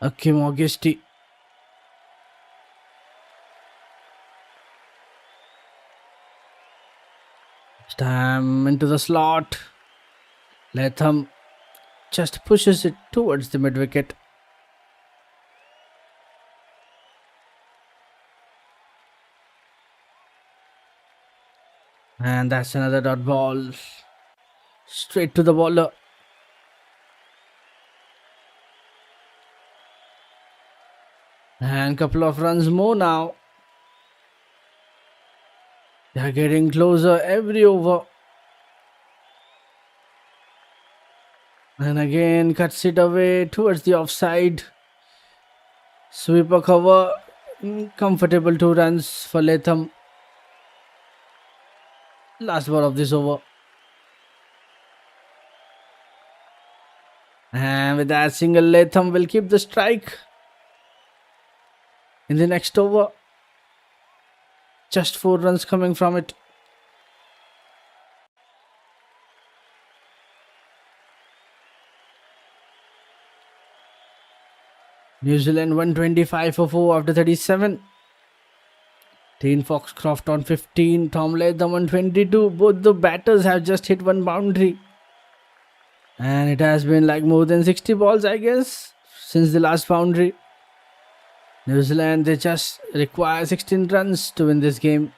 Speaker 1: Akim Augusti. Stam into the slot. Latham just pushes it towards the mid wicket. And that's another dot ball. Straight to the bowler. And couple of runs more now. They are getting closer every over. And again cuts it away towards the offside. Sweeper cover. Comfortable 2 runs for Latham. Last ball of this over. And with that single, Latham will keep the strike in the next over. Just 4 runs coming from it. New Zealand 125 for 4 after 37. Dean Foxcroft on 15. Tom Latham on 22. Both the batters have just hit one boundary. And it has been like more than 60 balls, I guess, since the last boundary. New Zealand, they just require 16 runs to win this game.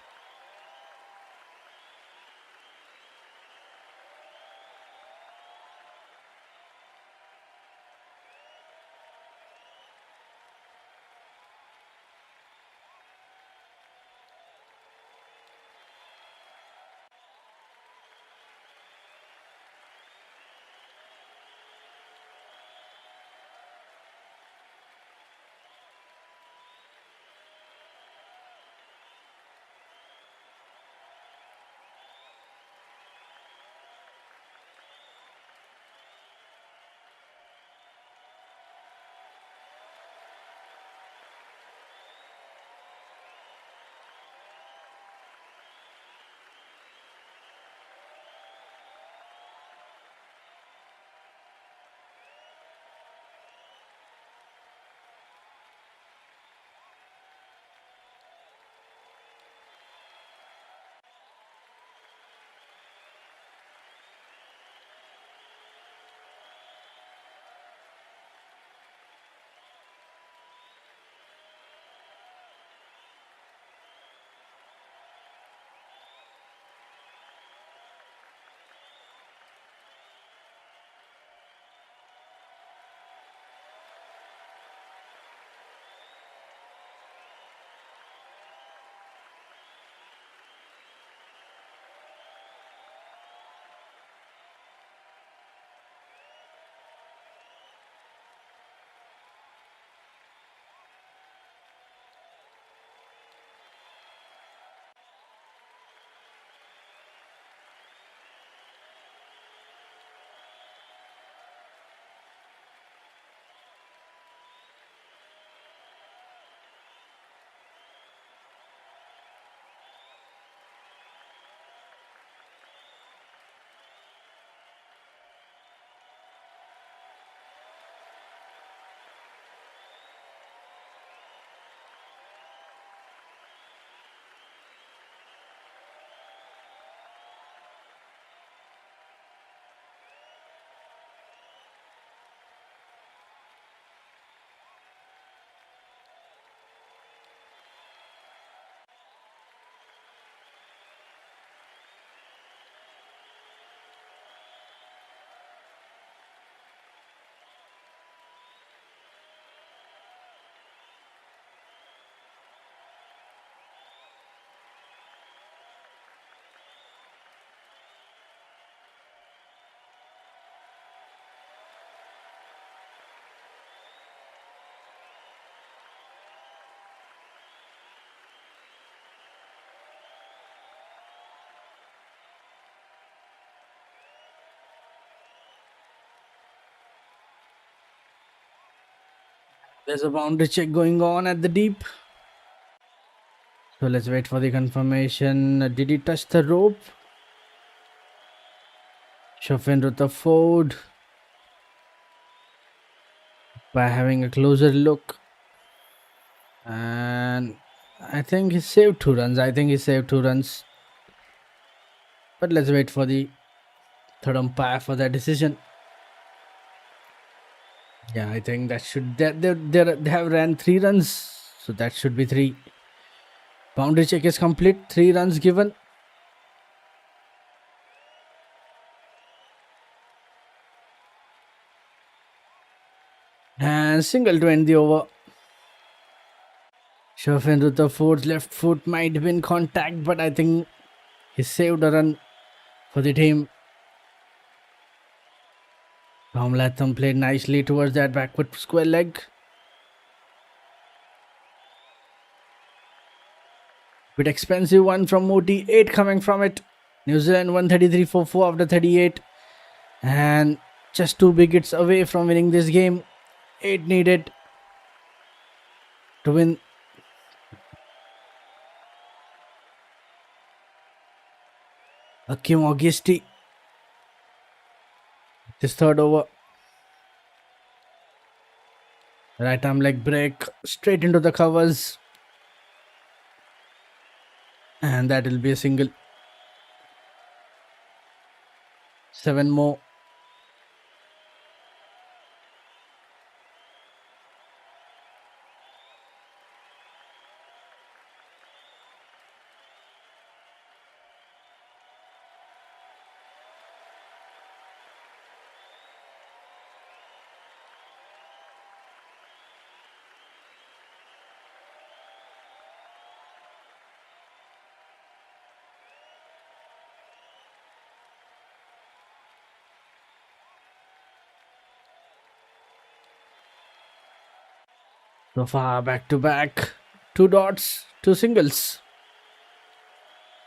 Speaker 1: There's a boundary check going on at the deep. So let's wait for the confirmation. Did he touch the rope? Shafin Rutherford by having a closer look. And I think he saved 2 runs. But let's wait for the third umpire for that decision. Yeah, I think that should they have ran 3 runs, so that should be 3. Boundary check is complete. 3 runs given. And single to end the over. Shafin Rutherford's left foot might have been contact, but I think he saved a run for the team. Tom Latham played nicely towards that backward square leg. Bit expensive one from Moti, 8 coming from it. New Zealand 133 for 4 after 38. And just 2 wickets away from winning this game. 8 needed to win. Akim Augusti. This third over. Right arm leg break. Straight into the covers. And that will be a single. 7 more. So far, back to back. 2 dots, 2 singles.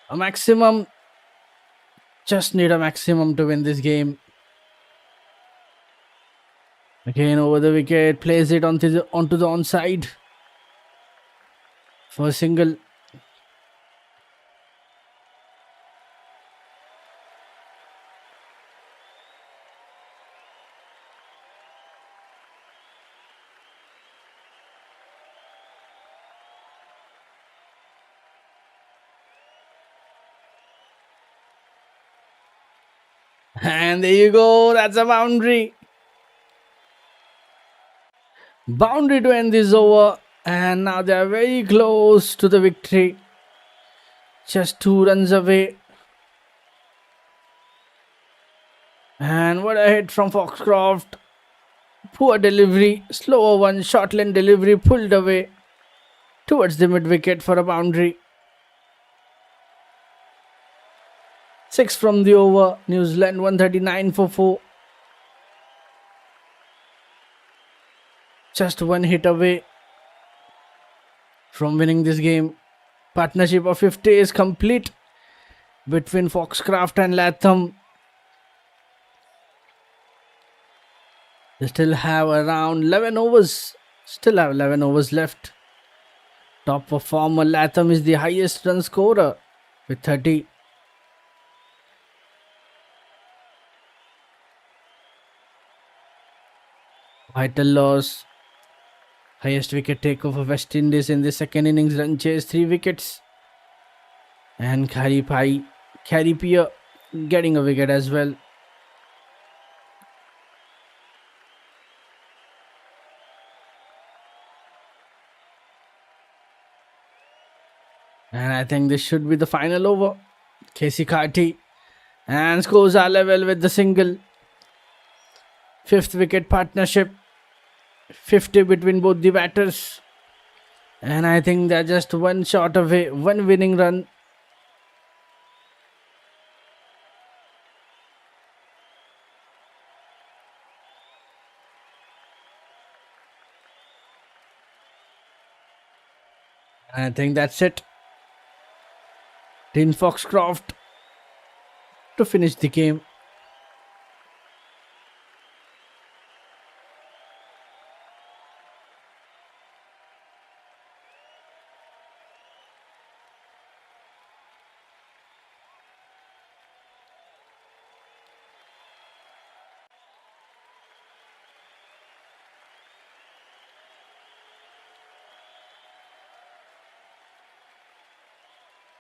Speaker 1: A maximum. Just need a maximum to win this game. Again over the wicket. Plays it onto the onside. For a single. And there you go. That's a boundary. Boundary to end this over. And now they are very close to the victory. Just 2 runs away. And what a hit from Foxcroft. Poor delivery. Slower one. Shortland delivery pulled away towards the mid wicket for a boundary. 6 from the over. New Zealand 139 for 4. Just 1 hit away from winning this game. Partnership of 50 is complete between Foxcroft and Latham. They still have around 11 overs. Still have 11 overs left. Top performer Latham is the highest run scorer with 30. Vital loss. Highest wicket taker for West Indies in the second innings. Run chase 3 wickets. And Carripier getting a wicket as well. And I think this should be the final over. Casey Carty. And scores are level with the single. 5th wicket partnership. 50 between both the batters. And I think they're just 1 shot away. 1 winning run. And I think that's it. Dean Foxcroft to finish the game.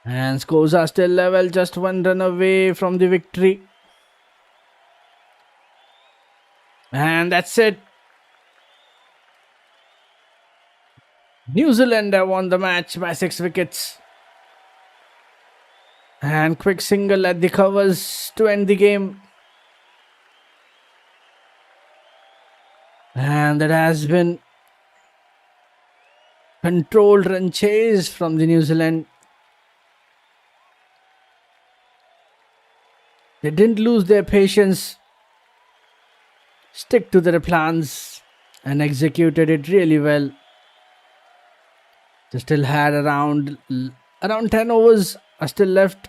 Speaker 1: And scores are still level, just 1 run away from the victory. And that's it. New Zealand have won the match by 6 wickets. And quick single at the covers to end the game. And that has been controlled run chase from the New Zealand. They didn't lose their patience, stick to their plans, and executed it really well. They still had around 10 overs are still left,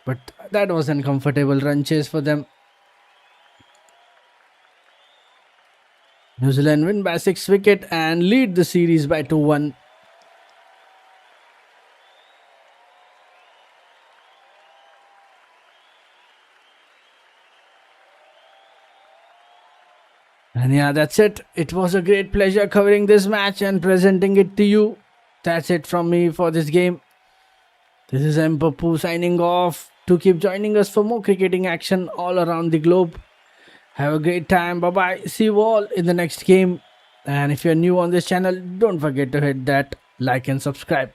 Speaker 1: but that was an uncomfortable run chase for them. New Zealand win by 6 wickets and lead the series by 2-1. And yeah, that's it. It was a great pleasure covering this match and presenting it to you. That's it from me for this game. This is M. Papu signing off. To keep joining us for more cricketing action all around the globe. Have a great time. Bye-bye. See you all in the next game. And if you're new on this channel, don't forget to hit that like and subscribe.